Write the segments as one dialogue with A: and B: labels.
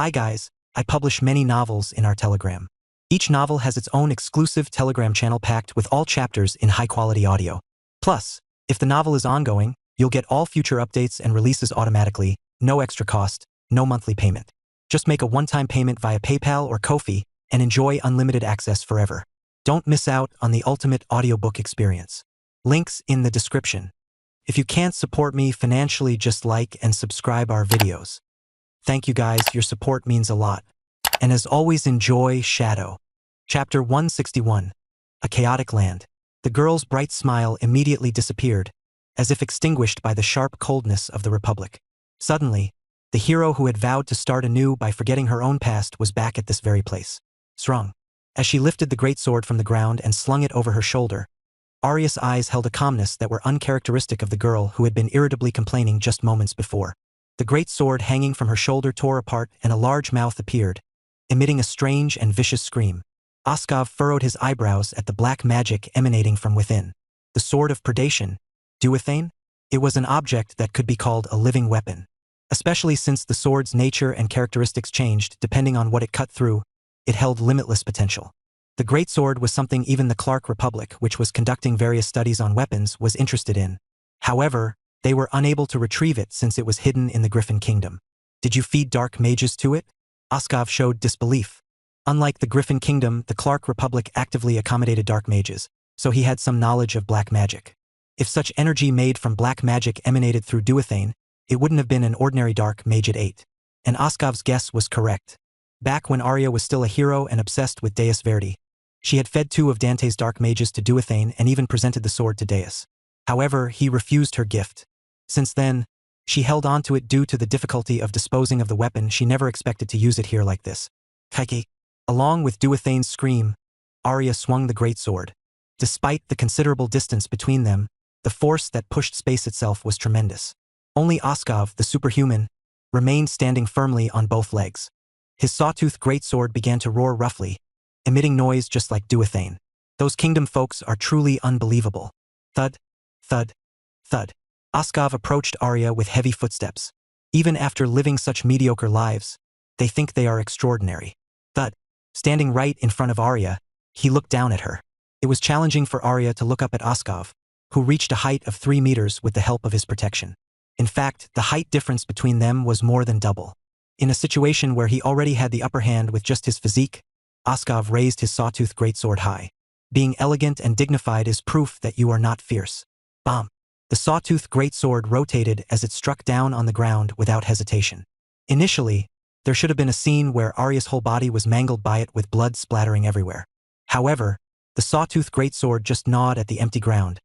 A: Hi guys, I publish many novels in our Telegram. Each novel has its own exclusive Telegram channel packed with all chapters in high-quality audio. Plus, if the novel is ongoing, you'll get all future updates and releases automatically, no extra cost, no monthly payment. Just make a one-time payment via PayPal or Ko-fi and enjoy unlimited access forever. Don't miss out on the ultimate audiobook experience. Links in the description. If you can't support me financially, just like and subscribe our videos. Thank you guys, your support means a lot. And as always, enjoy Shadow. Chapter 161. A Chaotic Land. The girl's bright smile immediately disappeared, as if extinguished by the sharp coldness of the Republic. Suddenly, the hero who had vowed to start anew by forgetting her own past was back at this very place. Srung. As she lifted the greatsword from the ground and slung it over her shoulder, Arya's eyes held a calmness that were uncharacteristic of the girl who had been irritably complaining just moments before. The great sword hanging from her shoulder tore apart and a large mouth appeared, emitting a strange and vicious scream. Oskov furrowed his eyebrows at the black magic emanating from within. The sword of predation, Duathane? It was an object that could be called a living weapon. Especially since the sword's nature and characteristics changed depending on what it cut through, it held limitless potential. The greatsword was something even the Clark Republic, which was conducting various studies on weapons, was interested in. However, they were unable to retrieve it since it was hidden in the Griffin Kingdom. Did you feed dark mages to it? Oskov showed disbelief. Unlike the Griffin Kingdom, the Clark Republic actively accommodated dark mages, so he had some knowledge of black magic. If such energy made from black magic emanated through Duathane, it wouldn't have been an ordinary dark mage it ate. And Oskov's guess was correct. Back when Arya was still a hero and obsessed with Deus Verdi, she had fed 2 of Dante's dark mages to Duathane and even presented the sword to Deus. However, he refused her gift. Since then, she held on to it due to the difficulty of disposing of the weapon. She never expected to use it here like this. Kaiki. Along with Duathane's scream, Arya swung the greatsword. Despite the considerable distance between them, the force that pushed space itself was tremendous. Only Oskov, the superhuman, remained standing firmly on both legs. His sawtooth greatsword began to roar roughly, emitting noise just like Duathane. Those kingdom folks are truly unbelievable. Thud, thud, thud. Oskov approached Arya with heavy footsteps. Even after living such mediocre lives, they think they are extraordinary. Thud. Standing right in front of Arya, he looked down at her. It was challenging for Arya to look up at Oskov, who reached a height of 3 meters with the help of his protection. In fact, the height difference between them was more than double. In a situation where he already had the upper hand with just his physique, Oskov raised his sawtooth greatsword high. Being elegant and dignified is proof that you are not fierce. Bomb. The sawtooth greatsword rotated as it struck down on the ground without hesitation. Initially, there should have been a scene where Arya's whole body was mangled by it with blood splattering everywhere. However, the sawtooth greatsword just gnawed at the empty ground,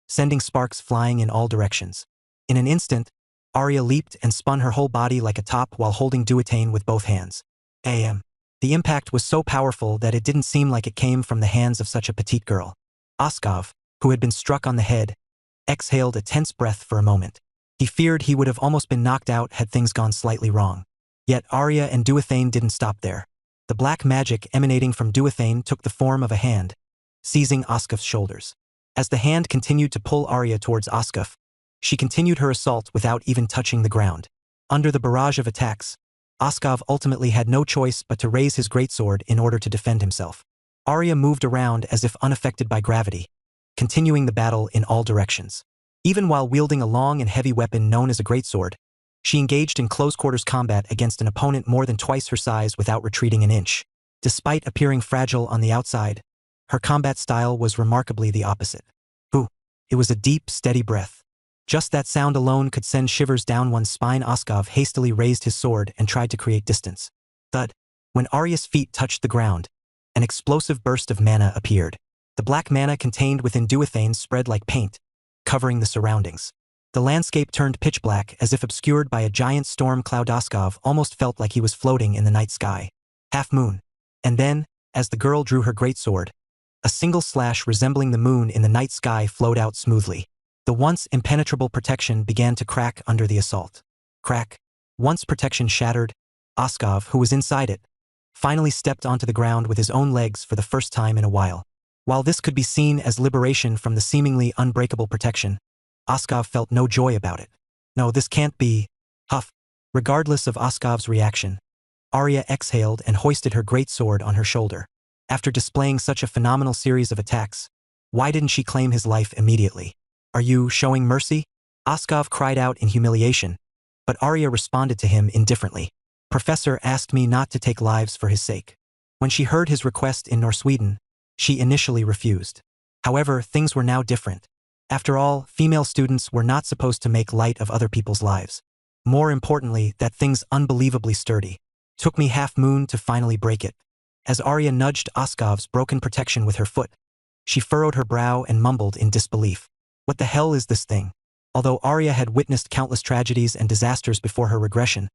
A: sending sparks flying in all directions. In an instant, Arya leaped and spun her whole body like a top while holding Duathane with both hands. The impact was so powerful that it didn't seem like it came from the hands of such a petite girl. Oskov, who had been struck on the head, exhaled a tense breath for a moment. He feared he would have almost been knocked out had things gone slightly wrong. Yet Arya and Duathane didn't stop there. The black magic emanating from Duathane took the form of a hand, seizing Oskov's shoulders. As the hand continued to pull Arya towards Oskov, she continued her assault without even touching the ground. Under the barrage of attacks, Oskov ultimately had no choice but to raise his greatsword in order to defend himself. Arya moved around as if unaffected by gravity, continuing the battle in all directions. Even while wielding a long and heavy weapon known as a greatsword, she engaged in close-quarters combat against an opponent more than twice her size without retreating an inch. Despite appearing fragile on the outside, her combat style was remarkably the opposite. It was a deep, steady breath. Just that sound alone could send shivers down one's spine. Oskov hastily raised his sword and tried to create distance. Thud. When Arya's feet touched the ground, an explosive burst of mana appeared. The black mana contained within Duathane spread like paint, covering the surroundings. The landscape turned pitch black as if obscured by a giant storm cloud. Oskov almost felt like he was floating in the night sky. Half moon. And then, as the girl drew her greatsword, a single slash resembling the moon in the night sky flowed out smoothly. The once impenetrable protection began to crack under the assault. Crack. Once protection shattered, Oskov, who was inside it, finally stepped onto the ground with his own legs for the first time in a while. While this could be seen as liberation from the seemingly unbreakable protection, Oskov felt no joy about it. No, this can't be. Huff. Regardless of Oskov's reaction, Arya exhaled and hoisted her greatsword on her shoulder. After displaying such a phenomenal series of attacks, why didn't she claim his life immediately? Are you showing mercy? Oskov cried out in humiliation, but Arya responded to him indifferently. Professor asked me not to take lives for his sake. When she heard his request in Norweden, she initially refused. However, things were now different. After all, female students were not supposed to make light of other people's lives. More importantly, that thing's unbelievably sturdy. Took me half moon to finally break it. As Arya nudged Oskov's broken protection with her foot, she furrowed her brow and mumbled in disbelief. What the hell is this thing? Although Arya had witnessed countless tragedies and disasters before her regression,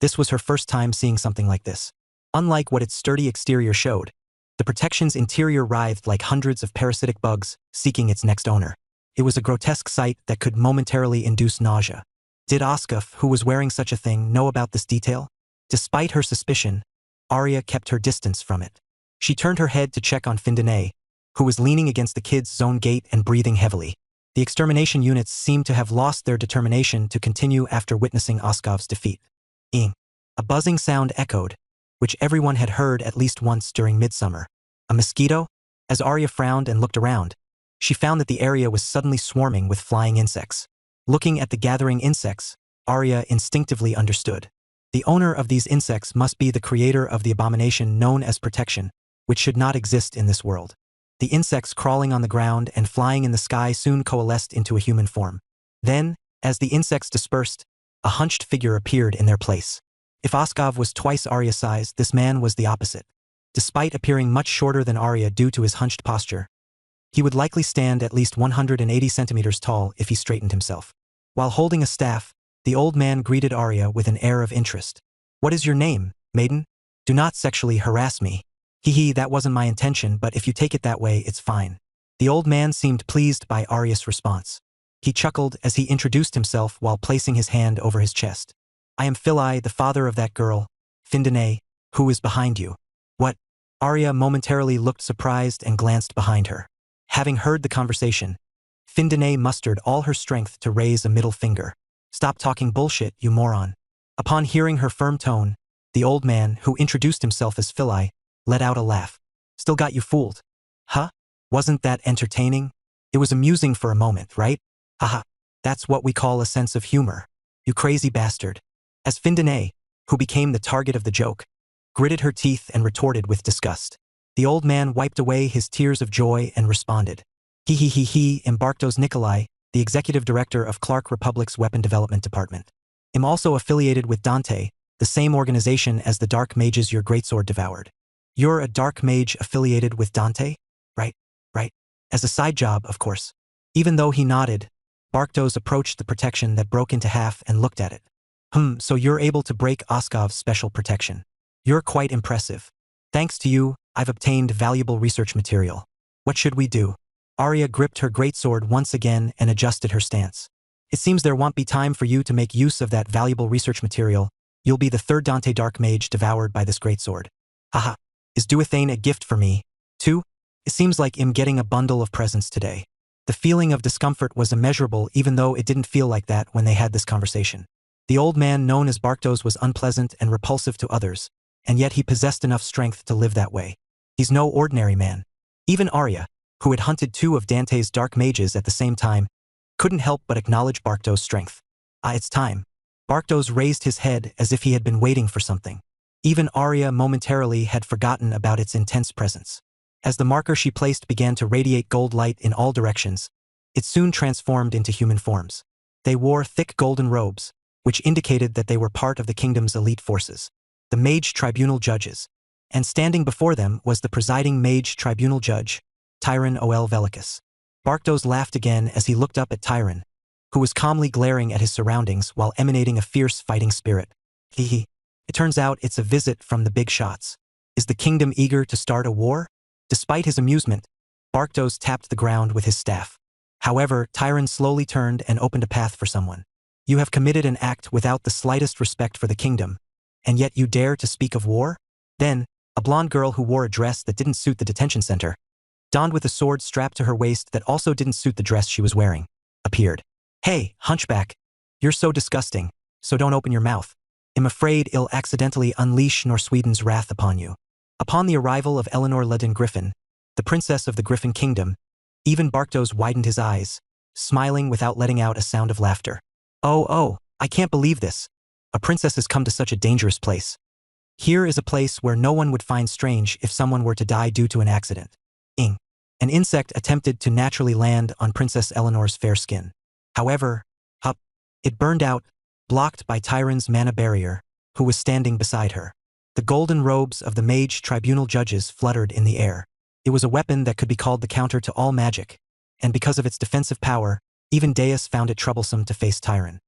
A: this was her first time seeing something like this. Unlike what its sturdy exterior showed, the protection's interior writhed like hundreds of parasitic bugs seeking its next owner. It was a grotesque sight that could momentarily induce nausea. Did Oskov, who was wearing such a thing, know about this detail? Despite her suspicion, Arya kept her distance from it. She turned her head to check on Findinay, who was leaning against the kid's zone gate and breathing heavily. The extermination units seemed to have lost their determination to continue after witnessing Oskov's defeat. Ing. A buzzing sound echoed, which everyone had heard at least once during midsummer. A mosquito? As Arya frowned and looked around, she found that the area was suddenly swarming with flying insects. Looking at the gathering insects, Arya instinctively understood. The owner of these insects must be the creator of the abomination known as protection, which should not exist in this world. The insects crawling on the ground and flying in the sky soon coalesced into a human form. Then, as the insects dispersed, a hunched figure appeared in their place. If Oskov was twice Arya's size, this man was the opposite. Despite appearing much shorter than Arya due to his hunched posture, he would likely stand at least 180 centimeters tall if he straightened himself. While holding a staff, the old man greeted Arya with an air of interest. "What is your name, maiden? Do not sexually harass me." "Hee, that wasn't my intention, but if you take it that way, it's fine." The old man seemed pleased by Arya's response. He chuckled as he introduced himself while placing his hand over his chest. "I am Philai, the father of that girl, Findinay, who is behind you." "What?" Arya momentarily looked surprised and glanced behind her. Having heard the conversation, Findinay mustered all her strength to raise a middle finger. "Stop talking bullshit, you moron." Upon hearing her firm tone, the old man, who introduced himself as Philai, let out a laugh. "Still got you fooled. Huh? Wasn't that entertaining? It was amusing for a moment, right? Haha. That's what we call a sense of humor. You crazy bastard." As Findinay, who became the target of the joke, gritted her teeth and retorted with disgust, the old man wiped away his tears of joy and responded. He, Embarktos Nikolai, the executive director of Clark Republic's Weapon Development Department. I'm also affiliated with Dante, the same organization as the Dark Mages your greatsword devoured. You're a Dark Mage affiliated with Dante? Right. As a side job, of course. Even though he nodded, Barktos approached the protection that broke into half and looked at it. So you're able to break Oskov's special protection. You're quite impressive. Thanks to you, I've obtained valuable research material. What should we do? Arya gripped her greatsword once again and adjusted her stance. It seems there won't be time for you to make use of that valuable research material. You'll be the third Dante Dark Mage devoured by this greatsword. Haha. Is Duathane a gift for me, too? It seems like I'm getting a bundle of presents today. The feeling of discomfort was immeasurable even though it didn't feel like that when they had this conversation. The old man known as Barktos was unpleasant and repulsive to others, and yet he possessed enough strength to live that way. He's no ordinary man. Even Arya, who had hunted 2 of Dante's dark mages at the same time, couldn't help but acknowledge Barktos' strength. It's time. Barktos raised his head as if he had been waiting for something. Even Arya momentarily had forgotten about its intense presence. As the marker she placed began to radiate gold light in all directions, it soon transformed into human forms. They wore thick golden robes, which indicated that they were part of the kingdom's elite forces, the Mage Tribunal judges, and standing before them was the presiding Mage Tribunal judge, Tyron Oel Velicus. Barktos laughed again as he looked up at Tyron, who was calmly glaring at his surroundings while emanating a fierce fighting spirit. It turns out it's a visit from the big shots. Is the kingdom eager to start a war? Despite his amusement, Barktos tapped the ground with his staff. However, Tyron slowly turned and opened a path for someone. You have committed an act without the slightest respect for the kingdom, and yet you dare to speak of war? Then, a blonde girl who wore a dress that didn't suit the detention center, donned with a sword strapped to her waist that also didn't suit the dress she was wearing, appeared. Hey, hunchback. You're so disgusting, so don't open your mouth. am afraid it'll accidentally unleash Norsweden's wrath upon you. Upon the arrival of Eleanor Leden Griffin, the princess of the Griffin Kingdom, even Barktos widened his eyes, smiling without letting out a sound of laughter. Oh, I can't believe this. A princess has come to such a dangerous place. Here is a place where no one would find strange if someone were to die due to an accident. Ing. An insect attempted to naturally land on Princess Eleanor's fair skin. However, it burned out, blocked by Tyron's mana barrier, who was standing beside her. The golden robes of the mage tribunal judges fluttered in the air. It was a weapon that could be called the counter to all magic, and because of its defensive power, even Deus found it troublesome to face Tyron.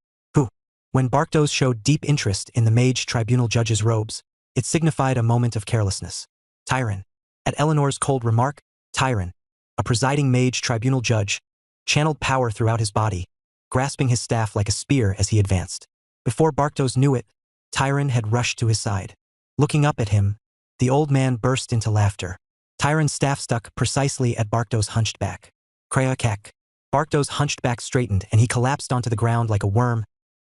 A: When Barktos showed deep interest in the mage tribunal judge's robes, it signified a moment of carelessness. Tyron. At Eleanor's cold remark, Tyron, a presiding mage tribunal judge, channeled power throughout his body, grasping his staff like a spear as he advanced. Before Barktos knew it, Tyron had rushed to his side. Looking up at him, the old man burst into laughter. Tyron's staff stuck precisely at Barktos' hunched back. Krayakak. Barktos' hunched back straightened and he collapsed onto the ground like a worm.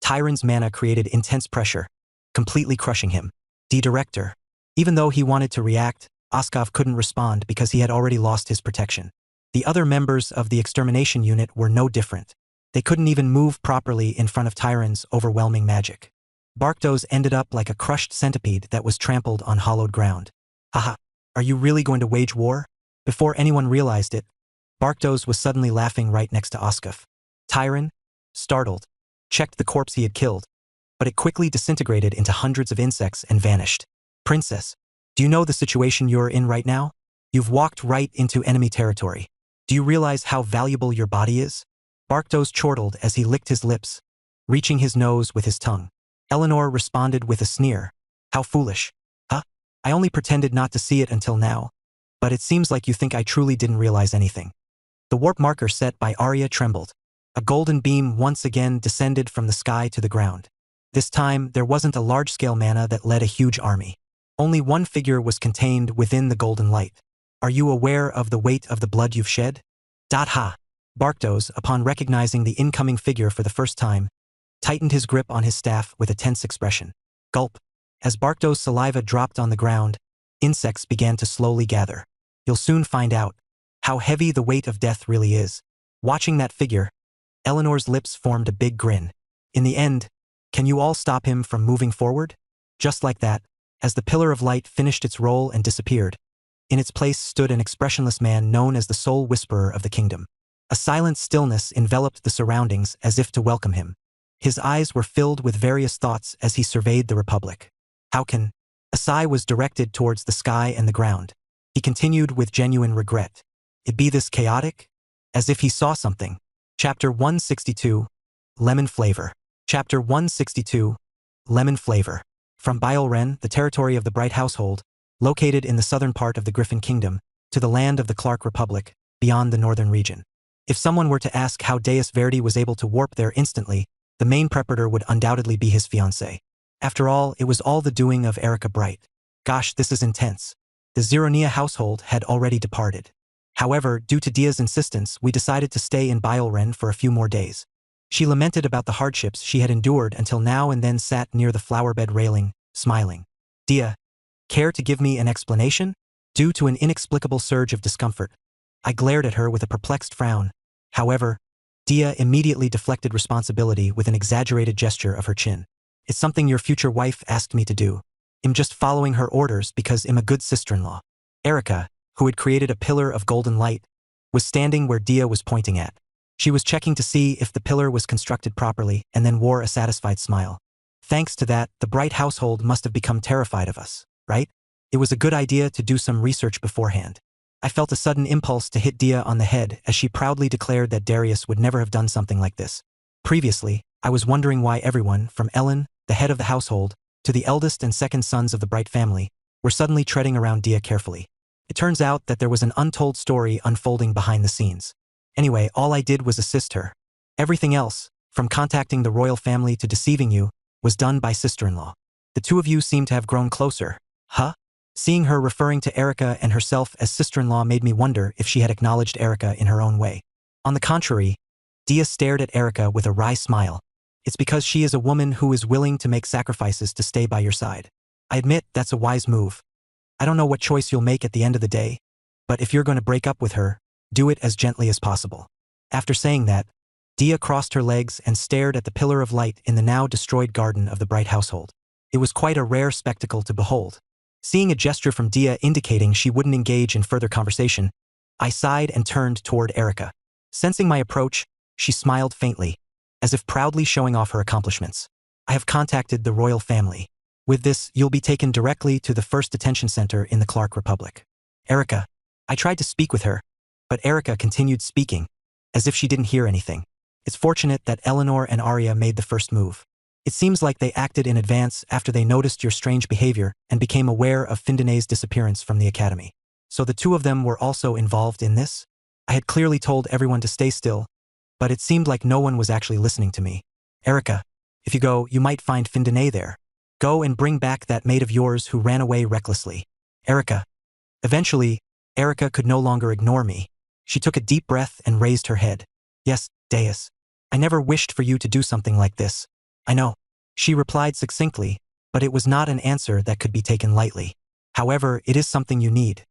A: Tyron's mana created intense pressure, completely crushing him. Director. Even though he wanted to react, Oskov couldn't respond because he had already lost his protection. The other members of the extermination unit were no different. They couldn't even move properly in front of Tyron's overwhelming magic. Barktos ended up like a crushed centipede that was trampled on hollowed ground. Haha, are you really going to wage war? Before anyone realized it, Barktos was suddenly laughing right next to Oskov. Tyron, startled, checked the corpse he had killed, but it quickly disintegrated into hundreds of insects and vanished. Princess, do you know the situation you're in right now? You've walked right into enemy territory. Do you realize how valuable your body is? Barktos chortled as he licked his lips, reaching his nose with his tongue. Eleanor responded with a sneer. How foolish. Huh? I only pretended not to see it until now, but it seems like you think I truly didn't realize anything. The warp marker set by Arya trembled. A golden beam once again descended from the sky to the ground. This time, there wasn't a large-scale mana that led a huge army. Only one figure was contained within the golden light. Are you aware of the weight of the blood you've shed? Ha! Barktos, upon recognizing the incoming figure for the first time, tightened his grip on his staff with a tense expression. Gulp. As Barktos' saliva dropped on the ground, insects began to slowly gather. You'll soon find out how heavy the weight of death really is. Watching that figure, Eleanor's lips formed a big grin. In the end, can you all stop him from moving forward? Just like that, as the pillar of light finished its role and disappeared, in its place stood an expressionless man known as the Soul Whisperer of the kingdom. A silent stillness enveloped the surroundings as if to welcome him. His eyes were filled with various thoughts as he surveyed the Republic. How can? A sigh was directed towards the sky and the ground. He continued with genuine regret. It be this chaotic? As if he saw something. Chapter 162, Lemon Flavor. Chapter 162, Lemon Flavor. From Biolren, the territory of the Bright Household, located in the southern part of the Griffin Kingdom, to the land of the Clark Republic, beyond the northern region. If someone were to ask how Deus Verdi was able to warp there instantly, the main preparator would undoubtedly be his fiancée. After all, it was all the doing of Erica Bright. Gosh, this is intense. The Zeronia household had already departed. However, due to Dia's insistence, we decided to stay in Biolren for a few more days. She lamented about the hardships she had endured until now and then sat near the flowerbed railing, smiling. Dia, care to give me an explanation? Due to an inexplicable surge of discomfort, I glared at her with a perplexed frown. However, Dia immediately deflected responsibility with an exaggerated gesture of her chin. It's something your future wife asked me to do. I'm just following her orders because I'm a good sister-in-law. Erica, who had created a pillar of golden light, was standing where Dia was pointing at. She was checking to see if the pillar was constructed properly and then wore a satisfied smile. Thanks to that, the Bright household must have become terrified of us, right? It was a good idea to do some research beforehand. I felt a sudden impulse to hit Dia on the head as she proudly declared that Darius would never have done something like this. Previously, I was wondering why everyone, from Ellen, the head of the household, to the eldest and second sons of the Bright family, were suddenly treading around Dia carefully. It turns out that there was an untold story unfolding behind the scenes. Anyway, all I did was assist her. Everything else, from contacting the royal family to deceiving you, was done by sister-in-law. The two of you seem to have grown closer. Huh? Seeing her referring to Erica and herself as sister-in-law made me wonder if she had acknowledged Erica in her own way. On the contrary, Dia stared at Erica with a wry smile. It's because she is a woman who is willing to make sacrifices to stay by your side. I admit that's a wise move. I don't know what choice you'll make at the end of the day, but if you're going to break up with her, do it as gently as possible." After saying that, Dia crossed her legs and stared at the pillar of light in the now destroyed garden of the Bright household. It was quite a rare spectacle to behold. Seeing a gesture from Dia indicating she wouldn't engage in further conversation, I sighed and turned toward Erica. Sensing my approach, she smiled faintly, as if proudly showing off her accomplishments. "I have contacted the royal family. With this, you'll be taken directly to the first detention center in the Clark Republic." Erica. I tried to speak with her, but Erica continued speaking, as if she didn't hear anything. It's fortunate that Eleanor and Arya made the first move. It seems like they acted in advance after they noticed your strange behavior and became aware of Findanay's disappearance from the academy. So the two of them were also involved in this? I had clearly told everyone to stay still, but it seemed like no one was actually listening to me. "Erica, if you go, you might find Findanay there. Go and bring back that maid of yours who ran away recklessly." Erica. Eventually, Erica could no longer ignore me. She took a deep breath and raised her head. "Yes, Deus. I never wished for you to do something like this. I know." She replied succinctly, but it was not an answer that could be taken lightly. "However, it is something you need."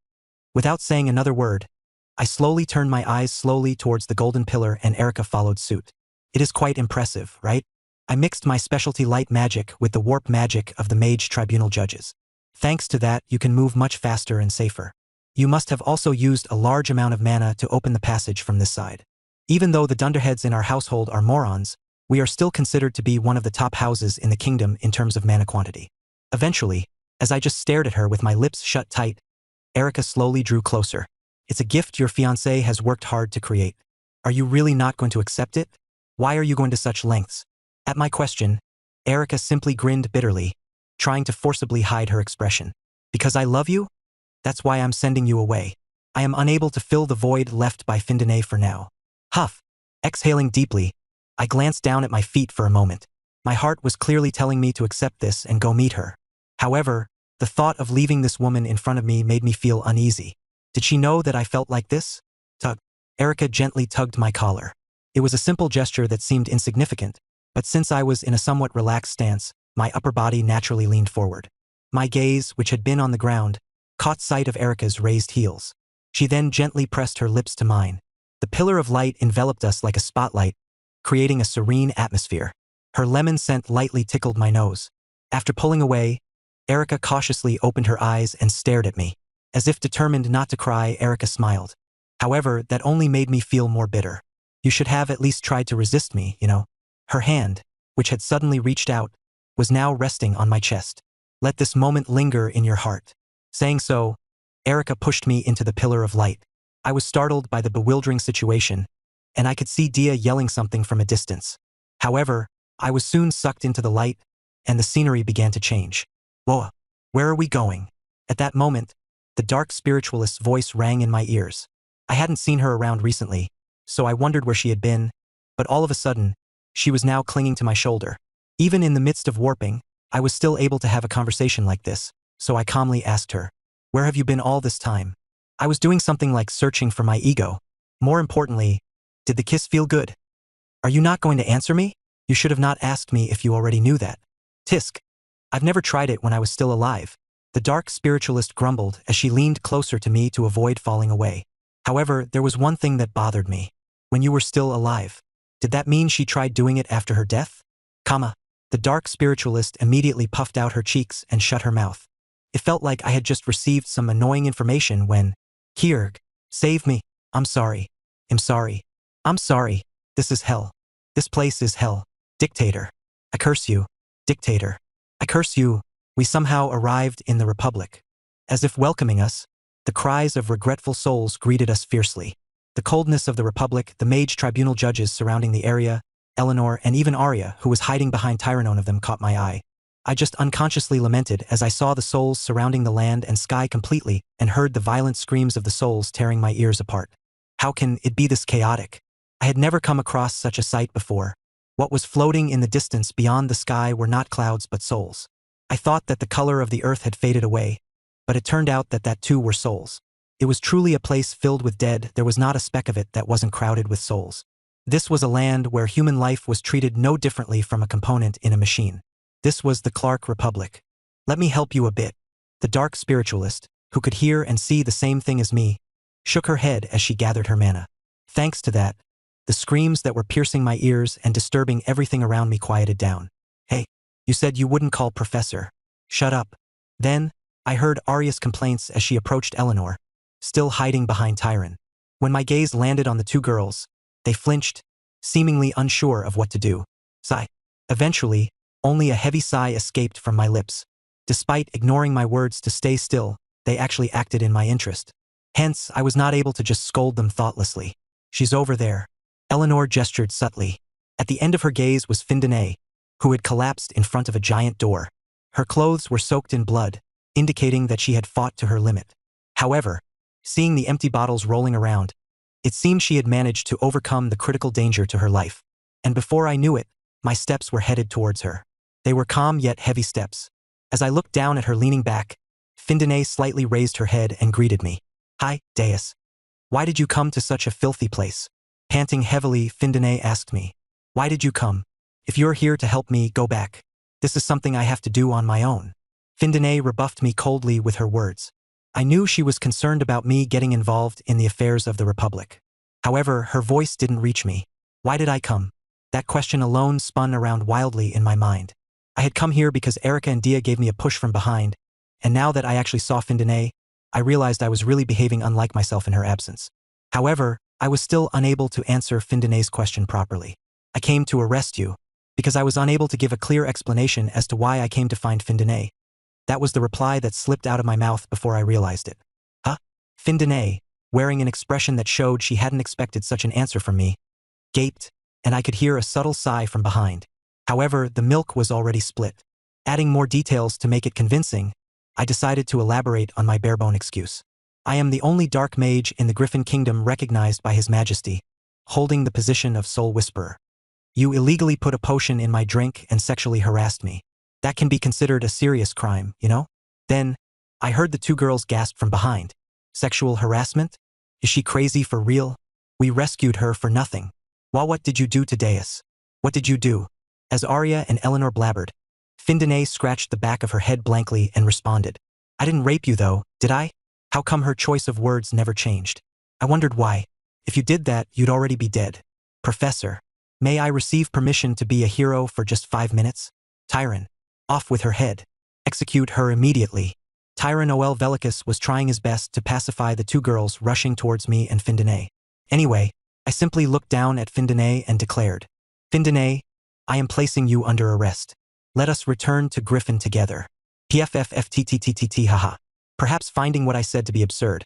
A: Without saying another word, I slowly turned my eyes slowly towards the golden pillar and Erica followed suit. It is quite impressive, right? I mixed my specialty light magic with the warp magic of the mage tribunal judges. Thanks to that, you can move much faster and safer. You must have also used a large amount of mana to open the passage from this side. Even though the dunderheads in our household are morons, we are still considered to be one of the top houses in the kingdom in terms of mana quantity. Eventually, as I just stared at her with my lips shut tight, Erica slowly drew closer. "It's a gift your fiancé has worked hard to create. Are you really not going to accept it? Why are you going to such lengths?" At my question, Erica simply grinned bitterly, trying to forcibly hide her expression. "Because I love you? That's why I'm sending you away. I am unable to fill the void left by Findanay for now." Huff. Exhaling deeply, I glanced down at my feet for a moment. My heart was clearly telling me to accept this and go meet her. However, the thought of leaving this woman in front of me made me feel uneasy. Did she know that I felt like this? Tug. Erica gently tugged my collar. It was a simple gesture that seemed insignificant, but since I was in a somewhat relaxed stance, my upper body naturally leaned forward. My gaze, which had been on the ground, caught sight of Erica's raised heels. She then gently pressed her lips to mine. The pillar of light enveloped us like a spotlight, creating a serene atmosphere. Her lemon scent lightly tickled my nose. After pulling away, Erica cautiously opened her eyes and stared at me. As if determined not to cry, Erica smiled. However, that only made me feel more bitter. "You should have at least tried to resist me, you know." Her hand, which had suddenly reached out, was now resting on my chest. "Let this moment linger in your heart." Saying so, Erica pushed me into the pillar of light. I was startled by the bewildering situation, and I could see Dia yelling something from a distance. However, I was soon sucked into the light, and the scenery began to change. "Whoa, where are we going?" At that moment, the dark spiritualist's voice rang in my ears. I hadn't seen her around recently, so I wondered where she had been, but all of a sudden, she was now clinging to my shoulder. Even in the midst of warping, I was still able to have a conversation like this, so I calmly asked her, "Where have you been all this time?" I was doing something like searching for my ego. More importantly, did the kiss feel good? "Are you not going to answer me? You should have not asked me if you already knew that." "Tisk. I've never tried it when I was still alive," the dark spiritualist grumbled as she leaned closer to me to avoid falling away. "However, there was one thing that bothered me. When you were still alive, did that mean she tried doing it after her death?" The dark spiritualist immediately puffed out her cheeks and shut her mouth. It felt like I had just received some annoying information when, "Kierg, save me. I'm sorry. I'm sorry. I'm sorry. This is hell. This place is hell. Dictator. I curse you. Dictator. I curse you." We somehow arrived in the Republic. As if welcoming us, the cries of regretful souls greeted us fiercely. The coldness of the Republic, the mage tribunal judges surrounding the area, Eleanor, and even Arya, who was hiding behind Tyranone of them, caught my eye. I just unconsciously lamented as I saw the souls surrounding the land and sky completely and heard the violent screams of the souls tearing my ears apart. How can it be this chaotic? I had never come across such a sight before. What was floating in the distance beyond the sky were not clouds but souls. I thought that the color of the earth had faded away, but it turned out that too were souls. It was truly a place filled with dead. There was not a speck of it that wasn't crowded with souls. This was a land where human life was treated no differently from a component in a machine. This was the Clark Republic. Let me help you a bit. The dark spiritualist, who could hear and see the same thing as me, shook her head as she gathered her mana. Thanks to that, the screams that were piercing my ears and disturbing everything around me quieted down. Hey, you said you wouldn't call Professor. Shut up. Then, I heard Arya's complaints as she approached Eleanor, still hiding behind Tyron. When my gaze landed on the two girls, they flinched, seemingly unsure of what to do. Sigh. Eventually, only a heavy sigh escaped from my lips. Despite ignoring my words to stay still, they actually acted in my interest. Hence, I was not able to just scold them thoughtlessly. She's over there. Eleanor gestured subtly. At the end of her gaze was Findinay, who had collapsed in front of a giant door. Her clothes were soaked in blood, indicating that she had fought to her limit. However, seeing the empty bottles rolling around, it seemed she had managed to overcome the critical danger to her life. And before I knew it, my steps were headed towards her. They were calm yet heavy steps. As I looked down at her leaning back, Findinay slightly raised her head and greeted me. Hi, Deus. Why did you come to such a filthy place? Panting heavily, Findinay asked me. Why did you come? If you're here to help me, go back. This is something I have to do on my own. Findinay rebuffed me coldly with her words. I knew she was concerned about me getting involved in the affairs of the Republic. However, her voice didn't reach me. Why did I come? That question alone spun around wildly in my mind. I had come here because Erica and Dia gave me a push from behind, and now that I actually saw Findinay, I realized I was really behaving unlike myself in her absence. However, I was still unable to answer Findinay's question properly. I came to arrest you, because I was unable to give a clear explanation as to why I came to find Findinay. That was the reply that slipped out of my mouth before I realized it. Huh? Findinay, wearing an expression that showed she hadn't expected such an answer from me, gaped, and I could hear a subtle sigh from behind. However, the milk was already split. Adding more details to make it convincing, I decided to elaborate on my barebone excuse. I am the only dark mage in the Griffin Kingdom recognized by His Majesty, holding the position of Soul Whisperer. You illegally put a potion in my drink and sexually harassed me. That can be considered a serious crime, you know? Then, I heard the two girls gasp from behind. Sexual harassment? Is she crazy for real? We rescued her for nothing. Well, what did you do to Deus? What did you do? As Arya and Eleanor blabbered, Findinay scratched the back of her head blankly and responded. I didn't rape you though, did I? How come her choice of words never changed? I wondered why. If you did that, you'd already be dead. Professor, may I receive permission to be a hero for just 5 minutes? Tyron, off with her head. Execute her immediately. Tyron Oel Velicus was trying his best to pacify the two girls rushing towards me and Findinay. Anyway, I simply looked down at Findinay and declared, Findinay, I am placing you under arrest. Let us return to Griffin together. PFFFTTTTT haha. Perhaps finding what I said to be absurd,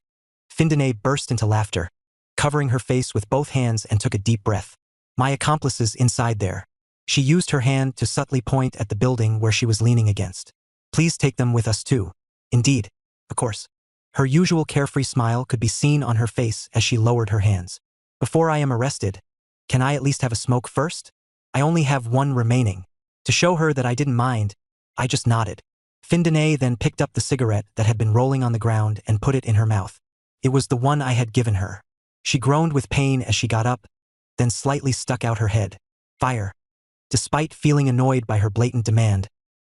A: Findinay burst into laughter, covering her face with both hands and took a deep breath. My accomplices inside there. She used her hand to subtly point at the building where she was leaning against. Please take them with us too. Indeed, of course. Her usual carefree smile could be seen on her face as she lowered her hands. Before I am arrested, can I at least have a smoke first? I only have one remaining. To show her that I didn't mind, I just nodded. Findinay then picked up the cigarette that had been rolling on the ground and put it in her mouth. It was the one I had given her. She groaned with pain as she got up, then slightly stuck out her head. Fire. Despite feeling annoyed by her blatant demand,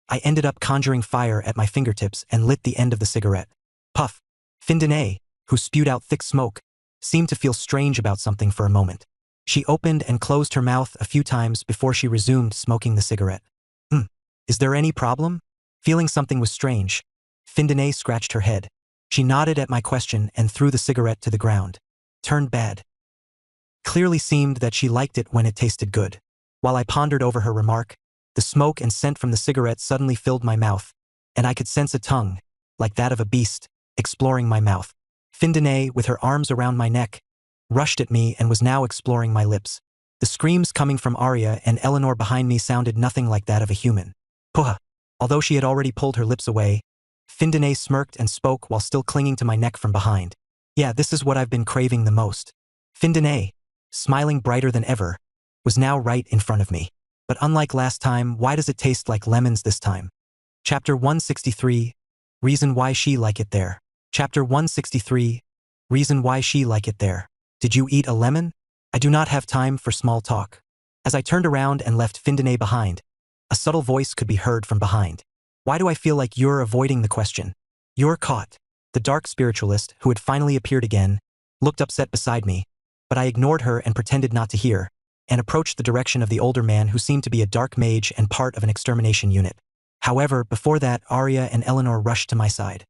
A: I ended up conjuring fire at my fingertips and lit the end of the cigarette. Puff. Findinay, who spewed out thick smoke, seemed to feel strange about something for a moment. She opened and closed her mouth a few times before she resumed smoking the cigarette. Is there any problem? Feeling something was strange, Findinay scratched her head. She nodded at my question and threw the cigarette to the ground. Turned bad. Clearly seemed that she liked it when it tasted good. While I pondered over her remark, the smoke and scent from the cigarette suddenly filled my mouth, and I could sense a tongue, like that of a beast, exploring my mouth. Findinay, with her arms around my neck, rushed at me and was now exploring my lips. The screams coming from Arya and Eleanor behind me sounded nothing like that of a human. Puha. Although she had already pulled her lips away, Findinay smirked and spoke while still clinging to my neck from behind. Yeah, this is what I've been craving the most. Findinay, smiling brighter than ever, was now right in front of me. But unlike last time, why does it taste like lemons this time? Chapter 163, Reason Why She Like It There. Chapter 163, Reason Why She Like It There. Did you eat a lemon? I do not have time for small talk. As I turned around and left Findine behind, a subtle voice could be heard from behind. Why do I feel like you're avoiding the question? You're caught. The dark spiritualist, who had finally appeared again, looked upset beside me, but I ignored her and pretended not to hear, and approached the direction of the older man who seemed to be a dark mage and part of an extermination unit. However, before that, Arya and Eleanor rushed to my side.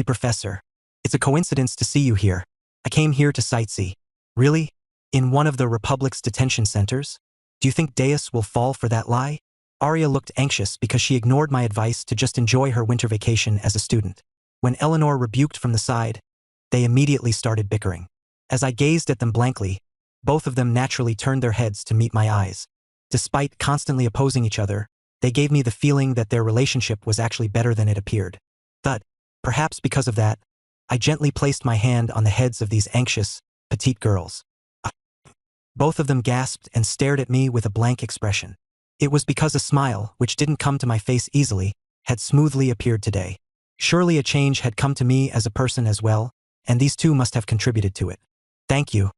A: Professor. It's a coincidence to see you here. I came here to sightsee. Really? In one of the Republic's detention centers? Do you think Deus will fall for that lie? Arya looked anxious because she ignored my advice to just enjoy her winter vacation as a student. When Eleanor rebuked from the side, they immediately started bickering. As I gazed at them blankly, both of them naturally turned their heads to meet my eyes. Despite constantly opposing each other, they gave me the feeling that their relationship was actually better than it appeared. But, perhaps because of that, I gently placed my hand on the heads of these anxious, petite girls. Both of them gasped and stared at me with a blank expression. It was because a smile, which didn't come to my face easily, had smoothly appeared today. Surely a change had come to me as a person as well, and these two must have contributed to it. Thank you,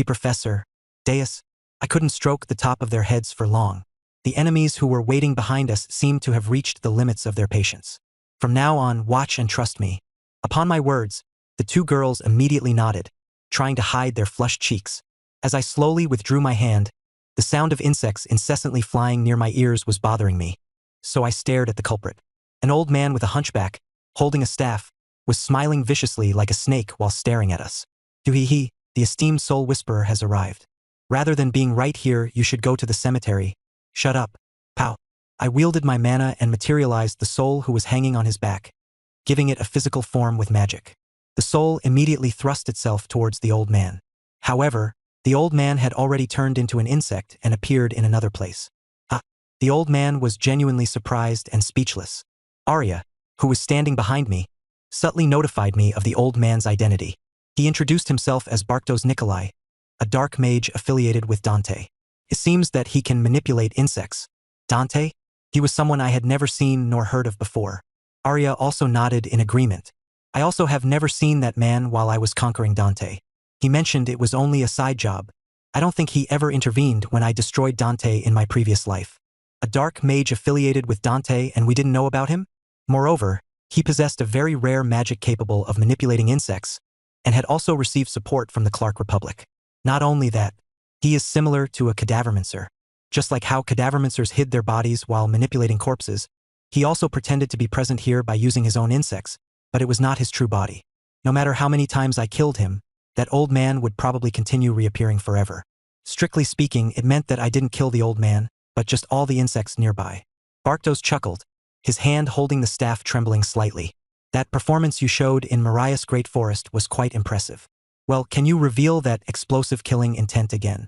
A: Professor. Deus. I couldn't stroke the top of their heads for long. The enemies who were waiting behind us seemed to have reached the limits of their patience. From now on, watch and trust me. Upon my words, the two girls immediately nodded, trying to hide their flushed cheeks. As I slowly withdrew my hand, the sound of insects incessantly flying near my ears was bothering me. So I stared at the culprit. An old man with a hunchback, holding a staff, was smiling viciously like a snake while staring at us. Hee, the esteemed soul whisperer has arrived. Rather than being right here, you should go to the cemetery. Shut up. Pow. I wielded my mana and materialized the soul who was hanging on his back, giving it a physical form with magic. The soul immediately thrust itself towards the old man. However, the old man had already turned into an insect and appeared in another place. The old man was genuinely surprised and speechless. Arya, who was standing behind me, subtly notified me of the old man's identity. He introduced himself as Barktos Nikolai, a dark mage affiliated with Dante. It seems that he can manipulate insects. Dante? He was someone I had never seen nor heard of before. Arya also nodded in agreement. I also have never seen that man while I was conquering Dante. He mentioned it was only a side job. I don't think he ever intervened when I destroyed Dante in my previous life. A dark mage affiliated with Dante and we didn't know about him? Moreover, he possessed a very rare magic capable of manipulating insects, and had also received support from the Clark Republic. Not only that, he is similar to a cadavermancer. Just like how cadavermancers hid their bodies while manipulating corpses, he also pretended to be present here by using his own insects, but it was not his true body. No matter how many times I killed him, that old man would probably continue reappearing forever. Strictly speaking, it meant that I didn't kill the old man, but just all the insects nearby. Barktos chuckled, his hand holding the staff trembling slightly. That performance you showed in Mariah's Great Forest was quite impressive. Well, can you reveal that explosive killing intent again?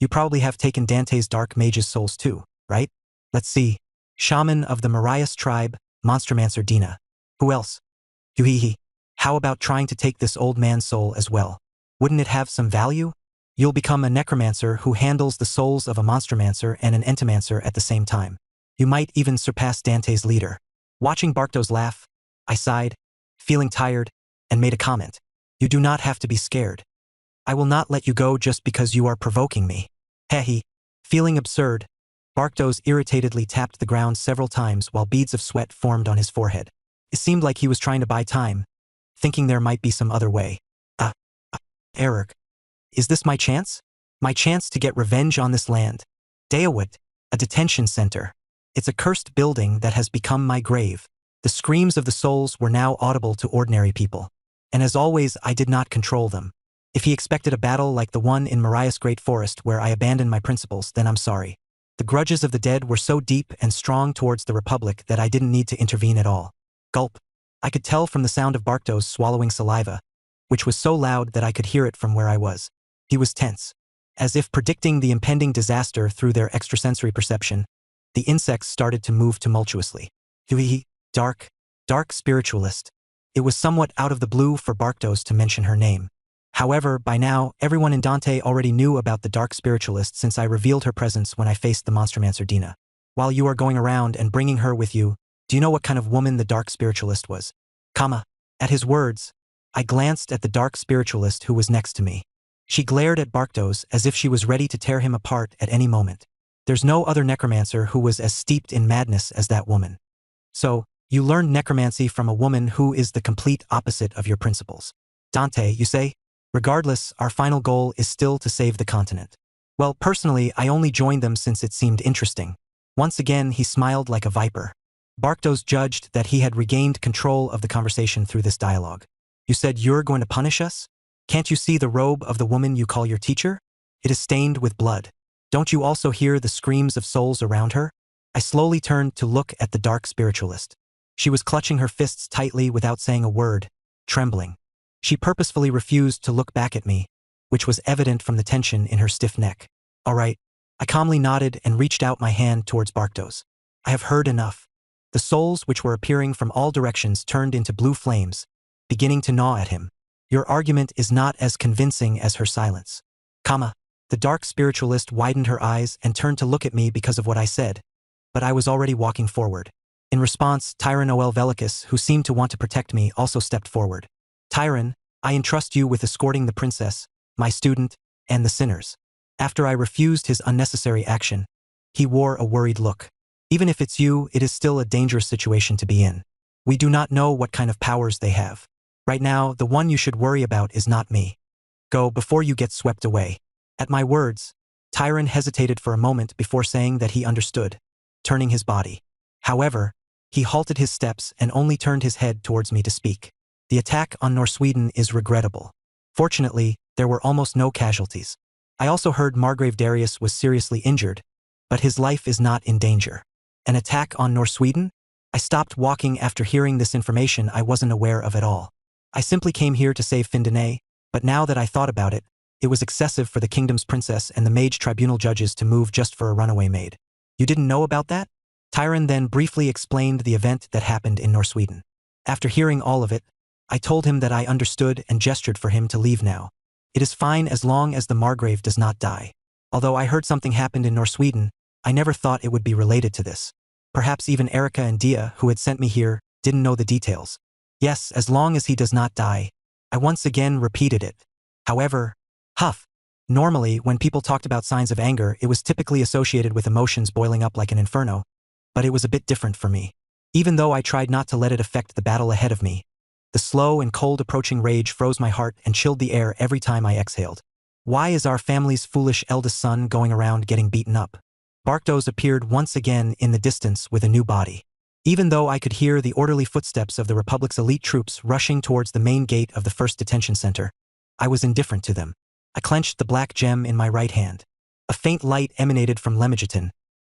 A: You probably have taken Dante's dark mage's souls too, right? Let's see. Shaman of the Mariah's tribe, Monstermancer Dina. Who else? Hee. How about trying to take this old man's soul as well? Wouldn't it have some value? You'll become a necromancer who handles the souls of a monstermancer and an entomancer at the same time. You might even surpass Dante's leader. Watching Barktos laugh, I sighed, feeling tired, and made a comment. You do not have to be scared. I will not let you go just because you are provoking me. Hehe. Feeling absurd, Barktos irritatedly tapped the ground several times while beads of sweat formed on his forehead. It seemed like he was trying to buy time, thinking there might be some other way. Eric. Is this my chance? My chance to get revenge on this land. Deawit, a detention center. It's a cursed building that has become my grave. The screams of the souls were now audible to ordinary people. And as always, I did not control them. If he expected a battle like the one in Mariah's Great Forest where I abandoned my principles, then I'm sorry. The grudges of the dead were so deep and strong towards the Republic that I didn't need to intervene at all. Gulp. I could tell from the sound of Barktos swallowing saliva, which was so loud that I could hear it from where I was. He was tense. As if predicting the impending disaster through their extrasensory perception, the insects started to move tumultuously. Dark spiritualist. It was somewhat out of the blue for Barktos to mention her name. However, by now, everyone in Dante already knew about the dark spiritualist since I revealed her presence when I faced the Monstermancer Dina. While you are going around and bringing her with you, do you know what kind of woman the dark spiritualist was? At his words, I glanced at the dark spiritualist who was next to me. She glared at Barktos as if she was ready to tear him apart at any moment. There's no other necromancer who was as steeped in madness as that woman. So, you learned necromancy from a woman who is the complete opposite of your principles. Dante, you say? Regardless, our final goal is still to save the continent. Well, personally, I only joined them since it seemed interesting. Once again, he smiled like a viper. Barktos judged that he had regained control of the conversation through this dialogue. You said you're going to punish us? Can't you see the robe of the woman you call your teacher? It is stained with blood. Don't you also hear the screams of souls around her? I slowly turned to look at the dark spiritualist. She was clutching her fists tightly without saying a word, trembling. She purposefully refused to look back at me, which was evident from the tension in her stiff neck. All right. I calmly nodded and reached out my hand towards Barktos. I have heard enough. The souls which were appearing from all directions turned into blue flames, beginning to gnaw at him. Your argument is not as convincing as her silence. The dark spiritualist widened her eyes and turned to look at me because of what I said, but I was already walking forward. In response, Tyron Oel Velicus, who seemed to want to protect me, also stepped forward. Tyron, I entrust you with escorting the princess, my student, and the sinners. After I refused his unnecessary action, he wore a worried look. Even if it's you, it is still a dangerous situation to be in. We do not know what kind of powers they have. Right now, the one you should worry about is not me. Go before you get swept away. At my words, Tyron hesitated for a moment before saying that he understood, turning his body. However, he halted his steps and only turned his head towards me to speak. The attack on Norsweden is regrettable. Fortunately, there were almost no casualties. I also heard Margrave Darius was seriously injured, but his life is not in danger. An attack on Norsweden? I stopped walking after hearing this information I wasn't aware of at all. I simply came here to save Findinay, but now that I thought about it, it was excessive for the kingdom's princess and the mage tribunal judges to move just for a runaway maid. You didn't know about that? Tyron then briefly explained the event that happened in Norsweden. After hearing all of it, I told him that I understood and gestured for him to leave now. It is fine as long as the Margrave does not die. Although I heard something happened in Norsweden, I never thought it would be related to this. Perhaps even Erica and Dia, who had sent me here, didn't know the details. Yes, as long as he does not die. I once again repeated it. However, normally, when people talked about signs of anger, it was typically associated with emotions boiling up like an inferno, but it was a bit different for me. Even though I tried not to let it affect the battle ahead of me, the slow and cold approaching rage froze my heart and chilled the air every time I exhaled. Why is our family's foolish eldest son going around getting beaten up? Barktos appeared once again in the distance with a new body. Even though I could hear the orderly footsteps of the Republic's elite troops rushing towards the main gate of the first detention center, I was indifferent to them. I clenched the black gem in my right hand. A faint light emanated from Lemegeton,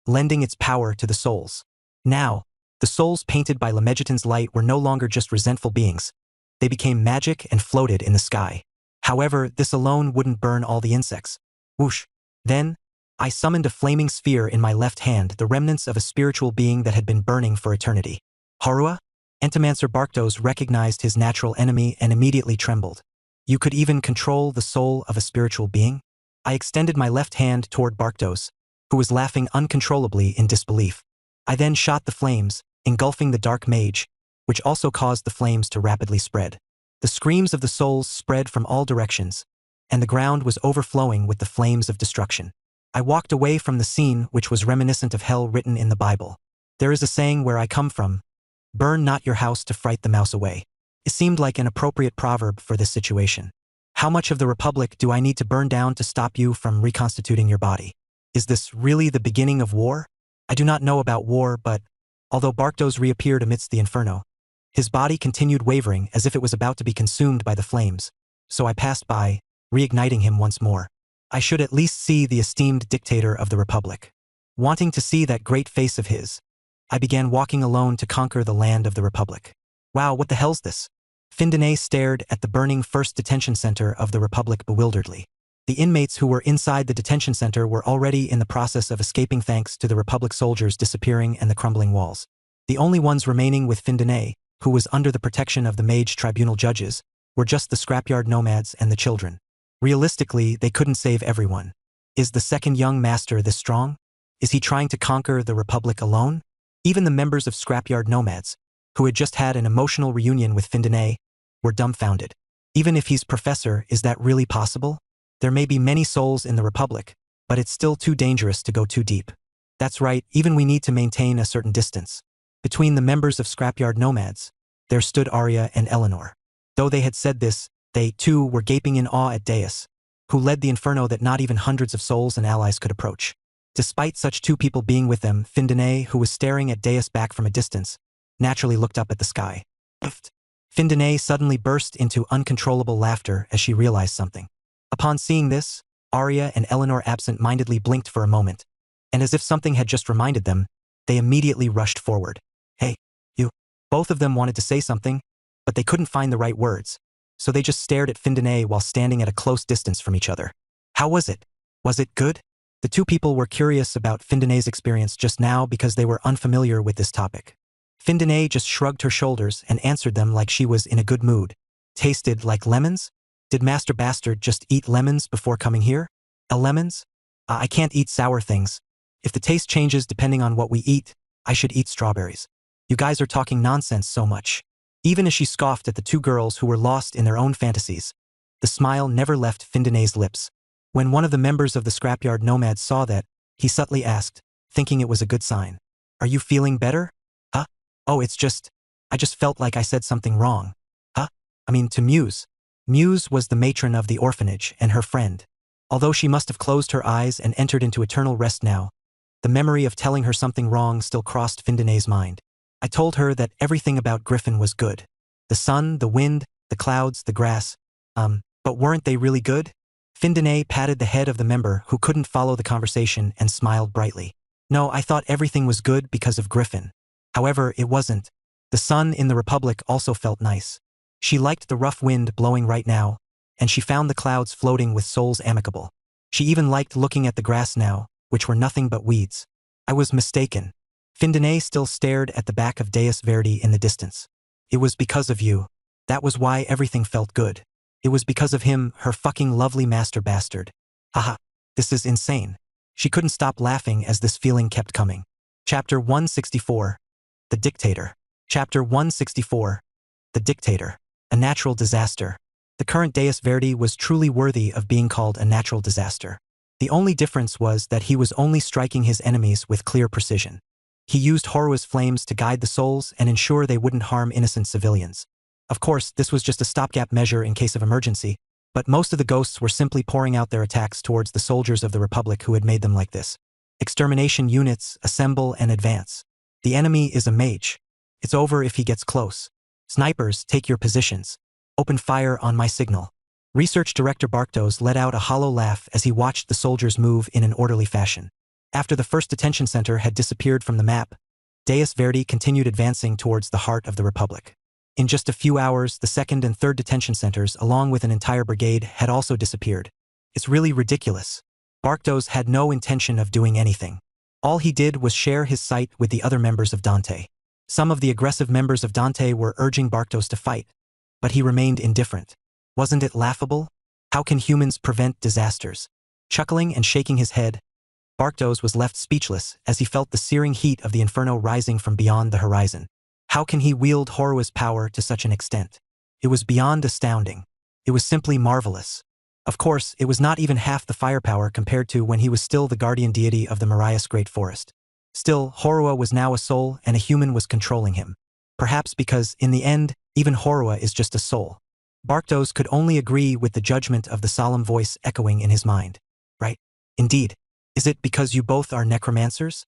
A: lending its power to the souls. Now, the souls painted by Lemegeton's light were no longer just resentful beings. They became magic and floated in the sky. However, this alone wouldn't burn all the insects. Whoosh. Then, I summoned a flaming sphere in my left hand, the remnants of a spiritual being that had been burning for eternity. Harua? Necromancer Barktos recognized his natural enemy and immediately trembled. You could even control the soul of a spiritual being? I extended my left hand toward Barktos, who was laughing uncontrollably in disbelief. I then shot the flames, engulfing the dark mage, which also caused the flames to rapidly spread. The screams of the souls spread from all directions, and the ground was overflowing with the flames of destruction. I walked away from the scene, which was reminiscent of hell written in the Bible. There is a saying where I come from, "Burn not your house to fright the mouse away." It seemed like an appropriate proverb for this situation. How much of the Republic do I need to burn down to stop you from reconstituting your body? Is this really the beginning of war? I do not know about war, but although Barktos reappeared amidst the inferno, his body continued wavering as if it was about to be consumed by the flames. So I passed by, reigniting him once more. I should at least see the esteemed dictator of the Republic. Wanting to see that great face of his, I began walking alone to conquer the land of the Republic. Wow, what the hell's this? Findinay stared at the burning first detention center of the Republic bewilderedly. The inmates who were inside the detention center were already in the process of escaping thanks to the Republic soldiers disappearing and the crumbling walls. The only ones remaining with Findinay, who was under the protection of the mage tribunal judges, were just the scrapyard nomads and the children. Realistically, they couldn't save everyone. Is the second young master this strong? Is he trying to conquer the Republic alone? Even the members of scrapyard nomads, who had just had an emotional reunion with Findinay, were dumbfounded. Even if he's professor, is that really possible? There may be many souls in the Republic, but it's still too dangerous to go too deep. That's right, even we need to maintain a certain distance. Between the members of Scrapyard Nomads, there stood Arya and Eleanor. Though they had said this, they, too, were gaping in awe at Deus, who led the inferno that not even hundreds of souls and allies could approach. Despite such two people being with them, Findine, who was staring at Deus back from a distance, naturally looked up at the sky. Findine suddenly burst into uncontrollable laughter as she realized something. Upon seeing this, Arya and Eleanor absent-mindedly blinked for a moment, and as if something had just reminded them, they immediately rushed forward. Hey, you. Both of them wanted to say something, but they couldn't find the right words, so they just stared at Findine while standing at a close distance from each other. How was it? Was it good? The two people were curious about Findine's experience just now because they were unfamiliar with this topic. Findine just shrugged her shoulders and answered them like she was in a good mood. Tasted like lemons? Did Master Bastard just eat lemons before coming here? Lemons? I can't eat sour things. If the taste changes depending on what we eat, I should eat strawberries. You guys are talking nonsense so much. Even as she scoffed at the two girls who were lost in their own fantasies, the smile never left Findine's lips. When one of the members of the Scrapyard Nomads saw that, he subtly asked, thinking it was a good sign. Are you feeling better? Huh? Oh, I just felt like I said something wrong. Huh? I mean, to Muse. Muse was the matron of the orphanage and her friend. Although she must have closed her eyes and entered into eternal rest now, the memory of telling her something wrong still crossed Findine's mind. I told her that everything about Griffin was good. The sun, the wind, the clouds, the grass. But weren't they really good? Findine patted the head of the member who couldn't follow the conversation and smiled brightly. No, I thought everything was good because of Griffin. However, it wasn't. The sun in the Republic also felt nice. She liked the rough wind blowing right now, and she found the clouds floating with souls amicable. She even liked looking at the grass now, which were nothing but weeds. I was mistaken. Findine still stared at the back of Deus Verdi in the distance. It was because of you. That was why everything felt good. It was because of him, her fucking lovely Master Bastard. Haha, this is insane. She couldn't stop laughing as this feeling kept coming. Chapter 164. The Dictator. Chapter 164. The Dictator. A natural disaster. The current Deus Verdi was truly worthy of being called a natural disaster. The only difference was that he was only striking his enemies with clear precision. He used Horua's flames to guide the souls and ensure they wouldn't harm innocent civilians. Of course, this was just a stopgap measure in case of emergency, but most of the ghosts were simply pouring out their attacks towards the soldiers of the Republic who had made them like this. Extermination units, assemble and advance. The enemy is a mage. It's over if he gets close. Snipers, take your positions. Open fire on my signal. Research Director Barktos let out a hollow laugh as he watched the soldiers move in an orderly fashion. After the first detention center had disappeared from the map, Deus Verdi continued advancing towards the heart of the Republic. In just a few hours, the second and third detention centers, along with an entire brigade, had also disappeared. It's really ridiculous. Barktos had no intention of doing anything. All he did was share his sight with the other members of Dante. Some of the aggressive members of Dante were urging Barktos to fight, but he remained indifferent. Wasn't it laughable? How can humans prevent disasters? Chuckling and shaking his head, Barktos was left speechless as he felt the searing heat of the inferno rising from beyond the horizon. How can he wield Horua's power to such an extent? It was beyond astounding. It was simply marvelous. Of course, it was not even half the firepower compared to when he was still the guardian deity of the Marias Great Forest. Still, Horua was now a soul and a human was controlling him. Perhaps because, in the end, even Horua is just a soul. Barktos could only agree with the judgment of the solemn voice echoing in his mind. Right? Indeed. Is it because you both are necromancers?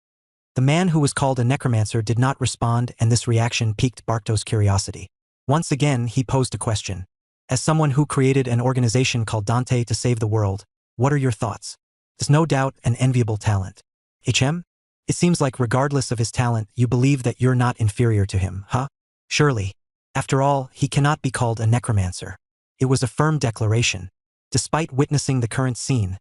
A: The man who was called a necromancer did not respond, and this reaction piqued Barktos' curiosity. Once again, he posed a question. As someone who created an organization called Dante to save the world, what are your thoughts? There's no doubt an enviable talent. HM? It seems like regardless of his talent, you believe that you're not inferior to him, huh? Surely. After all, he cannot be called a necromancer. It was a firm declaration. Despite witnessing the current scene,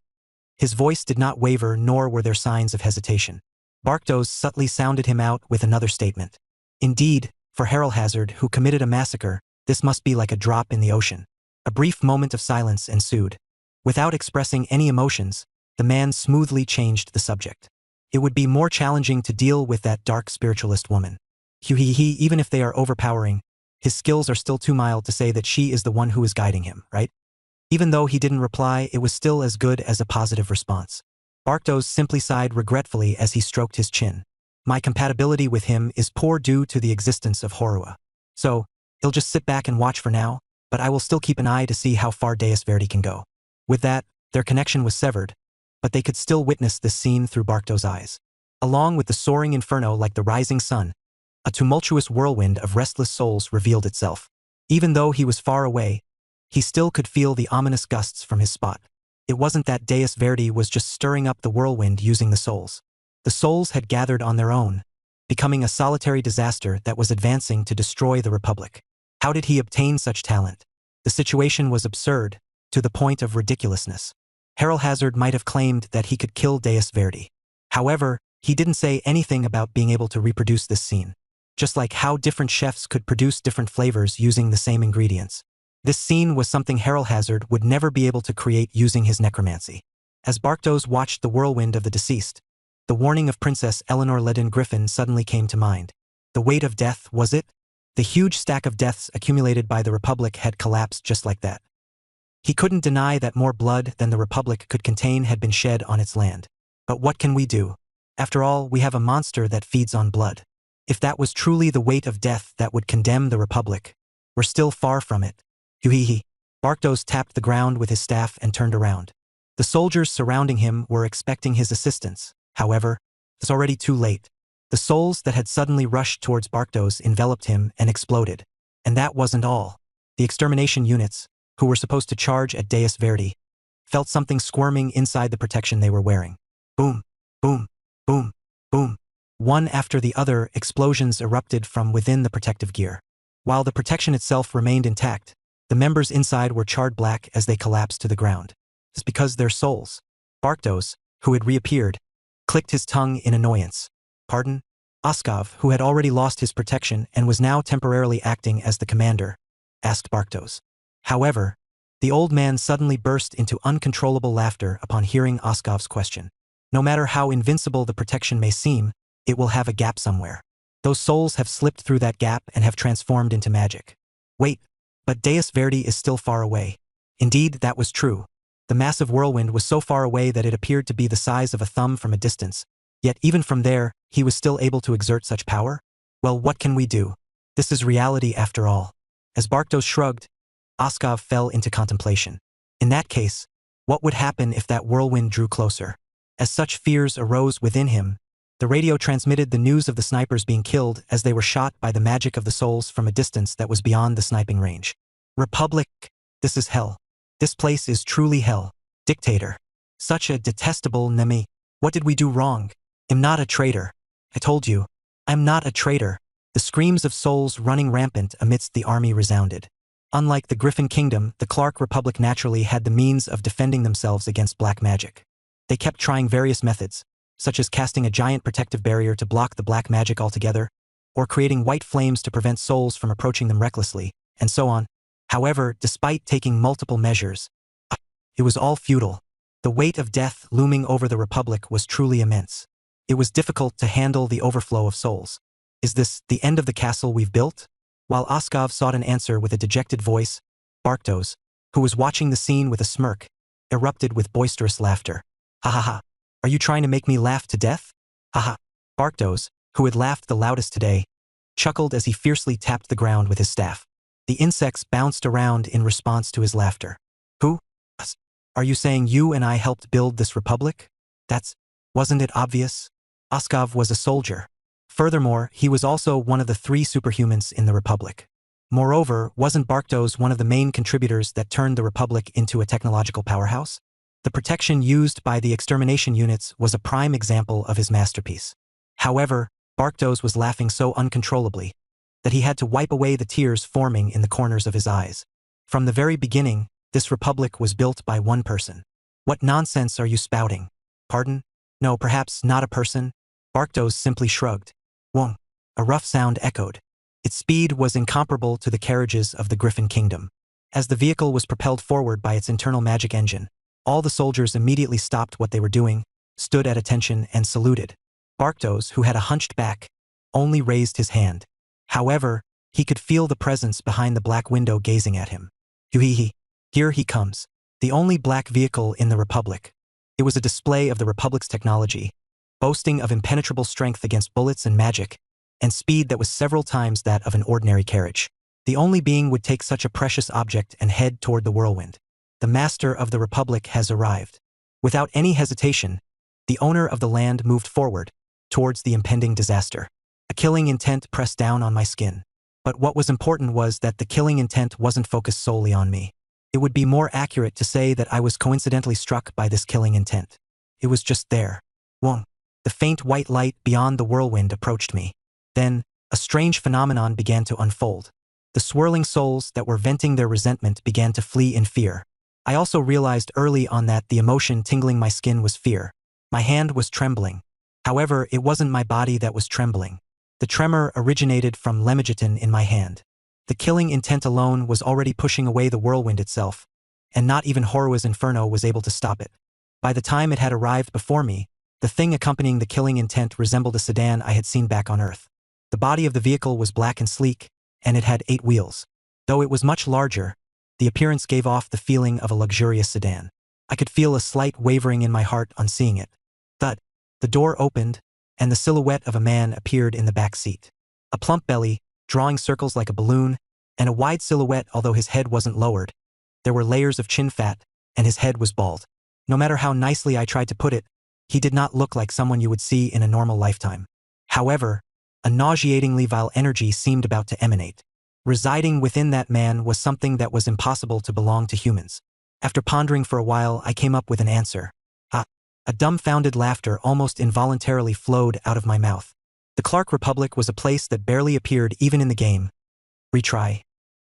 A: his voice did not waver, nor were there signs of hesitation. Barktos subtly sounded him out with another statement. Indeed, for Harold Hazard, who committed a massacre, this must be like a drop in the ocean. A brief moment of silence ensued. Without expressing any emotions, the man smoothly changed the subject. It would be more challenging to deal with that dark spiritualist woman. Even if they are overpowering, his skills are still too mild to say that she is the one who is guiding him, right? Even though he didn't reply, it was still as good as a positive response. Barktos simply sighed regretfully as he stroked his chin. My compatibility with him is poor due to the existence of Horua. So, he'll just sit back and watch for now, but I will still keep an eye to see how far Deus Verdi can go. With that, their connection was severed, but they could still witness this scene through Barktos' eyes. Along with the soaring inferno like the rising sun, a tumultuous whirlwind of restless souls revealed itself. Even though he was far away, he still could feel the ominous gusts from his spot. It wasn't that Deus Verdi was just stirring up the whirlwind using the souls. The souls had gathered on their own, becoming a solitary disaster that was advancing to destroy the Republic. How did he obtain such talent? The situation was absurd, to the point of ridiculousness. Hazard might have claimed that he could kill Deus Verdi. However, he didn't say anything about being able to reproduce this scene. Just like how different chefs could produce different flavors using the same ingredients. This scene was something Hazard would never be able to create using his necromancy. As Barktos watched the whirlwind of the deceased, the warning of Princess Eleanor Ledin Griffin suddenly came to mind. The weight of death, was it? The huge stack of deaths accumulated by the Republic had collapsed just like that. He couldn't deny that more blood than the Republic could contain had been shed on its land. But what can we do? After all, we have a monster that feeds on blood. If that was truly the weight of death that would condemn the Republic, we're still far from it. Hee. Barktos tapped the ground with his staff and turned around. The soldiers surrounding him were expecting his assistance. However, it's already too late. The souls that had suddenly rushed towards Barktos enveloped him and exploded. And that wasn't all. The extermination units, who were supposed to charge at Deus Verdi, felt something squirming inside the protection they were wearing. Boom, boom, boom, boom. One after the other, explosions erupted from within the protective gear. While the protection itself remained intact, the members inside were charred black as they collapsed to the ground. It's because their souls. Barktos, who had reappeared, clicked his tongue in annoyance. Pardon? Oskov, who had already lost his protection and was now temporarily acting as the commander, asked Barktos. However, the old man suddenly burst into uncontrollable laughter upon hearing Oskov's question. No matter how invincible the protection may seem, it will have a gap somewhere. Those souls have slipped through that gap and have transformed into magic. Wait, but Deus Verdi is still far away. Indeed, that was true. The massive whirlwind was so far away that it appeared to be the size of a thumb from a distance. Yet even from there, he was still able to exert such power? Well, what can we do? This is reality after all. As Barktos shrugged, Oskov fell into contemplation. In that case, what would happen if that whirlwind drew closer? As such fears arose within him, the radio transmitted the news of the snipers being killed as they were shot by the magic of the souls from a distance that was beyond the sniping range. Republic, this is hell. This place is truly hell. Dictator. Such a detestable enemy. What did we do wrong? I'm not a traitor. I told you. I'm not a traitor. The screams of souls running rampant amidst the army resounded. Unlike the Griffin Kingdom, the Clark Republic naturally had the means of defending themselves against black magic. They kept trying various methods, such as casting a giant protective barrier to block the black magic altogether, or creating white flames to prevent souls from approaching them recklessly, and so on. However, despite taking multiple measures, it was all futile. The weight of death looming over the Republic was truly immense. It was difficult to handle the overflow of souls. Is this the end of the castle we've built? While Oskov sought an answer with a dejected voice, Barktos, who was watching the scene with a smirk, erupted with boisterous laughter. Ha ha ha. Are you trying to make me laugh to death? Ha ha. Barktos, who had laughed the loudest today, chuckled as he fiercely tapped the ground with his staff. The insects bounced around in response to his laughter. Who? Us. Are you saying you and I helped build this republic? Wasn't it obvious? Oskov was a soldier. Furthermore, he was also one of the 3 superhumans in the Republic. Moreover, wasn't Barktos one of the main contributors that turned the Republic into a technological powerhouse? The protection used by the extermination units was a prime example of his masterpiece. However, Barktos was laughing so uncontrollably that he had to wipe away the tears forming in the corners of his eyes. From the very beginning, this republic was built by one person. What nonsense are you spouting? Pardon? No, perhaps not a person. Barktos simply shrugged. Wong. A rough sound echoed. Its speed was incomparable to the carriages of the Griffin Kingdom. As the vehicle was propelled forward by its internal magic engine, all the soldiers immediately stopped what they were doing, stood at attention and saluted. Barktos, who had a hunched back, only raised his hand. However, he could feel the presence behind the black window gazing at him. Here he comes. the only black vehicle in the Republic. It was a display of the Republic's technology, boasting of impenetrable strength against bullets and magic, and speed that was several times that of an ordinary carriage. The only being would take such a precious object and head toward the whirlwind. The master of the Republic has arrived. Without any hesitation, the owner of the land moved forward, towards the impending disaster. A killing intent pressed down on my skin. But what was important was that the killing intent wasn't focused solely on me. It would be more accurate to say that I was coincidentally struck by this killing intent. It was just there. Whoa. The faint white light beyond the whirlwind approached me. Then, a strange phenomenon began to unfold. The swirling souls that were venting their resentment began to flee in fear. I also realized early on that the emotion tingling my skin was fear. My hand was trembling. However, it wasn't my body that was trembling. The tremor originated from Lemigitin in my hand. The killing intent alone was already pushing away the whirlwind itself, and not even Horror's Inferno was able to stop it. By the time it had arrived before me, the thing accompanying the killing intent resembled a sedan I had seen back on Earth. The body of the vehicle was black and sleek, and it had 8 wheels. Though it was much larger, the appearance gave off the feeling of a luxurious sedan. I could feel a slight wavering in my heart on seeing it. Thud. The door opened, and the silhouette of a man appeared in the back seat. A plump belly, drawing circles like a balloon, and a wide silhouette although his head wasn't lowered. There were layers of chin fat, and his head was bald. No matter how nicely I tried to put it, he did not look like someone you would see in a normal lifetime. However, a nauseatingly vile energy seemed about to emanate. Residing within that man was something that was impossible to belong to humans. After pondering for a while, I came up with an answer. A dumbfounded laughter almost involuntarily flowed out of my mouth. The Clark Republic was a place that barely appeared even in the game. Retry.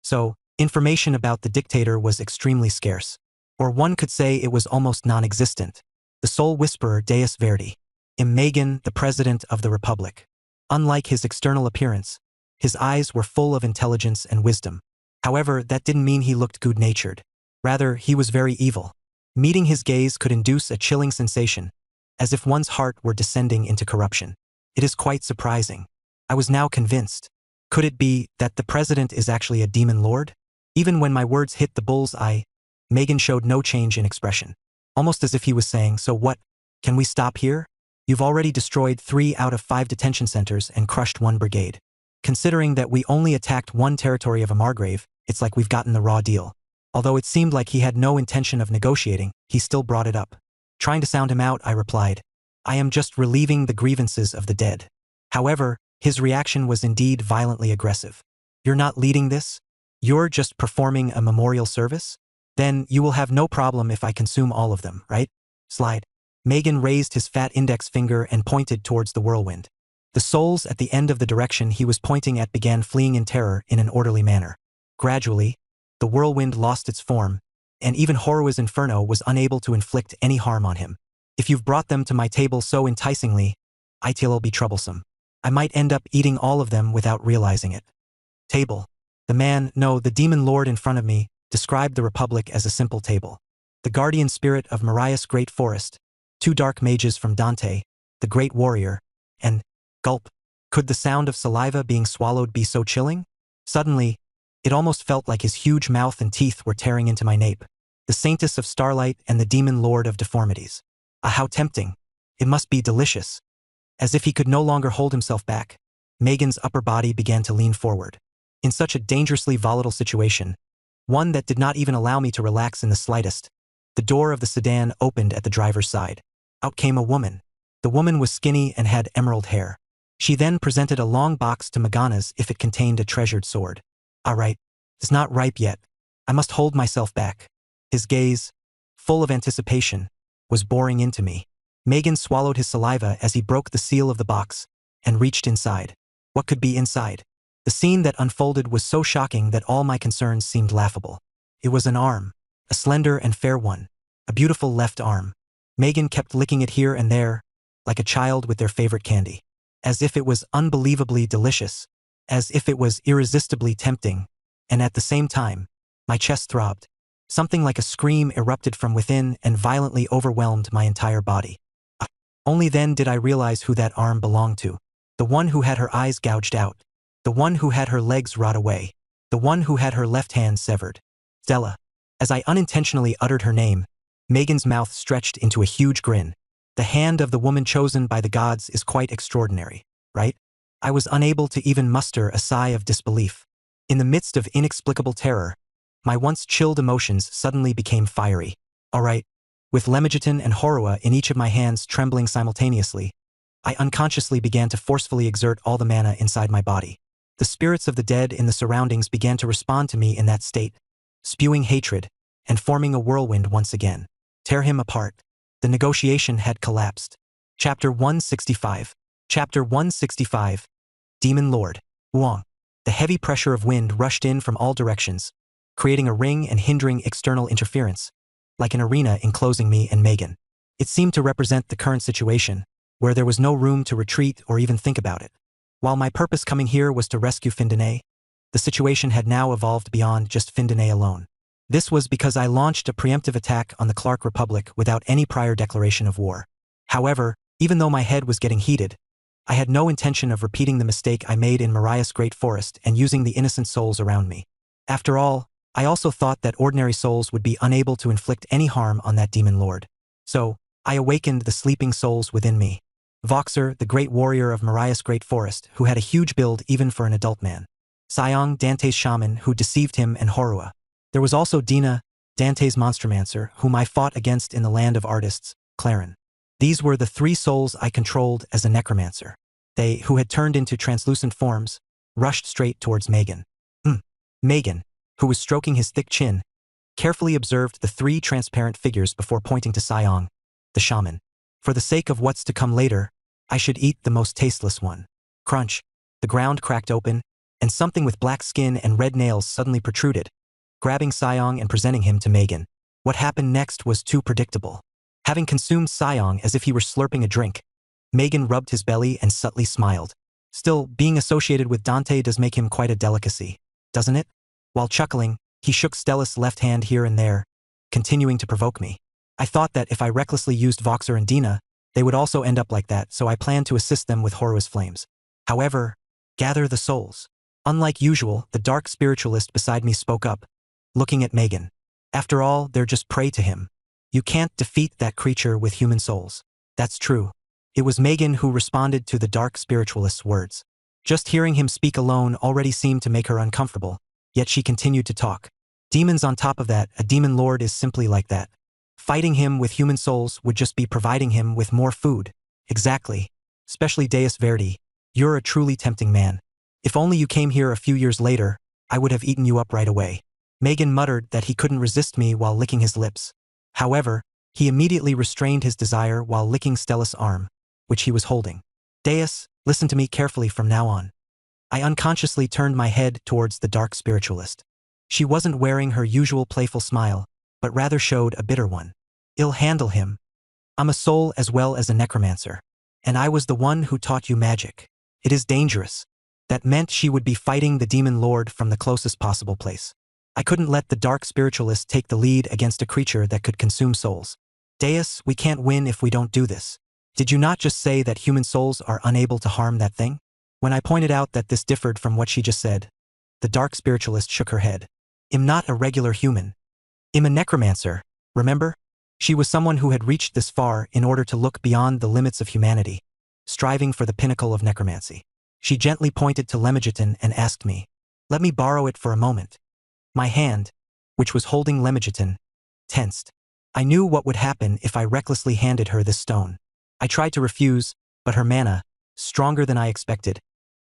A: So, information about the dictator was extremely scarce. Or one could say it was almost non-existent. The sole whisperer Deus Verdi. Megan, the president of the Republic. Unlike his external appearance, his eyes were full of intelligence and wisdom. However, that didn't mean he looked good-natured. Rather, he was very evil. Meeting his gaze could induce a chilling sensation, as if one's heart were descending into corruption. It is quite surprising. I was now convinced. Could it be that the president is actually a demon lord? Even when my words hit the bull's eye, Megan showed no change in expression. Almost as if he was saying, so what? Can we stop here? You've already destroyed 3 out of 5 detention centers and crushed 1 brigade. Considering that we only attacked 1 territory of a Margrave, it's like we've gotten the raw deal. Although it seemed like he had no intention of negotiating, he still brought it up. Trying to sound him out, I replied, I am just relieving the grievances of the dead. However, his reaction was indeed violently aggressive. You're not leading this? You're just performing a memorial service? Then you will have no problem if I consume all of them, right? Slide. Megan raised his fat index finger and pointed towards the whirlwind. The souls at the end of the direction he was pointing at began fleeing in terror in an orderly manner. Gradually, the whirlwind lost its form, and even Horror's Inferno was unable to inflict any harm on him. If you've brought them to my table so enticingly, it'll be troublesome. I might end up eating all of them without realizing it. Table. The demon lord in front of me, described the Republic as a simple table. The guardian spirit of Marias' great forest, 2 dark mages from Dante, the great warrior, and, gulp, could the sound of saliva being swallowed be so chilling? Suddenly, it almost felt like his huge mouth and teeth were tearing into my nape. The Saintess of Starlight and the Demon Lord of Deformities. How tempting. It must be delicious. As if he could no longer hold himself back, Megan's upper body began to lean forward. In such a dangerously volatile situation, one that did not even allow me to relax in the slightest, the door of the sedan opened at the driver's side. Out came a woman. The woman was skinny and had emerald hair. She then presented a long box to Magana as if it contained a treasured sword. All right, it's not ripe yet. I must hold myself back. His gaze, full of anticipation, was boring into me. Megan swallowed his saliva as he broke the seal of the box and reached inside. What could be inside? The scene that unfolded was so shocking that all my concerns seemed laughable. It was an arm, a slender and fair one, a beautiful left arm. Megan kept licking it here and there, like a child with their favorite candy. As if it was unbelievably delicious, as if it was irresistibly tempting, and at the same time, my chest throbbed. Something like a scream erupted from within and violently overwhelmed my entire body. Only then did I realize who that arm belonged to. The one who had her eyes gouged out. The one who had her legs rot away. The one who had her left hand severed. Stella. As I unintentionally uttered her name, Megan's mouth stretched into a huge grin. The hand of the woman chosen by the gods is quite extraordinary, right? I was unable to even muster a sigh of disbelief. In the midst of inexplicable terror, my once chilled emotions suddenly became fiery. All right. With Lemegeton and Horua in each of my hands trembling simultaneously, I unconsciously began to forcefully exert all the mana inside my body. The spirits of the dead in the surroundings began to respond to me in that state, spewing hatred and forming a whirlwind once again. Tear him apart. The negotiation had collapsed. Chapter 165. Chapter 165. Demon Lord. Wong. The heavy pressure of wind rushed in from all directions, creating a ring and hindering external interference, like an arena enclosing me and Megan. It seemed to represent the current situation, where there was no room to retreat or even think about it. While my purpose coming here was to rescue Findene, the situation had now evolved beyond just Findene alone. This was because I launched a preemptive attack on the Clark Republic without any prior declaration of war. However, even though my head was getting heated, I had no intention of repeating the mistake I made in Mariah's Great Forest and using the innocent souls around me. After all, I also thought that ordinary souls would be unable to inflict any harm on that demon lord. So, I awakened the sleeping souls within me. Voxer, the great warrior of Mariah's Great Forest, who had a huge build even for an adult man. Sayong, Dante's shaman, who deceived him, and Horua. There was also Dina, Dante's Necromancer, whom I fought against in the land of artists, Claren. These were the three souls I controlled as a necromancer. They, who had turned into translucent forms, rushed straight towards Megan. Megan, who was stroking his thick chin, carefully observed the three transparent figures before pointing to Sayong, the shaman. For the sake of what's to come later, I should eat the most tasteless one. Crunch. The ground cracked open, and something with black skin and red nails suddenly protruded, grabbing Sayong and presenting him to Megan. What happened next was too predictable. Having consumed Sayong as if he were slurping a drink, Megan rubbed his belly and subtly smiled. Still, being associated with Dante does make him quite a delicacy, doesn't it? While chuckling, he shook Stellis' left hand here and there, continuing to provoke me. I thought that if I recklessly used Voxer and Dina, they would also end up like that, so I planned to assist them with Horua's flames. However, gather the souls. Unlike usual, the dark spiritualist beside me spoke up, looking at Megan. After all, they're just prey to him. You can't defeat that creature with human souls. That's true. It was Megan who responded to the dark spiritualist's words. Just hearing him speak alone already seemed to make her uncomfortable, yet she continued to talk. Demons on top of that, a demon lord is simply like that. Fighting him with human souls would just be providing him with more food. Exactly. Especially Deus Verdi. You're a truly tempting man. If only you came here a few years later, I would have eaten you up right away. Megan muttered that he couldn't resist me while licking his lips. However, he immediately restrained his desire while licking Stellis' arm, which he was holding. Deus, listen to me carefully from now on. I unconsciously turned my head towards the dark spiritualist. She wasn't wearing her usual playful smile, but rather showed a bitter one. I'll handle him. I'm a soul as well as a necromancer, and I was the one who taught you magic. It is dangerous. That meant she would be fighting the demon lord from the closest possible place. I couldn't let the dark spiritualist take the lead against a creature that could consume souls. Deus, we can't win if we don't do this. Did you not just say that human souls are unable to harm that thing? When I pointed out that this differed from what she just said, the dark spiritualist shook her head. I'm not a regular human. I'm a necromancer, remember? She was someone who had reached this far in order to look beyond the limits of humanity, striving for the pinnacle of necromancy. She gently pointed to Lemegeton and asked me, let me borrow it for a moment. My hand, which was holding Lemegeton, tensed. I knew what would happen if I recklessly handed her this stone. I tried to refuse, but her mana, stronger than I expected,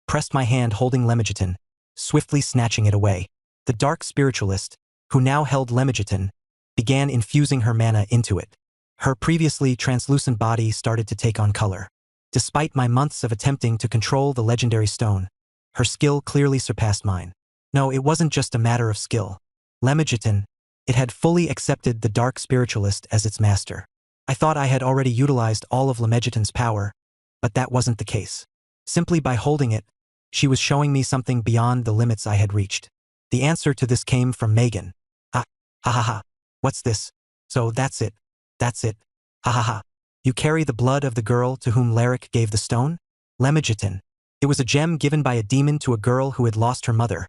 A: pressed my hand holding Lemegeton, swiftly snatching it away. The dark spiritualist, who now held Lemegeton, began infusing her mana into it. Her previously translucent body started to take on color. Despite my months of attempting to control the legendary stone, her skill clearly surpassed mine. No, it wasn't just a matter of skill. Lemegeton, it had fully accepted the dark spiritualist as its master. I thought I had already utilized all of Lemegeton's power, but that wasn't the case. Simply by holding it, she was showing me something beyond the limits I had reached. The answer to this came from Megan. Ha ha ha. What's this? So that's it. That's it. Ha ha ha. You carry the blood of the girl to whom Lyric gave the stone? Lemegeton. It was a gem given by a demon to a girl who had lost her mother,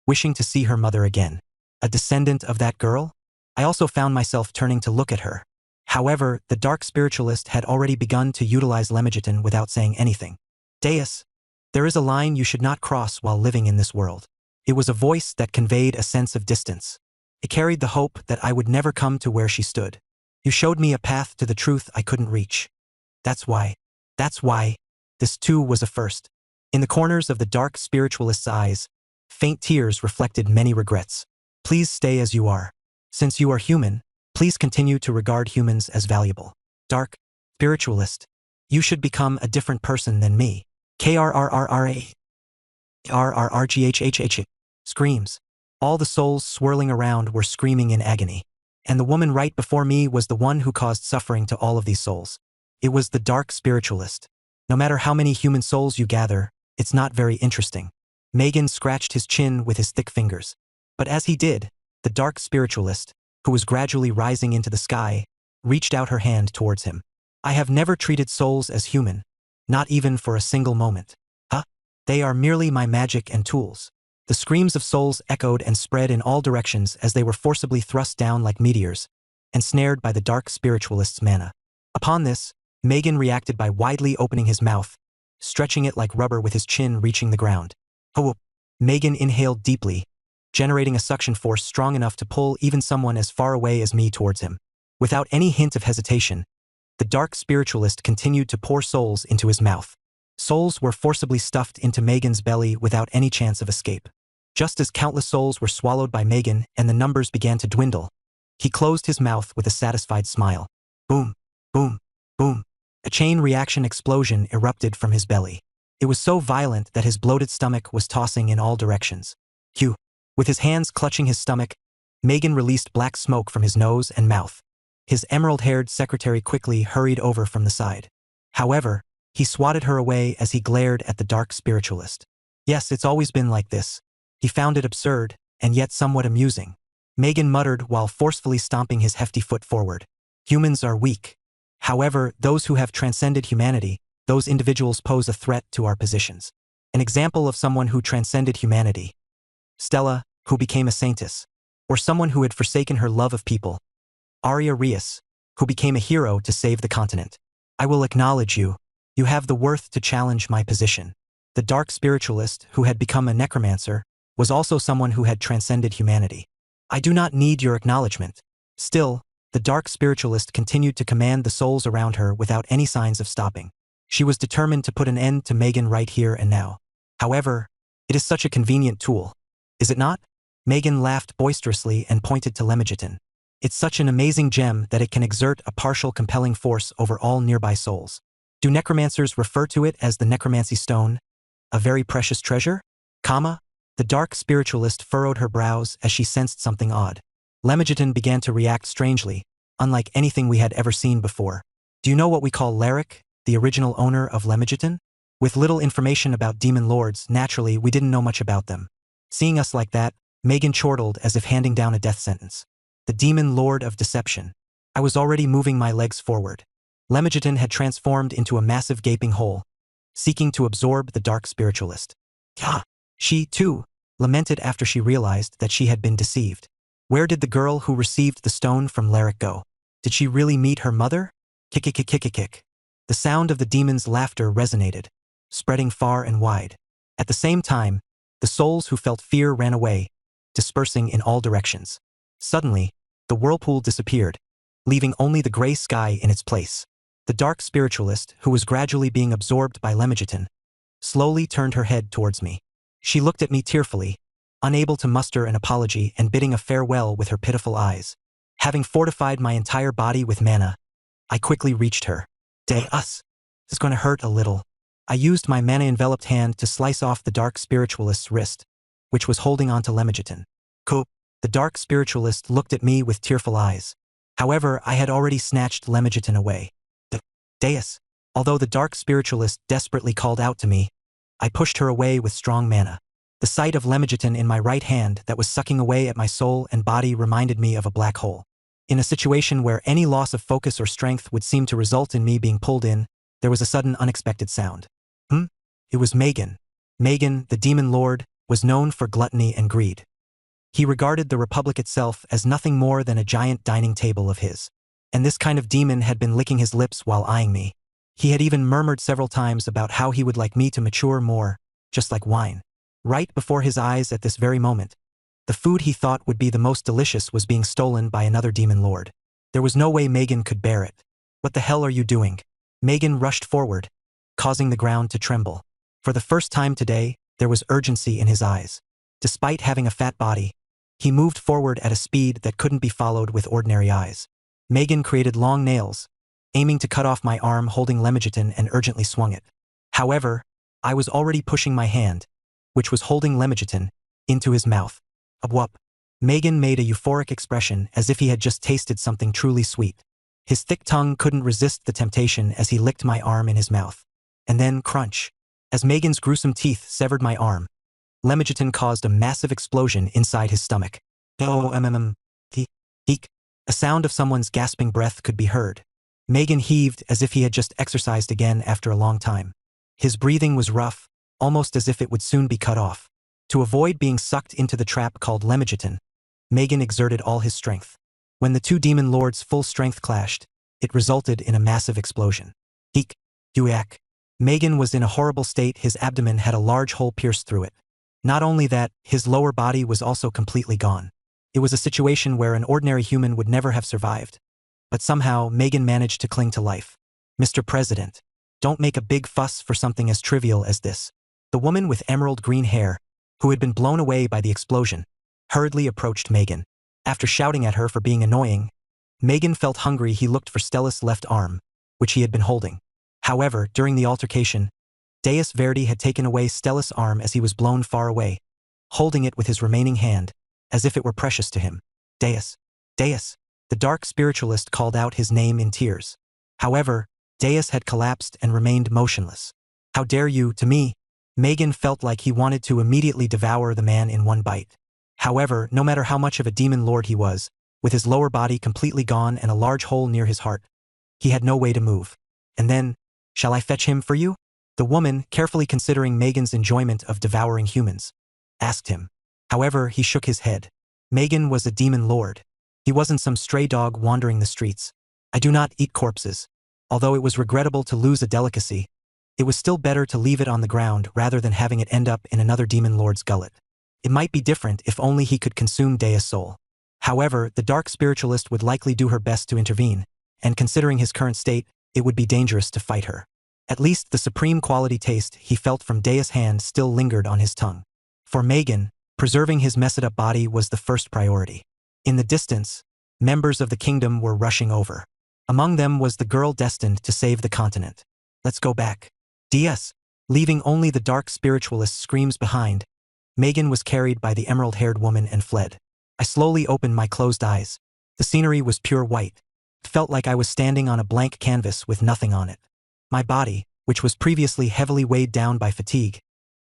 A: wishing to see her mother again. A descendant of that girl? I also found myself turning to look at her. However, the dark spiritualist had already begun to utilize Lemegeton without saying anything. Deus, there is a line you should not cross while living in this world. It was a voice that conveyed a sense of distance. It carried the hope that I would never come to where she stood. You showed me a path to the truth I couldn't reach. That's why. This too was a first. In the corners of the dark spiritualist's eyes, faint tears reflected many regrets. Please stay as you are. Since you are human, please continue to regard humans as valuable. Dark spiritualist, you should become a different person than me. KRRRRA. RRRGHHH. Screams. All the souls swirling around were screaming in agony. And the woman right before me was the one who caused suffering to all of these souls. It was the dark spiritualist. No matter how many human souls you gather, it's not very interesting. Megan scratched his chin with his thick fingers. But as he did, the dark spiritualist, who was gradually rising into the sky, reached out her hand towards him. I have never treated souls as human, not even for a single moment. Huh? They are merely my magic and tools. The screams of souls echoed and spread in all directions as they were forcibly thrust down like meteors, ensnared by the dark spiritualist's mana. Upon this, Megan reacted by widely opening his mouth, stretching it like rubber with his chin reaching the ground. Oh! Megan inhaled deeply, generating a suction force strong enough to pull even someone as far away as me towards him. Without any hint of hesitation, the dark spiritualist continued to pour souls into his mouth. Souls were forcibly stuffed into Megan's belly without any chance of escape. Just as countless souls were swallowed by Megan and the numbers began to dwindle, he closed his mouth with a satisfied smile. Boom, boom, boom. A chain reaction explosion erupted from his belly. It was so violent that his bloated stomach was tossing in all directions. Hugh. With his hands clutching his stomach, Megan released black smoke from his nose and mouth. His emerald-haired secretary quickly hurried over from the side. However, he swatted her away as he glared at the dark spiritualist. Yes, it's always been like this. He found it absurd, and yet somewhat amusing. Megan muttered while forcefully stomping his hefty foot forward. Humans are weak. However, those who have transcended humanity, those individuals pose a threat to our positions. An example of someone who transcended humanity. Stella, who became a saintess. Or someone who had forsaken her love of people. Arya Rias, who became a hero to save the continent. I will acknowledge you. You have the worth to challenge my position. The dark spiritualist, who had become a necromancer, was also someone who had transcended humanity. I do not need your acknowledgement. Still, the dark spiritualist continued to command the souls around her without any signs of stopping. She was determined to put an end to Megan right here and now. However, it is such a convenient tool. Is it not? Megan laughed boisterously and pointed to Lemegeton. It's such an amazing gem that it can exert a partial compelling force over all nearby souls. Do necromancers refer to it as the necromancy stone? A very precious treasure? The dark spiritualist furrowed her brows as she sensed something odd. Lemegeton began to react strangely, unlike anything we had ever seen before. Do you know what we call Larrick, the original owner of Lemegeton? With little information about demon lords, naturally we didn't know much about them. Seeing us like that, Megan chortled as if handing down a death sentence. The demon lord of deception. I was already moving my legs forward. Lemegeton had transformed into a massive gaping hole, seeking to absorb the dark spiritualist. She, too, lamented after she realized that she had been deceived. Where did the girl who received the stone from Larrick go? Did she really meet her mother? Kick. The sound of the demon's laughter resonated, spreading far and wide. At the same time, the souls who felt fear ran away, dispersing in all directions. Suddenly, the whirlpool disappeared, leaving only the gray sky in its place. The dark spiritualist, who was gradually being absorbed by Lemegeton, slowly turned her head towards me. She looked at me tearfully, unable to muster an apology and bidding a farewell with her pitiful eyes. Having fortified my entire body with mana, I quickly reached her. This is going to hurt a little. I used my mana-enveloped hand to slice off the dark spiritualist's wrist, which was holding onto Lemegeton. The dark spiritualist looked at me with tearful eyes. However, I had already snatched Lemegeton away. Although the dark spiritualist desperately called out to me, I pushed her away with strong mana. The sight of Lemegeton in my right hand that was sucking away at my soul and body reminded me of a black hole. In a situation where any loss of focus or strength would seem to result in me being pulled in, there was a sudden unexpected sound. It was Megan. Megan, the demon lord, was known for gluttony and greed. He regarded the Republic itself as nothing more than a giant dining table of his. And this kind of demon had been licking his lips while eyeing me. He had even murmured several times about how he would like me to mature more, just like wine. Right before his eyes at this very moment, the food he thought would be the most delicious was being stolen by another demon lord. There was no way Megan could bear it. What the hell are you doing? Megan rushed forward, causing the ground to tremble. For the first time today, there was urgency in his eyes. Despite having a fat body, he moved forward at a speed that couldn't be followed with ordinary eyes. Megan created long nails, aiming to cut off my arm holding Lemegeton, and urgently swung it. However, I was already pushing my hand, which was holding Lemegeton, into his mouth. Whoop. Megan made a euphoric expression as if he had just tasted something truly sweet. His thick tongue couldn't resist the temptation as he licked my arm in his mouth. And then crunch. As Megan's gruesome teeth severed my arm, Lemegeton caused a massive explosion inside his stomach. Eek. A sound of someone's gasping breath could be heard. Megan heaved as if he had just exercised again after a long time. His breathing was rough, almost as if it would soon be cut off. To avoid being sucked into the trap called Lemegeton, Megan exerted all his strength. When the two demon lords' full strength clashed, it resulted in a massive explosion. Eek. Uyak. Megan was in a horrible state. His abdomen had a large hole pierced through it. Not only that, his lower body was also completely gone. It was a situation where an ordinary human would never have survived. But somehow, Megan managed to cling to life. Mr. President, don't make a big fuss for something as trivial as this. The woman with emerald green hair, who had been blown away by the explosion, hurriedly approached Megan. After shouting at her for being annoying, Megan felt hungry. He looked for Stella's left arm, which he had been holding. However, during the altercation, Deus Verdi had taken away Stella's arm as he was blown far away, holding it with his remaining hand, as if it were precious to him. Deus. Deus. The dark spiritualist called out his name in tears. However, Deus had collapsed and remained motionless. How dare you, to me? Megan felt like he wanted to immediately devour the man in one bite. However, no matter how much of a demon lord he was, with his lower body completely gone and a large hole near his heart, he had no way to move. And then, shall I fetch him for you? The woman, carefully considering Megan's enjoyment of devouring humans, asked him. However, he shook his head. Megan was a demon lord. He wasn't some stray dog wandering the streets. I do not eat corpses. Although it was regrettable to lose a delicacy, it was still better to leave it on the ground rather than having it end up in another demon lord's gullet. It might be different if only he could consume Dea's soul. However, the dark spiritualist would likely do her best to intervene, and considering his current state, it would be dangerous to fight her. At least the supreme quality taste he felt from Dea's hand still lingered on his tongue. For Megan, preserving his messed-up body was the first priority. In the distance, members of the kingdom were rushing over. Among them was the girl destined to save the continent. Let's go back. DS. Leaving only the dark spiritualist's screams behind, Megan was carried by the emerald-haired woman and fled. I slowly opened my closed eyes. The scenery was pure white. It felt like I was standing on a blank canvas with nothing on it. My body, which was previously heavily weighed down by fatigue,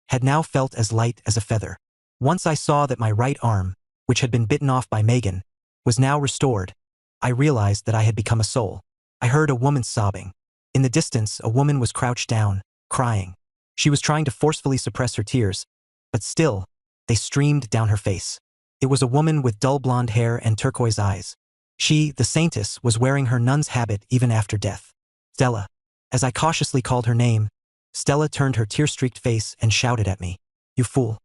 A: had now felt as light as a feather. Once I saw that my right arm, which had been bitten off by Megan, was now restored, I realized that I had become a soul. I heard a woman sobbing. In the distance, a woman was crouched down, crying. She was trying to forcefully suppress her tears, but still, they streamed down her face. It was a woman with dull blonde hair and turquoise eyes. She, the saintess, was wearing her nun's habit even after death. Stella. As I cautiously called her name, Stella turned her tear-streaked face and shouted at me. You fool.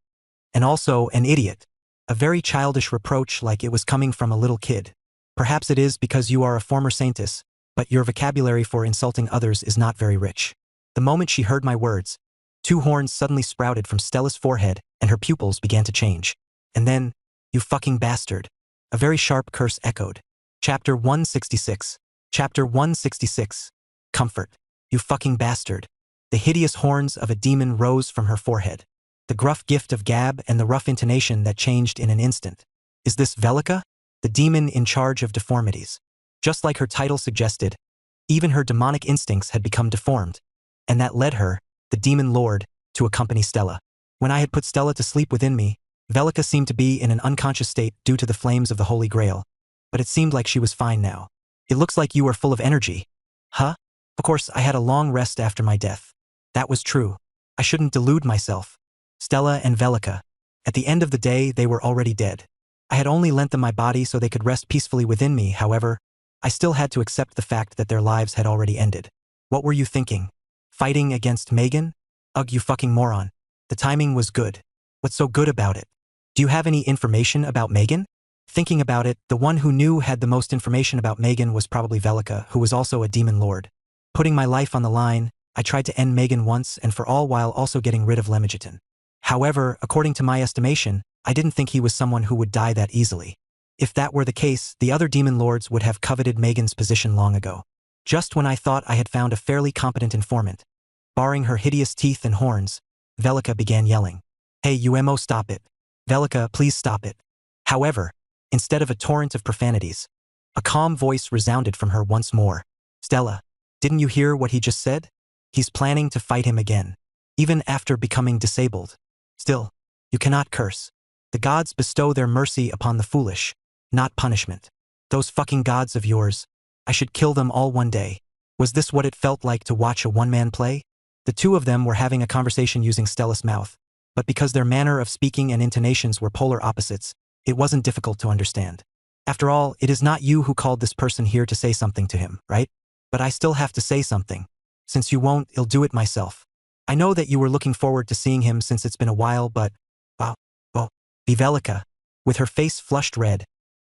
A: And also, an idiot. A very childish reproach like it was coming from a little kid. Perhaps it is because you are a former saintess, but your vocabulary for insulting others is not very rich. The moment she heard my words, two horns suddenly sprouted from Stella's forehead and her pupils began to change. And then, you fucking bastard. A very sharp curse echoed. Chapter 166. Chapter 166. Comfort. You fucking bastard. The hideous horns of a demon rose from her forehead. The gruff gift of gab and the rough intonation that changed in an instant. Is this Velika? The demon in charge of deformities. Just like her title suggested, even her demonic instincts had become deformed, and that led her, the demon lord, to accompany Stella. When I had put Stella to sleep within me, Velika seemed to be in an unconscious state due to the flames of the Holy Grail, but it seemed like she was fine now. It looks like you are full of energy. Huh? Of course, I had a long rest after my death. That was true. I shouldn't delude myself. Stella and Velika. At the end of the day, they were already dead. I had only lent them my body so they could rest peacefully within me, however, I still had to accept the fact that their lives had already ended. What were you thinking? Fighting against Megan? Ugh, you fucking moron. The timing was good. What's so good about it? Do you have any information about Megan? Thinking about it, the one who knew had the most information about Megan was probably Velika, who was also a demon lord. Putting my life on the line, I tried to end Megan once and for all while also getting rid of Lemigiton. However, according to my estimation, I didn't think he was someone who would die that easily. If that were the case, the other demon lords would have coveted Megan's position long ago. Just when I thought I had found a fairly competent informant, barring her hideous teeth and horns, Velika began yelling. Hey, UMO, stop it. Velika, please stop it. However, instead of a torrent of profanities, a calm voice resounded from her once more. Stella, didn't you hear what he just said? He's planning to fight him again, even after becoming disabled. Still, you cannot curse. The gods bestow their mercy upon the foolish, not punishment. Those fucking gods of yours, I should kill them all one day. Was this what it felt like to watch a one-man play? The two of them were having a conversation using Stella's mouth, but because their manner of speaking and intonations were polar opposites, it wasn't difficult to understand. After all, it is not you who called this person here to say something to him, right? But I still have to say something. Since you won't, I'll do it myself. I know that you were looking forward to seeing him since it's been a while, but, Velika, with her face flushed red,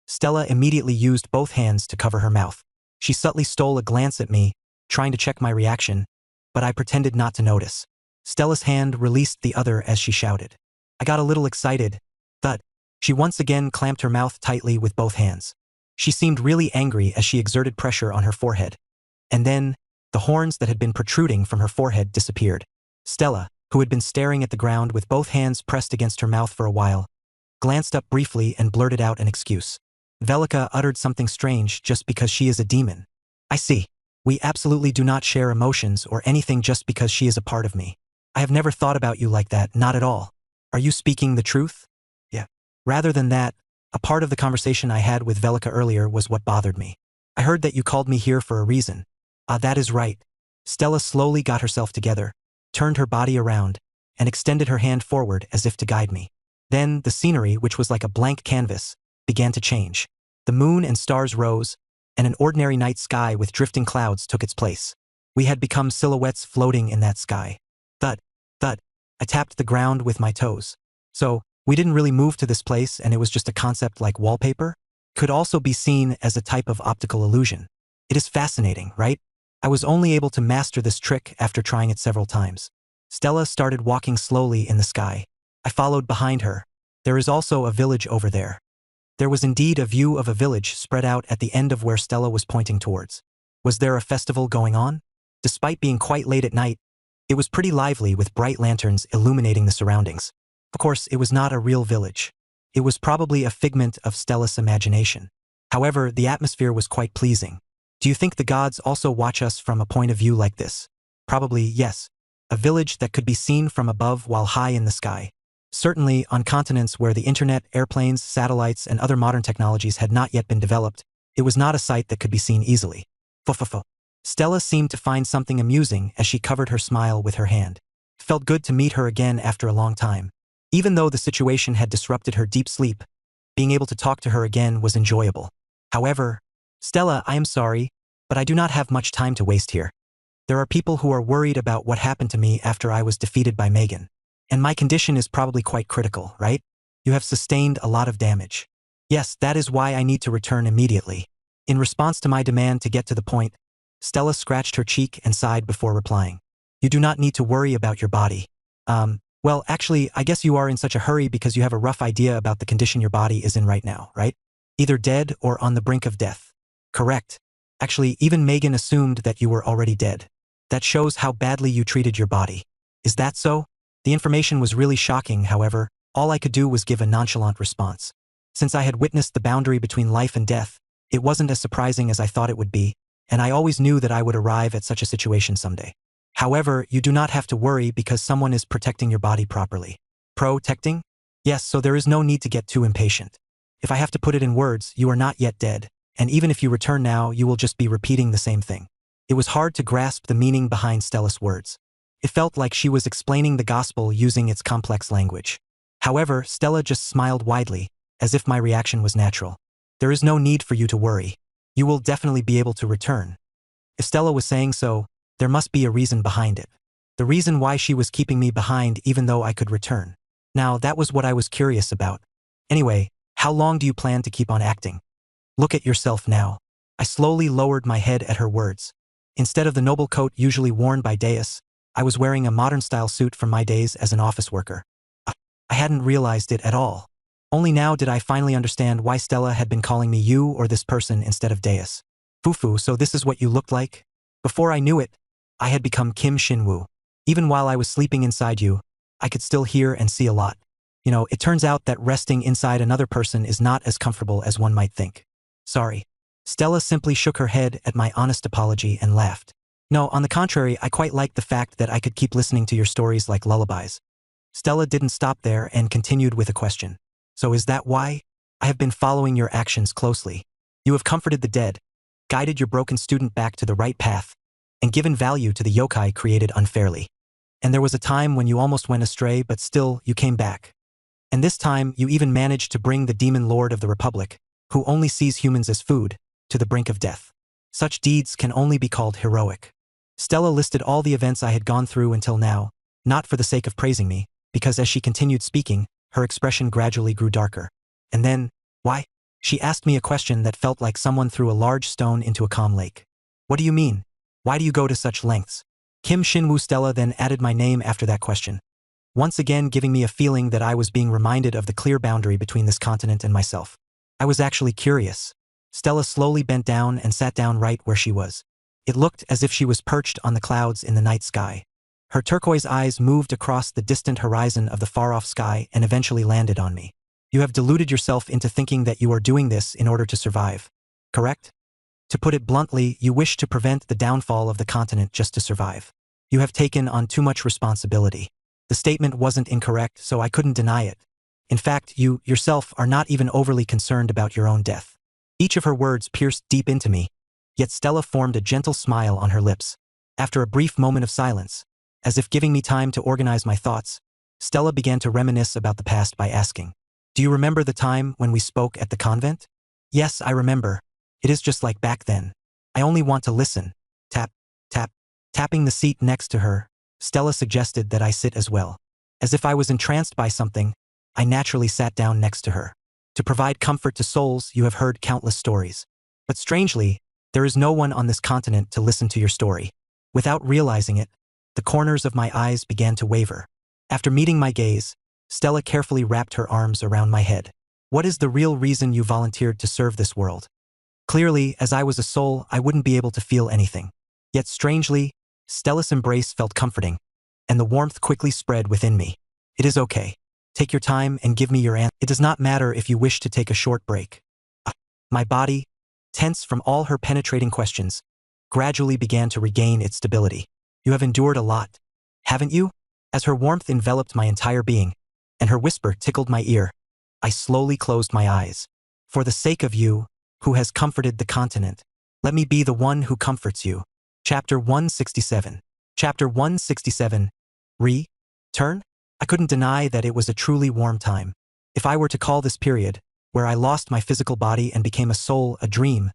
A: Stella immediately used both hands to cover her mouth. She subtly stole a glance at me, trying to check my reaction, but I pretended not to notice. Stella's hand released the other as she shouted. I got a little excited. Thud. She once again clamped her mouth tightly with both hands. She seemed really angry as she exerted pressure on her forehead. And then, the horns that had been protruding from her forehead disappeared. Stella, who had been staring at the ground with both hands pressed against her mouth for a while, glanced up briefly and blurted out an excuse. Velika uttered something strange just because she is a demon. I see. We absolutely do not share emotions or anything just because she is a part of me. I have never thought about you like that, not at all. Are you speaking the truth? Yeah. Rather than that, a part of the conversation I had with Velika earlier was what bothered me. I heard that you called me here for a reason. That is right. Stella slowly got herself together, turned her body around, and extended her hand forward as if to guide me. Then, the scenery, which was like a blank canvas, began to change. The moon and stars rose, and an ordinary night sky with drifting clouds took its place. We had become silhouettes floating in that sky. Thud, thud. I tapped the ground with my toes. So, we didn't really move to this place and it was just a concept like wallpaper? Could also be seen as a type of optical illusion. It is fascinating, right? I was only able to master this trick after trying it several times. Stella started walking slowly in the sky. I followed behind her. There is also a village over there. There was indeed a view of a village spread out at the end of where Stella was pointing towards. Was there a festival going on? Despite being quite late at night, it was pretty lively with bright lanterns illuminating the surroundings. Of course, it was not a real village. It was probably a figment of Stella's imagination. However, the atmosphere was quite pleasing. Do you think the gods also watch us from a point of view like this? Probably, yes. A village that could be seen from above while high in the sky. Certainly, on continents where the internet, airplanes, satellites, and other modern technologies had not yet been developed, it was not a sight that could be seen easily. Fofofo. Stella seemed to find something amusing as she covered her smile with her hand. It felt good to meet her again after a long time. Even though the situation had disrupted her deep sleep, being able to talk to her again was enjoyable. However, Stella, I am sorry, but I do not have much time to waste here. There are people who are worried about what happened to me after I was defeated by Megan. And my condition is probably quite critical, right? You have sustained a lot of damage. Yes, that is why I need to return immediately. In response to my demand to get to the point, Stella scratched her cheek and sighed before replying. You do not need to worry about your body. Well, actually, I guess you are in such a hurry because you have a rough idea about the condition your body is in right now, right? Either dead or on the brink of death. Correct. Actually, even Megan assumed that you were already dead. That shows how badly you treated your body. Is that so? The information was really shocking, however, all I could do was give a nonchalant response. Since I had witnessed the boundary between life and death, it wasn't as surprising as I thought it would be, and I always knew that I would arrive at such a situation someday. However, you do not have to worry because someone is protecting your body properly. Protecting? Yes, so there is no need to get too impatient. If I have to put it in words, you are not yet dead, and even if you return now, you will just be repeating the same thing. It was hard to grasp the meaning behind Stella's words. It felt like she was explaining the gospel using its complex language. However, Stella just smiled widely, as if my reaction was natural. There is no need for you to worry. You will definitely be able to return. If Stella was saying so, there must be a reason behind it. The reason why she was keeping me behind even though I could return. Now, that was what I was curious about. Anyway, how long do you plan to keep on acting? Look at yourself now. I slowly lowered my head at her words. Instead of the noble coat usually worn by Deus, I was wearing a modern-style suit from my days as an office worker. I hadn't realized it at all. Only now did I finally understand why Stella had been calling me you or this person instead of Deus. Fufu, so this is what you looked like? Before I knew it, I had become Kim Shinwoo. Even while I was sleeping inside you, I could still hear and see a lot. You know, it turns out that resting inside another person is not as comfortable as one might think. Sorry. Stella simply shook her head at my honest apology and laughed. No, on the contrary, I quite liked the fact that I could keep listening to your stories like lullabies. Stella didn't stop there and continued with a question. So is that why? I have been following your actions closely. You have comforted the dead, guided your broken student back to the right path, and given value to the yokai created unfairly. And there was a time when you almost went astray, but still, you came back. And this time, you even managed to bring the demon lord of the Republic, who only sees humans as food, to the brink of death. Such deeds can only be called heroic. Stella listed all the events I had gone through until now, not for the sake of praising me, because as she continued speaking, her expression gradually grew darker. And then, why? She asked me a question that felt like someone threw a large stone into a calm lake. What do you mean? Why do you go to such lengths? Kim Shinwoo. Stella then added my name after that question, once again giving me a feeling that I was being reminded of the clear boundary between this continent and myself. I was actually curious. Stella slowly bent down and sat down right where she was. It looked as if she was perched on the clouds in the night sky. Her turquoise eyes moved across the distant horizon of the far-off sky and eventually landed on me. You have deluded yourself into thinking that you are doing this in order to survive, correct? To put it bluntly, you wish to prevent the downfall of the continent just to survive. You have taken on too much responsibility. The statement wasn't incorrect, so I couldn't deny it. In fact, you, yourself, are not even overly concerned about your own death. Each of her words pierced deep into me, yet Stella formed a gentle smile on her lips. After a brief moment of silence, as if giving me time to organize my thoughts, Stella began to reminisce about the past by asking, "Do you remember the time when we spoke at the convent?" "Yes, I remember. It is just like back then. I only want to listen." Tap, tap. Tapping the seat next to her, Stella suggested that I sit as well. As if I was entranced by something, I naturally sat down next to her. To provide comfort to souls, you have heard countless stories. But strangely, there is no one on this continent to listen to your story. Without realizing it, the corners of my eyes began to waver. After meeting my gaze, Stella carefully wrapped her arms around my head. What is the real reason you volunteered to serve this world? Clearly, as I was a soul, I wouldn't be able to feel anything. Yet strangely, Stella's embrace felt comforting, and the warmth quickly spread within me. It is okay. Take your time and give me your answer. It does not matter if you wish to take a short break. My body, tense from all her penetrating questions, gradually began to regain its stability. You have endured a lot, haven't you? As her warmth enveloped my entire being, and her whisper tickled my ear, I slowly closed my eyes. For the sake of you, who has comforted the continent, let me be the one who comforts you. Chapter 167. Chapter 167. Return? I couldn't deny that it was a truly warm time. If I were to call this period, where I lost my physical body and became a soul, a dream,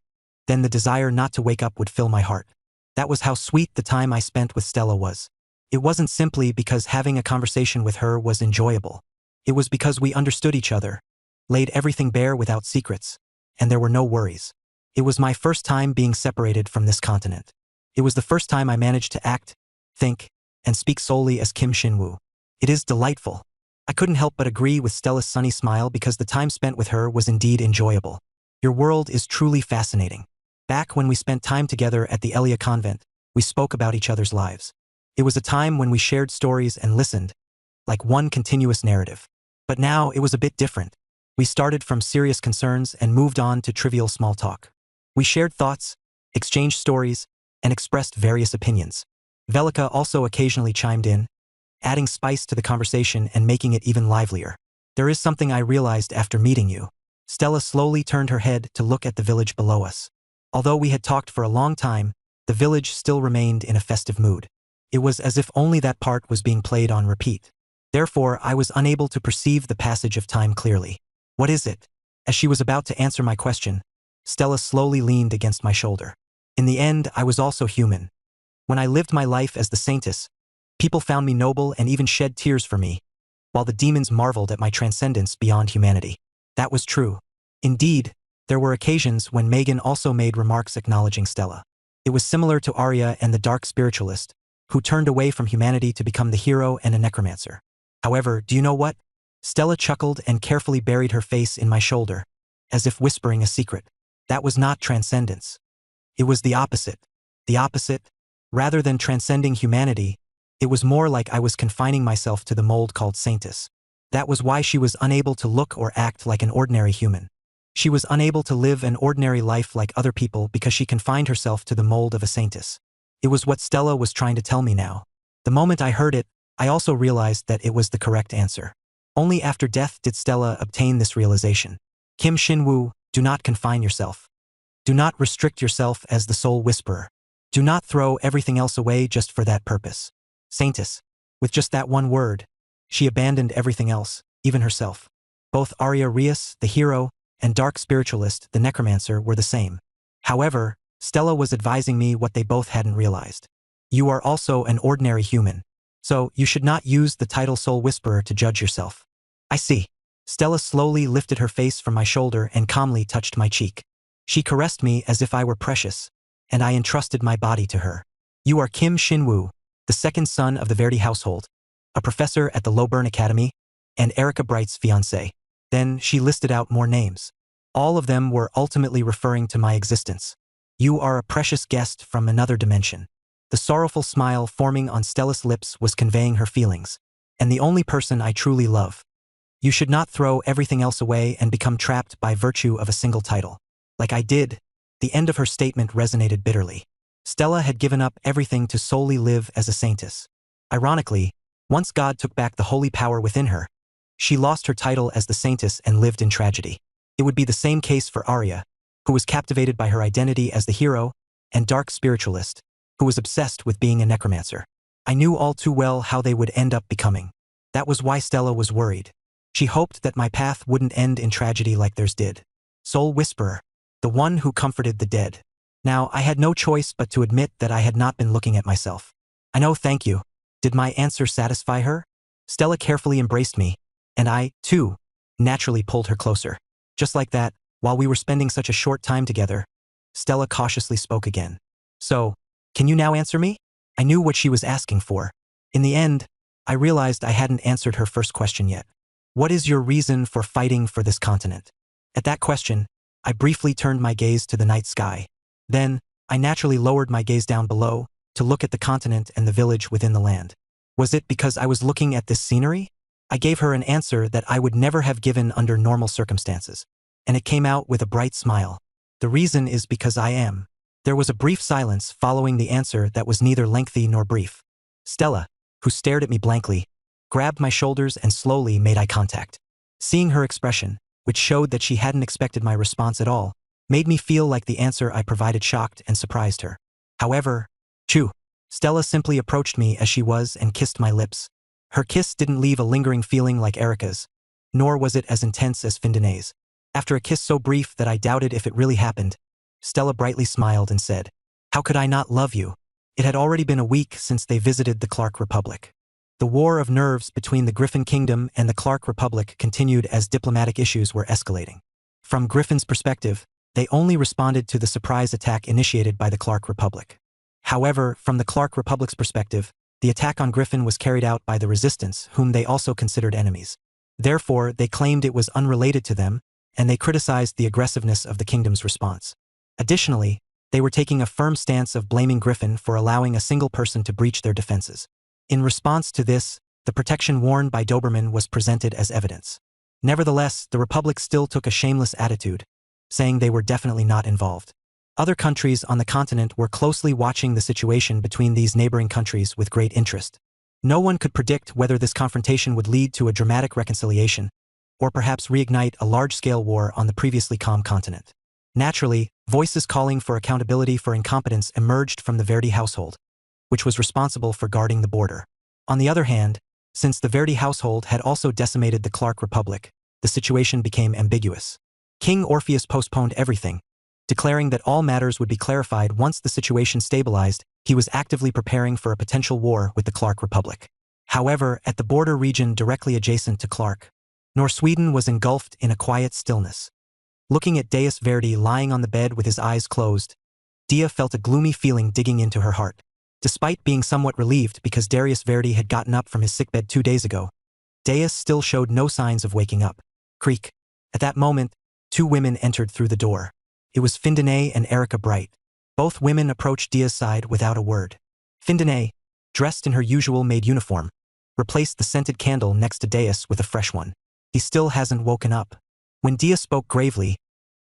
A: then the desire not to wake up would fill my heart. That was how sweet the time I spent with Stella was. It wasn't simply because having a conversation with her was enjoyable. It was because we understood each other, laid everything bare without secrets, and there were no worries. It was my first time being separated from this continent. It was the first time I managed to act, think, and speak solely as Kim Shinwoo. It is delightful. I couldn't help but agree with Stella's sunny smile because the time spent with her was indeed enjoyable. Your world is truly fascinating. Back when we spent time together at the Elia convent, we spoke about each other's lives. It was a time when we shared stories and listened, like one continuous narrative. But now it was a bit different. We started from serious concerns and moved on to trivial small talk. We shared thoughts, exchanged stories, and expressed various opinions. Velika also occasionally chimed in, adding spice to the conversation and making it even livelier. There is something I realized after meeting you. Stella slowly turned her head to look at the village below us. Although we had talked for a long time, the village still remained in a festive mood. It was as if only that part was being played on repeat. Therefore, I was unable to perceive the passage of time clearly. What is it? As she was about to answer my question, Stella slowly leaned against my shoulder. In the end, I was also human. When I lived my life as the Saintess, people found me noble and even shed tears for me, while the demons marveled at my transcendence beyond humanity. That was true. Indeed, there were occasions when Megan also made remarks acknowledging Stella. It was similar to Arya and the dark spiritualist, who turned away from humanity to become the hero and a necromancer. However, do you know what? Stella chuckled and carefully buried her face in my shoulder, as if whispering a secret. That was not transcendence. It was the opposite. The opposite, rather than transcending humanity, it was more like I was confining myself to the mold called Saintess. That was why she was unable to look or act like an ordinary human. She was unable to live an ordinary life like other people because she confined herself to the mold of a Saintess. It was what Stella was trying to tell me now. The moment I heard it, I also realized that it was the correct answer. Only after death did Stella obtain this realization. Kim Shin-woo, do not confine yourself. Do not restrict yourself as the soul whisperer. Do not throw everything else away just for that purpose. Saintess. With just that one word, she abandoned everything else, even herself. Both Arya Rias, the hero, and Dark Spiritualist, the Necromancer, were the same. However, Stella was advising me what they both hadn't realized. You are also an ordinary human, so you should not use the title Soul Whisperer to judge yourself. I see. Stella slowly lifted her face from my shoulder and calmly touched my cheek. She caressed me as if I were precious, and I entrusted my body to her. You are Kim Shin-woo, the second son of the Verdi household, a professor at the Loburn Academy, and Erica Bright's fiancé. Then she listed out more names. All of them were ultimately referring to my existence. You are a precious guest from another dimension. The sorrowful smile forming on Stella's lips was conveying her feelings. And the only person I truly love. You should not throw everything else away and become trapped by virtue of a single title. Like I did. The end of her statement resonated bitterly. Stella had given up everything to solely live as a saintess. Ironically, once God took back the holy power within her, she lost her title as the saintess and lived in tragedy. It would be the same case for Arya, who was captivated by her identity as the hero, and Dark Spiritualist, who was obsessed with being a necromancer. I knew all too well how they would end up becoming. That was why Stella was worried. She hoped that my path wouldn't end in tragedy like theirs did. Soul Whisperer, the one who comforted the dead. Now, I had no choice but to admit that I had not been looking at myself. I know, thank you. Did my answer satisfy her? Stella carefully embraced me, and I, too, naturally pulled her closer. Just like that, while we were spending such a short time together, Stella cautiously spoke again. So, can you now answer me? I knew what she was asking for. In the end, I realized I hadn't answered her first question yet. What is your reason for fighting for this continent? At that question, I briefly turned my gaze to the night sky. Then, I naturally lowered my gaze down below to look at the continent and the village within the land. Was it because I was looking at this scenery? I gave her an answer that I would never have given under normal circumstances, and it came out with a bright smile. The reason is because I am. There was a brief silence following the answer that was neither lengthy nor brief. Stella, who stared at me blankly, grabbed my shoulders and slowly made eye contact. Seeing her expression, which showed that she hadn't expected my response at all, made me feel like the answer I provided shocked and surprised her. However, Stella simply approached me as she was and kissed my lips. Her kiss didn't leave a lingering feeling like Erica's, nor was it as intense as Findanay's. After a kiss so brief that I doubted if it really happened, Stella brightly smiled and said, "How could I not love you?" It had already been a week since they visited the Clark Republic. The war of nerves between the Griffin Kingdom and the Clark Republic continued as diplomatic issues were escalating. From Griffin's perspective, they only responded to the surprise attack initiated by the Clark Republic. However, from the Clark Republic's perspective, the attack on Griffin was carried out by the Resistance, whom they also considered enemies. Therefore, they claimed it was unrelated to them, and they criticized the aggressiveness of the kingdom's response. Additionally, they were taking a firm stance of blaming Griffin for allowing a single person to breach their defenses. In response to this, the protection worn by Doberman was presented as evidence. Nevertheless, the Republic still took a shameless attitude, saying they were definitely not involved. Other countries on the continent were closely watching the situation between these neighboring countries with great interest. No one could predict whether this confrontation would lead to a dramatic reconciliation, or perhaps reignite a large-scale war on the previously calm continent. Naturally, voices calling for accountability for incompetence emerged from the Verdi household, which was responsible for guarding the border. On the other hand, since the Verdi household had also decimated the Clark Republic, the situation became ambiguous. King Orpheus postponed everything, declaring that all matters would be clarified once the situation stabilized. He was actively preparing for a potential war with the Clark Republic. However, at the border region directly adjacent to Clark, Sweden was engulfed in a quiet stillness. Looking at Deus Verdi lying on the bed with his eyes closed, Dia felt a gloomy feeling digging into her heart. Despite being somewhat relieved because Darius Verdi had gotten up from his sickbed 2 days ago, Deus still showed no signs of waking up. Creak. At that moment, 2 women entered through the door. It was Findinay and Erica Bright. Both women approached Dia's side without a word. Findinay, dressed in her usual maid uniform, replaced the scented candle next to Deus with a fresh one. He still hasn't woken up. When Dia spoke gravely,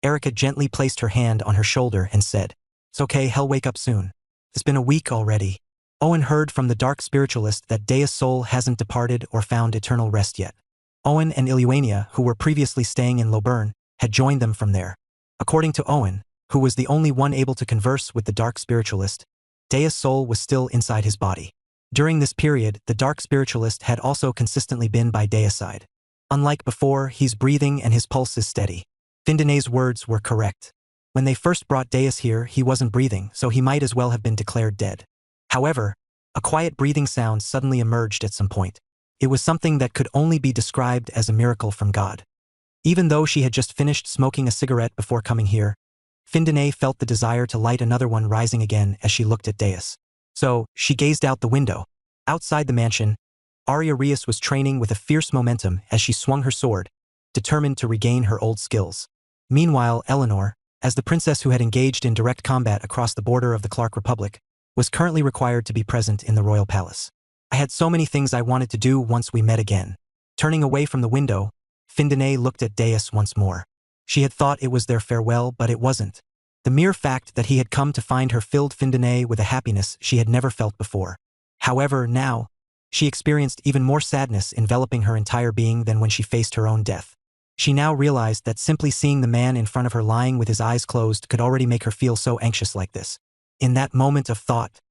A: Erica gently placed her hand on her shoulder and said, "It's okay, he'll wake up soon. It's been a week already." Owen heard from the dark spiritualist that Dea's soul hasn't departed or found eternal rest yet. Owen and Iluania, who were previously staying in Lobern, had joined them from there. According to Owen, who was the only one able to converse with the dark spiritualist, Dea's soul was still inside his body. During this period, the dark spiritualist had also consistently been by Dea's side. Unlike before, he's breathing and his pulse is steady. Findinay's words were correct. When they first brought Deus here, he wasn't breathing, so he might as well have been declared dead. However, a quiet breathing sound suddenly emerged at some point. It was something that could only be described as a miracle from God. Even though she had just finished smoking a cigarette before coming here, Findinay felt the desire to light another one rising again as she looked at Deus. So, she gazed out the window. Outside the mansion, Arya Rias was training with a fierce momentum as she swung her sword, determined to regain her old skills. Meanwhile, Eleanor, as the princess who had engaged in direct combat across the border of the Clark Republic, was currently required to be present in the royal palace. I had so many things I wanted to do once we met again. Turning away from the window, Findinay looked at Deus once more. She had thought it was their farewell, but it wasn't. The mere fact that he had come to find her filled Findinay with a happiness she had never felt before. However, now, she experienced even more sadness enveloping her entire being than when she faced her own death. She now realized that simply seeing the man in front of her lying with his eyes closed could already make her feel so anxious like this. In that moment of thought,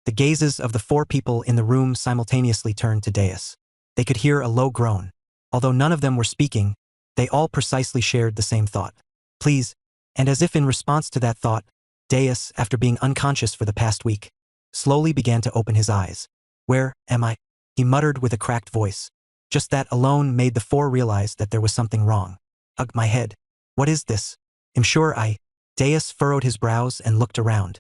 A: the gazes of the 4 people in the room simultaneously turned to Deus. They could hear a low groan. Although none of them were speaking, they all precisely shared the same thought. Please. And as if in response to that thought, Deus, after being unconscious for the past week, slowly began to open his eyes. "Where am I?" he muttered with a cracked voice. Just that alone made the 4 realize that there was something wrong. "Ugh, my head. What is this? I'm sure Deus furrowed his brows and looked around.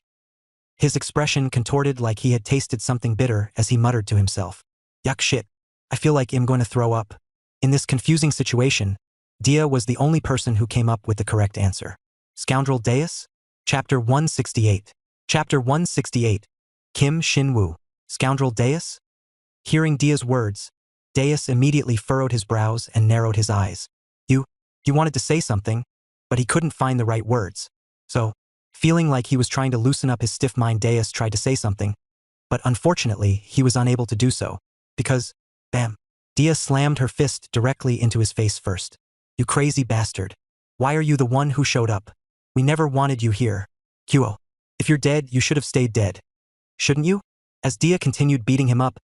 A: His expression contorted like he had tasted something bitter as he muttered to himself. "Yuck shit. I feel like I'm going to throw up." In this confusing situation, Dia was the only person who came up with the correct answer. Scoundrel Deus? Chapter 168. Chapter 168. Kim Shin-woo. Scoundrel Deus? Hearing Dia's words, Deus immediately furrowed his brows and narrowed his eyes. You wanted to say something, but he couldn't find the right words. So, feeling like he was trying to loosen up his stiff mind, Deus tried to say something, but unfortunately, he was unable to do so, because, bam, Dia slammed her fist directly into his face first. "You crazy bastard. Why are you the one who showed up? We never wanted you here. Qo. If you're dead, you should have stayed dead. Shouldn't you?" As Dia continued beating him up,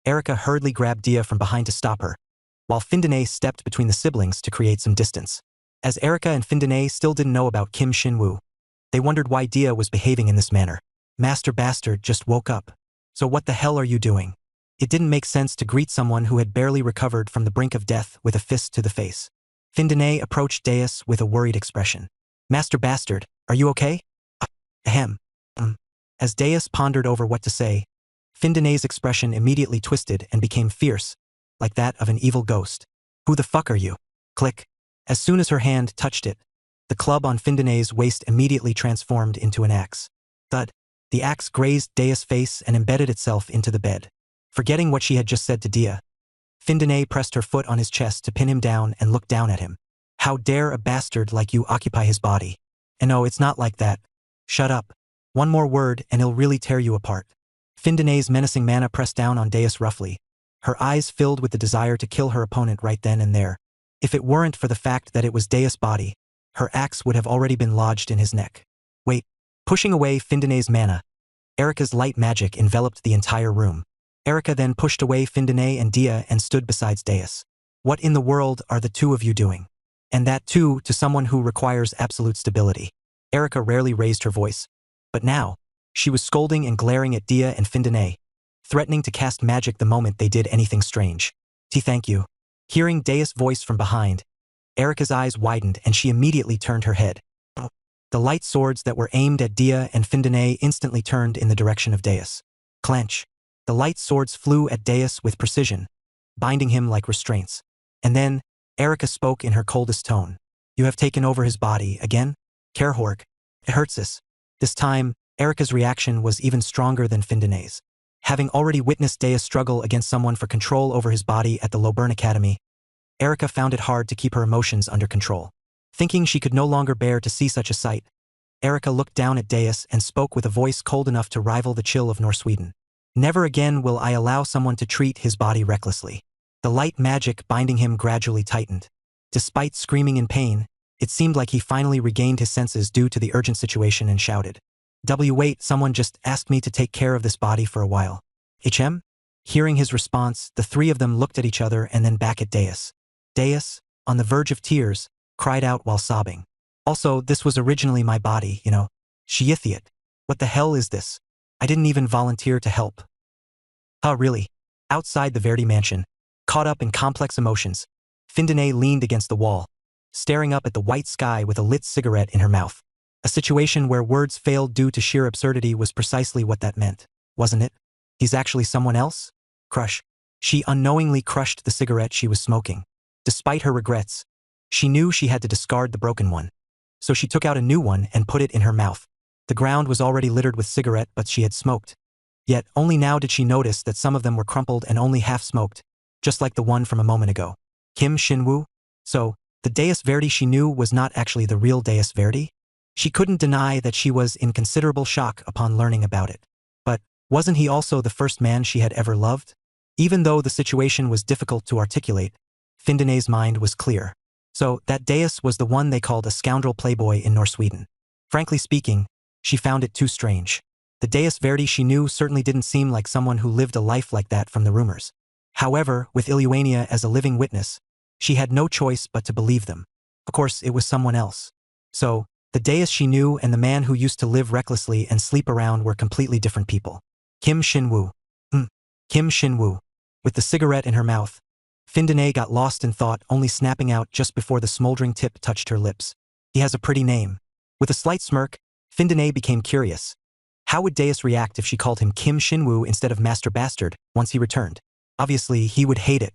A: Erica hurriedly grabbed Dia from behind to stop her, while Findinay stepped between the siblings to create some distance. As Erica and Findinay still didn't know about Kim Shin-woo, they wondered why Dia was behaving in this manner. Master Bastard just woke up. So what the hell are you doing? It didn't make sense to greet someone who had barely recovered from the brink of death with a fist to the face. Findinay approached Deus with a worried expression. "Master Bastard, are you okay?" Ahem. As Deus pondered over what to say, Findinay's expression immediately twisted and became fierce, like that of an evil ghost. "Who the fuck are you?" Click. As soon as her hand touched it, the club on Findinay's waist immediately transformed into an axe. Thud. The axe grazed Deus' face and embedded itself into the bed. Forgetting what she had just said to Dia, Findinay pressed her foot on his chest to pin him down and looked down at him. "How dare a bastard like you occupy his body? And no, it's not like that. Shut up. One more word and he'll really tear you apart." Findinay's menacing manner pressed down on Deus roughly, her eyes filled with the desire to kill her opponent right then and there. If it weren't for the fact that it was Deus' body, her axe would have already been lodged in his neck. Wait. Pushing away Findinay's mana, Erica's light magic enveloped the entire room. Erica then pushed away Findinay and Dia and stood beside Deus. "What in the world are the 2 of you doing?" And that too to someone who requires absolute stability. Erica rarely raised her voice. But now, she was scolding and glaring at Dia and Findine, threatening to cast magic the moment they did anything strange. Thank you. Hearing Dea's voice from behind, Erica's eyes widened and she immediately turned her head. The light swords that were aimed at Dia and Findine instantly turned in the direction of Deus. Clench. The light swords flew at Deus with precision, binding him like restraints. And then, Erica spoke in her coldest tone. You have taken over his body, again? Kerhorg. It hurts us. This time, Erica's reaction was even stronger than Findine's. Having already witnessed Deus struggle against someone for control over his body at the Loburn Academy, Erica found it hard to keep her emotions under control. Thinking she could no longer bear to see such a sight, Erica looked down at Deus and spoke with a voice cold enough to rival the chill of North Sweden. Never again will I allow someone to treat his body recklessly. The light magic binding him gradually tightened. Despite screaming in pain, it seemed like he finally regained his senses due to the urgent situation and shouted. Wait, someone just asked me to take care of this body for a while. HM? Hearing his response, the three of them looked at each other and then back at Deus. Deus, on the verge of tears, cried out while sobbing. Also, this was originally my body, you know. Shiithiot. What the hell is this? I didn't even volunteer to help. Really? Outside the Verdi mansion, caught up in complex emotions, Findine leaned against the wall, staring up at the white sky with a lit cigarette in her mouth. A situation where words failed due to sheer absurdity was precisely what that meant, wasn't it? He's actually someone else? Crush. She unknowingly crushed the cigarette she was smoking. Despite her regrets, she knew she had to discard the broken one. So she took out a new one and put it in her mouth. The ground was already littered with cigarette butts she had smoked. Yet only now did she notice that some of them were crumpled and only half smoked, just like the one from a moment ago. Kim Shinwoo? So, the Deus Verdi she knew was not actually the real Deus Verdi? She couldn't deny that she was in considerable shock upon learning about it. But, wasn't he also the first man she had ever loved? Even though the situation was difficult to articulate, Findine's mind was clear. So, that Deus was the one they called a scoundrel playboy in North Sweden. Frankly speaking, she found it too strange. The Deus Verdi she knew certainly didn't seem like someone who lived a life like that from the rumors. However, with Iluania as a living witness, she had no choice but to believe them. Of course, it was someone else. So, the Deus she knew and the man who used to live recklessly and sleep around were completely different people. Kim Shinwoo. Kim Shinwoo. With the cigarette in her mouth, Findine got lost in thought, only snapping out just before the smoldering tip touched her lips. He has a pretty name. With a slight smirk, Findine became curious. How would Deus react if she called him Kim Shinwoo instead of Master Bastard once he returned? Obviously, he would hate it.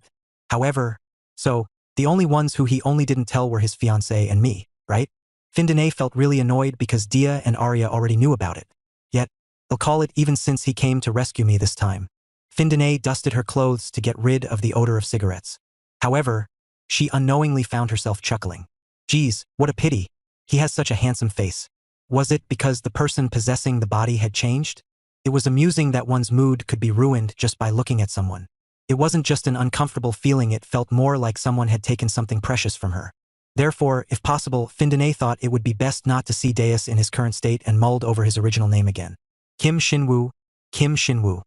A: However, so, the only ones who he only didn't tell were his fiancée and me, right? Findine felt really annoyed because Dia and Arya already knew about it. Yet, they'll call it even since he came to rescue me this time. Findine dusted her clothes to get rid of the odor of cigarettes. However, she unknowingly found herself chuckling. Geez, what a pity. He has such a handsome face. Was it because the person possessing the body had changed? It was amusing that one's mood could be ruined just by looking at someone. It wasn't just an uncomfortable feeling, it felt more like someone had taken something precious from her. Therefore, if possible, Findine thought it would be best not to see Deus in his current state and mulled over his original name again. Kim Shinwoo. Kim Shinwoo.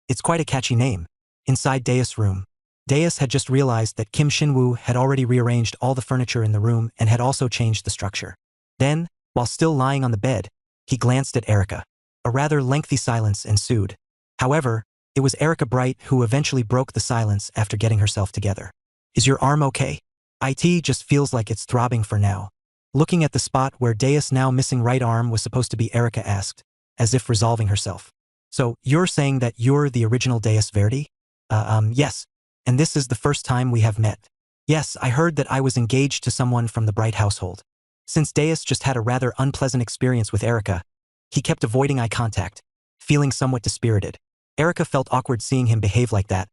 A: It's quite a catchy name. Inside Deus' room, Deus had just realized that Kim Shinwoo had already rearranged all the furniture in the room and had also changed the structure. Then, while still lying on the bed, he glanced at Erica. A rather lengthy silence ensued. However, it was Erica Bright who eventually broke the silence after getting herself together. Is your arm okay? It just feels like it's throbbing for now. Looking at the spot where Deus' now missing right arm was supposed to be, Erica asked, as if resolving herself. So, you're saying that you're the original Deus Verdi? Yes. And this is the first time we have met. Yes, I heard that I was engaged to someone from the Bright household. Since Deus just had a rather unpleasant experience with Erica, he kept avoiding eye contact, feeling somewhat dispirited. Erica felt awkward seeing him behave like that,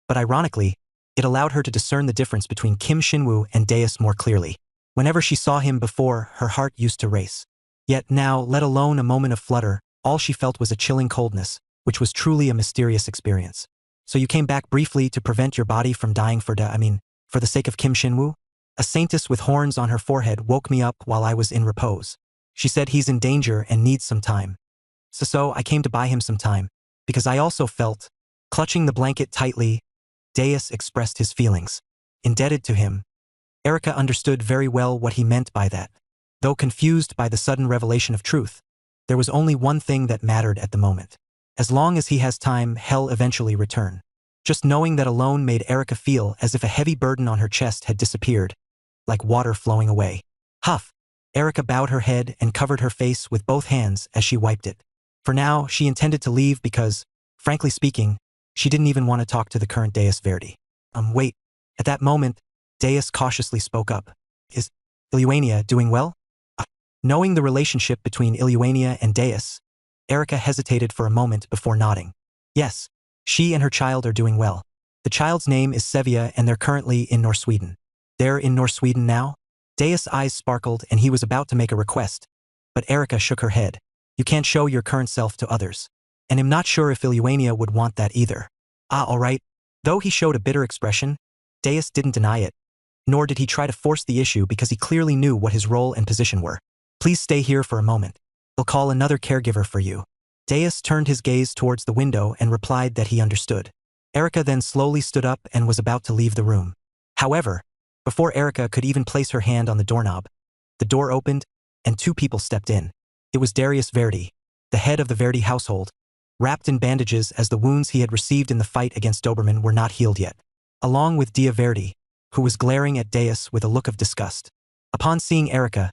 A: but ironically, it allowed her to discern the difference between Kim Shinwoo and Deus more clearly. Whenever she saw him before, her heart used to race. Yet now, let alone a moment of flutter, all she felt was a chilling coldness, which was truly a mysterious experience. So you came back briefly to prevent your body from dying for the sake of Kim Shinwoo? A saintess with horns on her forehead woke me up while I was in repose. She said he's in danger and needs some time. So I came to buy him some time, because I also felt, clutching the blanket tightly, Deus expressed his feelings. Indebted to him. Erica understood very well what he meant by that. Though confused by the sudden revelation of truth, there was only one thing that mattered at the moment. As long as he has time, he'll eventually return. Just knowing that alone made Erica feel as if a heavy burden on her chest had disappeared, like water flowing away. Huff! Erica bowed her head and covered her face with both hands as she wiped it. For now, she intended to leave because, frankly speaking, she didn't even want to talk to the current Deus Verdi. Wait. At that moment, Deus cautiously spoke up. Is Iluania doing well? Knowing the relationship between Iluania and Deus, Erica hesitated for a moment before nodding. Yes, she and her child are doing well. The child's name is Sevilla and they're currently in North Sweden. They're in North Sweden now? Deus' eyes sparkled and he was about to make a request, but Erica shook her head. You can't show your current self to others. And I'm not sure if Iluania would want that either. Alright. Though he showed a bitter expression, Deus didn't deny it. Nor did he try to force the issue because he clearly knew what his role and position were. Please stay here for a moment. I'll call another caregiver for you. Deus turned his gaze towards the window and replied that he understood. Erica then slowly stood up and was about to leave the room. However, before Erica could even place her hand on the doorknob, the door opened and two people stepped in. It was Darius Verdi, the head of the Verdi household, wrapped in bandages as the wounds he had received in the fight against Doberman were not healed yet, along with Dia Verdi, who was glaring at Deus with a look of disgust. Upon seeing Erica,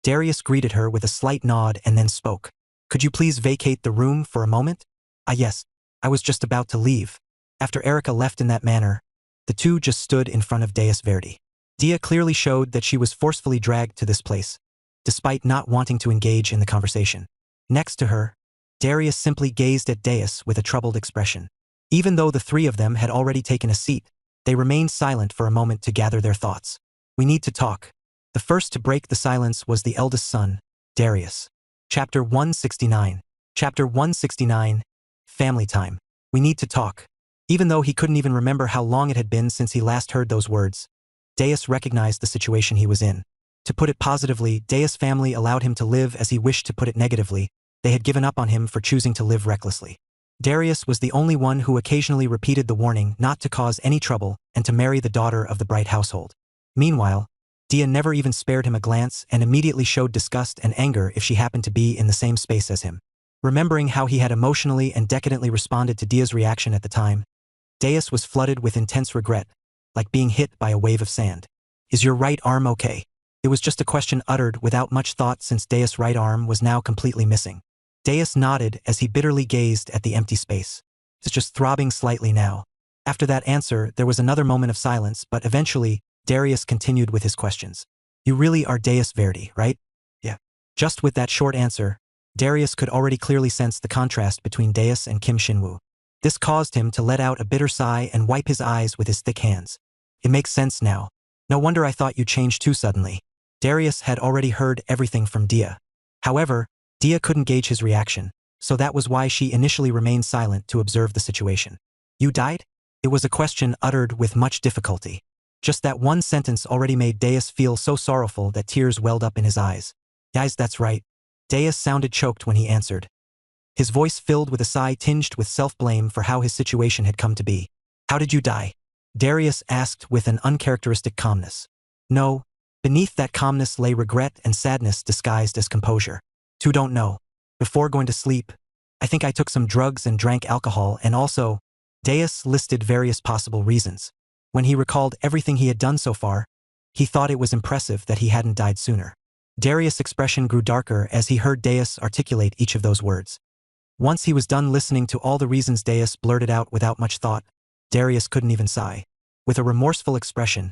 A: Darius greeted her with a slight nod and then spoke. Could you please vacate the room for a moment? Yes, I was just about to leave. After Erica left in that manner, the two just stood in front of Deus Verdi. Dia clearly showed that she was forcefully dragged to this place, despite not wanting to engage in the conversation. Next to her, Darius simply gazed at Deus with a troubled expression. Even though the three of them had already taken a seat, they remained silent for a moment to gather their thoughts. We need to talk. The first to break the silence was the eldest son, Darius. Chapter 169. Chapter 169. Family time. We need to talk. Even though he couldn't even remember how long it had been since he last heard those words, Deus recognized the situation he was in. To put it positively, Deus' family allowed him to live as he wished. To put it negatively, they had given up on him for choosing to live recklessly. Darius was the only one who occasionally repeated the warning not to cause any trouble and to marry the daughter of the Bright household. Meanwhile, Dia never even spared him a glance and immediately showed disgust and anger if she happened to be in the same space as him. Remembering how he had emotionally and decadently responded to Dia's reaction at the time, Deus was flooded with intense regret, like being hit by a wave of sand. Is your right arm okay? It was just a question uttered without much thought since Deus' right arm was now completely missing. Deus nodded as he bitterly gazed at the empty space. It's just throbbing slightly now. After that answer, there was another moment of silence, but eventually, Darius continued with his questions. You really are Deus Verdi, right? Yeah. Just with that short answer, Darius could already clearly sense the contrast between Deus and Kim Shinwoo. This caused him to let out a bitter sigh and wipe his eyes with his thick hands. It makes sense now. No wonder I thought you changed too suddenly. Darius had already heard everything from Dia. However, Dia couldn't gauge his reaction, so that was why she initially remained silent to observe the situation. You died? It was a question uttered with much difficulty. Just that one sentence already made Deus feel so sorrowful that tears welled up in his eyes. Guys, that's right. Deus sounded choked when he answered. His voice filled with a sigh tinged with self-blame for how his situation had come to be. How did you die? Darius asked with an uncharacteristic calmness. No, beneath that calmness lay regret and sadness disguised as composure. Two don't know. Before going to sleep, I think I took some drugs and drank alcohol and also, Deus listed various possible reasons. When he recalled everything he had done so far, he thought it was impressive that he hadn't died sooner. Darius' expression grew darker as he heard Deus articulate each of those words. Once he was done listening to all the reasons Deus blurted out without much thought, Darius couldn't even sigh. With a remorseful expression,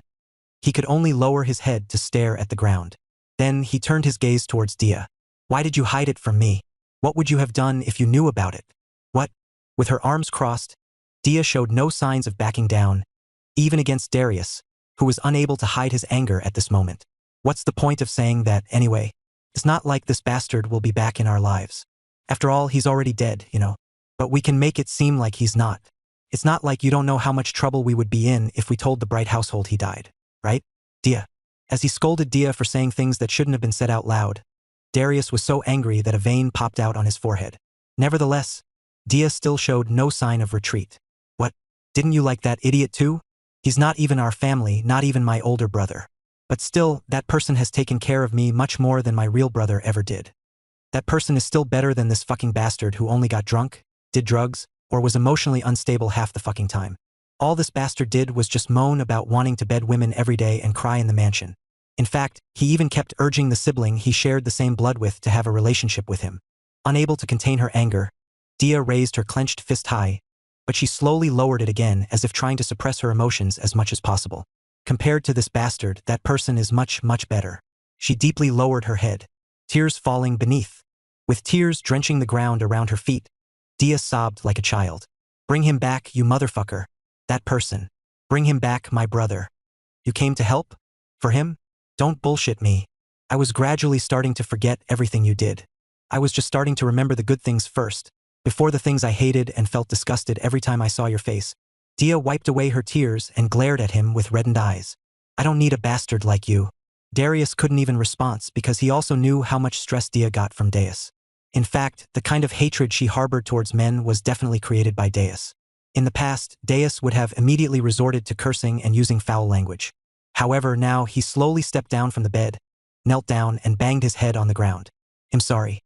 A: he could only lower his head to stare at the ground. Then he turned his gaze towards Dia. Why did you hide it from me? What would you have done if you knew about it? What? With her arms crossed, Dia showed no signs of backing down, even against Darius, who was unable to hide his anger at this moment. What's the point of saying that, anyway? It's not like this bastard will be back in our lives. After all, he's already dead, you know. But we can make it seem like he's not. It's not like you don't know how much trouble we would be in if we told the Bright household he died, right? Dia. As he scolded Dia for saying things that shouldn't have been said out loud, Darius was so angry that a vein popped out on his forehead. Nevertheless, Dia still showed no sign of retreat. What? Didn't you like that idiot too? He's not even our family, not even my older brother. But still, that person has taken care of me much more than my real brother ever did. That person is still better than this fucking bastard who only got drunk, did drugs, or was emotionally unstable half the fucking time. All this bastard did was just moan about wanting to bed women every day and cry in the mansion. In fact, he even kept urging the sibling he shared the same blood with to have a relationship with him. Unable to contain her anger, Dia raised her clenched fist high, but she slowly lowered it again as if trying to suppress her emotions as much as possible. Compared to this bastard, that person is much, much better. She deeply lowered her head, tears falling beneath. With tears drenching the ground around her feet, Dia sobbed like a child. Bring him back, you motherfucker. That person. Bring him back, my brother. You came to help? For him? Don't bullshit me. I was gradually starting to forget everything you did. I was just starting to remember the good things first, before the things I hated and felt disgusted every time I saw your face. Dia wiped away her tears and glared at him with reddened eyes. I don't need a bastard like you. Darius couldn't even respond because he also knew how much stress Dia got from Deus. In fact, the kind of hatred she harbored towards men was definitely created by Deus. In the past, Deus would have immediately resorted to cursing and using foul language. However, now he slowly stepped down from the bed, knelt down and banged his head on the ground. I'm sorry.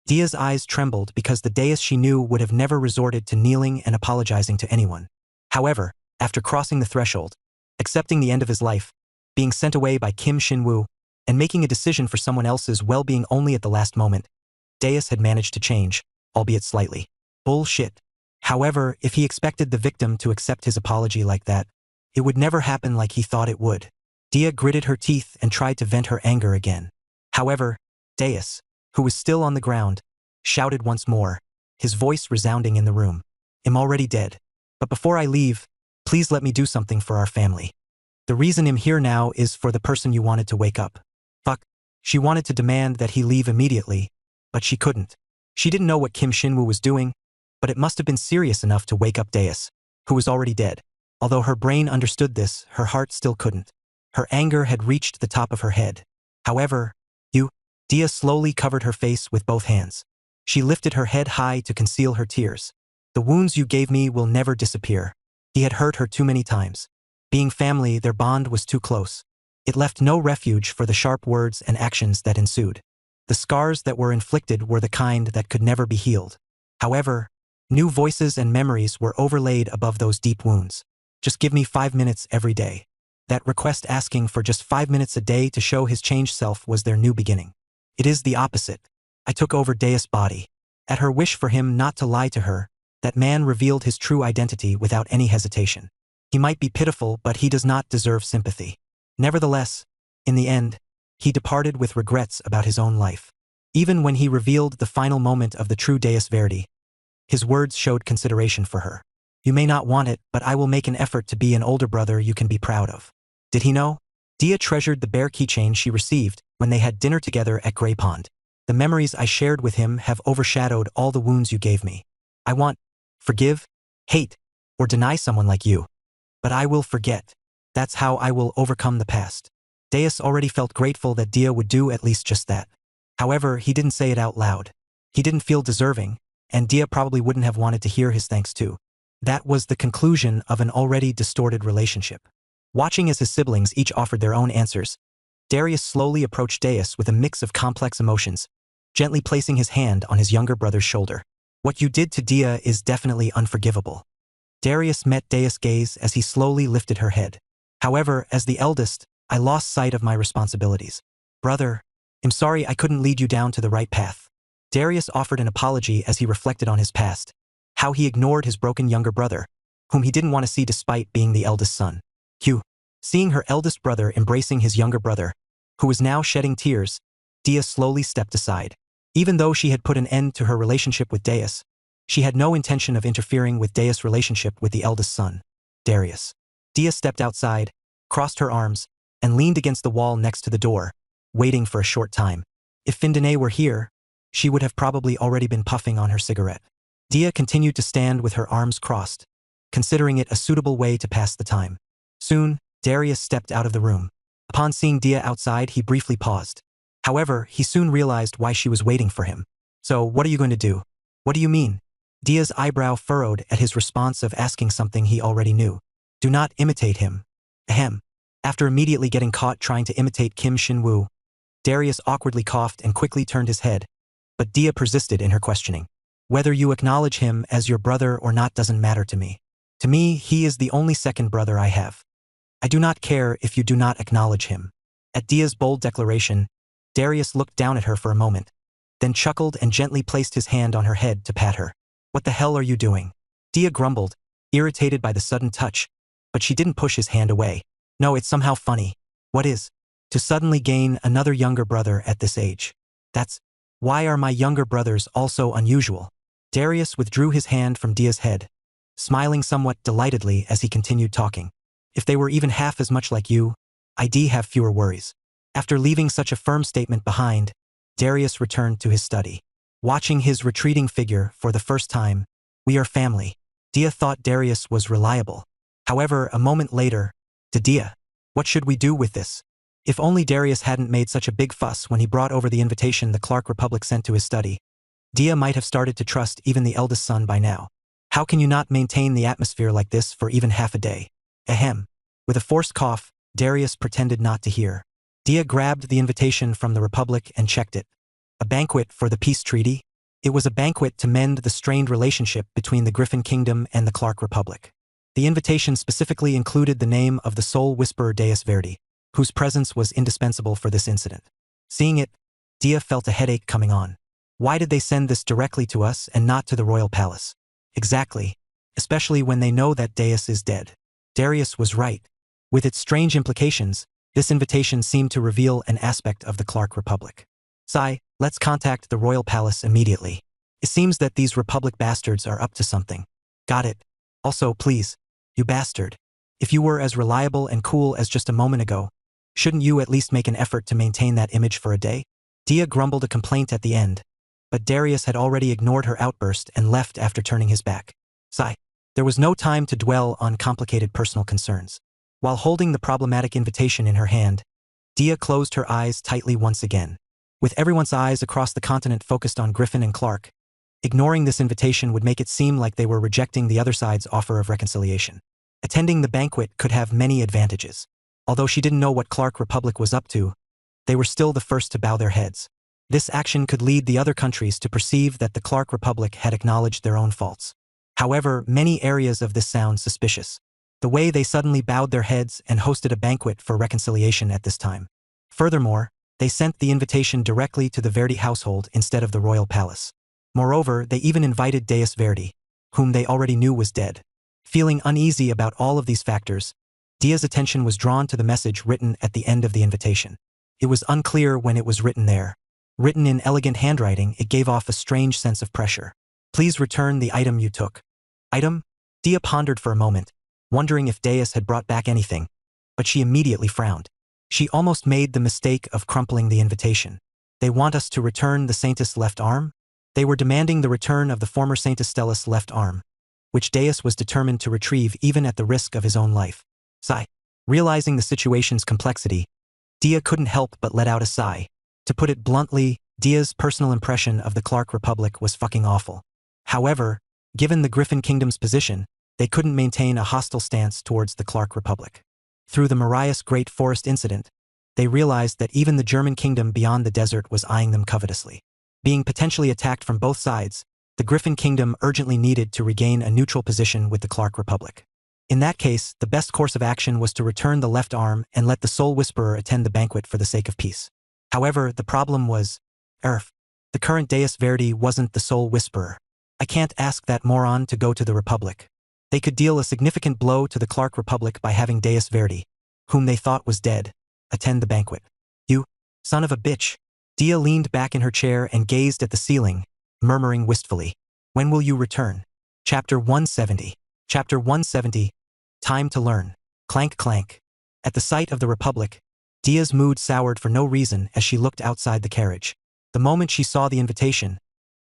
A: Dia's eyes trembled because the Deus she knew would have never resorted to kneeling and apologizing to anyone. However, after crossing the threshold, accepting the end of his life, being sent away by Kim Shin-woo, and making a decision for someone else's well-being only at the last moment, Deus had managed to change, albeit slightly. Bullshit. However, if he expected the victim to accept his apology like that, it would never happen like he thought it would. Dia gritted her teeth and tried to vent her anger again. However, Deus, who was still on the ground, shouted once more, his voice resounding in the room. I'm already dead. But before I leave, please let me do something for our family. The reason I'm here now is for the person you wanted to wake up. Fuck. She wanted to demand that he leave immediately, but she couldn't. She didn't know what Kim Shin-woo was doing, but it must have been serious enough to wake up Deus, who was already dead. Although her brain understood this, her heart still couldn't. Her anger had reached the top of her head. However, Dia slowly covered her face with both hands. She lifted her head high to conceal her tears. The wounds you gave me will never disappear. He had hurt her too many times. Being family, their bond was too close. It left no refuge for the sharp words and actions that ensued. The scars that were inflicted were the kind that could never be healed. However, new voices and memories were overlaid above those deep wounds. Just give me 5 minutes every day. That request asking for just 5 minutes a day to show his changed self was their new beginning. It is the opposite. I took over Deus' body. At her wish for him not to lie to her, that man revealed his true identity without any hesitation. He might be pitiful, but he does not deserve sympathy. Nevertheless, in the end, he departed with regrets about his own life. Even when he revealed the final moment of the true Deus Verdi, his words showed consideration for her. You may not want it, but I will make an effort to be an older brother you can be proud of. Did he know? Dia treasured the bear keychain she received when they had dinner together at Grey Pond. The memories I shared with him have overshadowed all the wounds you gave me. I want, forgive, hate, or deny someone like you. But I will forget. That's how I will overcome the past. Deus already felt grateful that Dia would do at least just that. However, he didn't say it out loud. He didn't feel deserving, and Dia probably wouldn't have wanted to hear his thanks too. That was the conclusion of an already distorted relationship. Watching as his siblings each offered their own answers, Darius slowly approached Deus with a mix of complex emotions, gently placing his hand on his younger brother's shoulder. What you did to Dia is definitely unforgivable. Darius met Deus' gaze as he slowly lifted her head. However, as the eldest, I lost sight of my responsibilities. Brother, I'm sorry I couldn't lead you down to the right path. Darius offered an apology as he reflected on his past, how he ignored his broken younger brother, whom he didn't want to see despite being the eldest son. Seeing her eldest brother embracing his younger brother, who was now shedding tears, Dia slowly stepped aside. Even though she had put an end to her relationship with Deus, she had no intention of interfering with Deus' relationship with the eldest son, Darius. Dia stepped outside, crossed her arms, and leaned against the wall next to the door, waiting for a short time. If Findine were here, she would have probably already been puffing on her cigarette. Dia continued to stand with her arms crossed, considering it a suitable way to pass the time. Soon, Darius stepped out of the room. Upon seeing Dia outside, he briefly paused. However, he soon realized why she was waiting for him. So, what are you going to do? What do you mean? Dia's eyebrow furrowed at his response of asking something he already knew. Do not imitate him. Ahem. After immediately getting caught trying to imitate Kim Shin-woo, Darius awkwardly coughed and quickly turned his head, but Dia persisted in her questioning. Whether you acknowledge him as your brother or not doesn't matter to me. To me, he is the only second brother I have. I do not care if you do not acknowledge him. At Dia's bold declaration, Darius looked down at her for a moment, then chuckled and gently placed his hand on her head to pat her. What the hell are you doing? Dia grumbled, irritated by the sudden touch, but she didn't push his hand away. No, it's somehow funny. What is? To suddenly gain another younger brother at this age. Why are my younger brothers also unusual? Darius withdrew his hand from Dia's head, smiling somewhat delightedly as he continued talking. If they were even half as much like you, I'd have fewer worries. After leaving such a firm statement behind, Darius returned to his study. Watching his retreating figure for the first time, we are family. Dia thought Darius was reliable. However, a moment later, to Dia, what should we do with this? If only Darius hadn't made such a big fuss when he brought over the invitation the Clark Republic sent to his study, Dia might have started to trust even the eldest son by now. How can you not maintain the atmosphere like this for even half a day? Ahem. With a forced cough, Darius pretended not to hear. Dia grabbed the invitation from the Republic and checked it. A banquet for the peace treaty? It was a banquet to mend the strained relationship between the Griffin Kingdom and the Clark Republic. The invitation specifically included the name of the Soul Whisperer Deus Verdi, whose presence was indispensable for this incident. Seeing it, Dia felt a headache coming on. Why did they send this directly to us and not to the royal palace? Exactly, especially when they know that Deus is dead. Darius was right. With its strange implications, this invitation seemed to reveal an aspect of the Clark Republic. Sai, let's contact the royal palace immediately. It seems that these Republic bastards are up to something. Got it. Also, please, you bastard. If you were as reliable and cool as just a moment ago, shouldn't you at least make an effort to maintain that image for a day? Dia grumbled a complaint at the end, but Darius had already ignored her outburst and left after turning his back. Sigh. There was no time to dwell on complicated personal concerns. While holding the problematic invitation in her hand, Dia closed her eyes tightly once again. With everyone's eyes across the continent focused on Griffin and Clark, ignoring this invitation would make it seem like they were rejecting the other side's offer of reconciliation. Attending the banquet could have many advantages. Although she didn't know what Clark Republic was up to, they were still the first to bow their heads. This action could lead the other countries to perceive that the Clark Republic had acknowledged their own faults. However, many areas of this sound suspicious. The way they suddenly bowed their heads and hosted a banquet for reconciliation at this time. Furthermore, they sent the invitation directly to the Verdi household instead of the royal palace. Moreover, they even invited Deus Verdi, whom they already knew was dead. Feeling uneasy about all of these factors, Dia's attention was drawn to the message written at the end of the invitation. It was unclear when it was written there. Written in elegant handwriting, it gave off a strange sense of pressure. Please return the item you took. Item? Dia pondered for a moment, wondering if Deus had brought back anything, but she immediately frowned. She almost made the mistake of crumpling the invitation. They want us to return the Saintus' left arm? They were demanding the return of the former Saintus Stellus' left arm, which Deus was determined to retrieve even at the risk of his own life. Sigh. Realizing the situation's complexity, Dia couldn't help but let out a sigh. To put it bluntly, Dia's personal impression of the Clark Republic was fucking awful. However, given the Griffin Kingdom's position, they couldn't maintain a hostile stance towards the Clark Republic. Through the Marias Great Forest incident, they realized that even the German kingdom beyond the desert was eyeing them covetously. Being potentially attacked from both sides, the Griffin Kingdom urgently needed to regain a neutral position with the Clark Republic. In that case, the best course of action was to return the left arm and let the Soul Whisperer attend the banquet for the sake of peace. However, the problem was, the current Deus Verdi wasn't the Soul Whisperer. I can't ask that moron to go to the Republic. They could deal a significant blow to the Clark Republic by having Deus Verdi, whom they thought was dead, attend the banquet. You son of a bitch. Dia leaned back in her chair and gazed at the ceiling, murmuring wistfully. When will you return? Chapter 170. Chapter 170. Time to learn. Clank clank. At the sight of the Republic, Dia's mood soured for no reason as she looked outside the carriage. The moment she saw the invitation,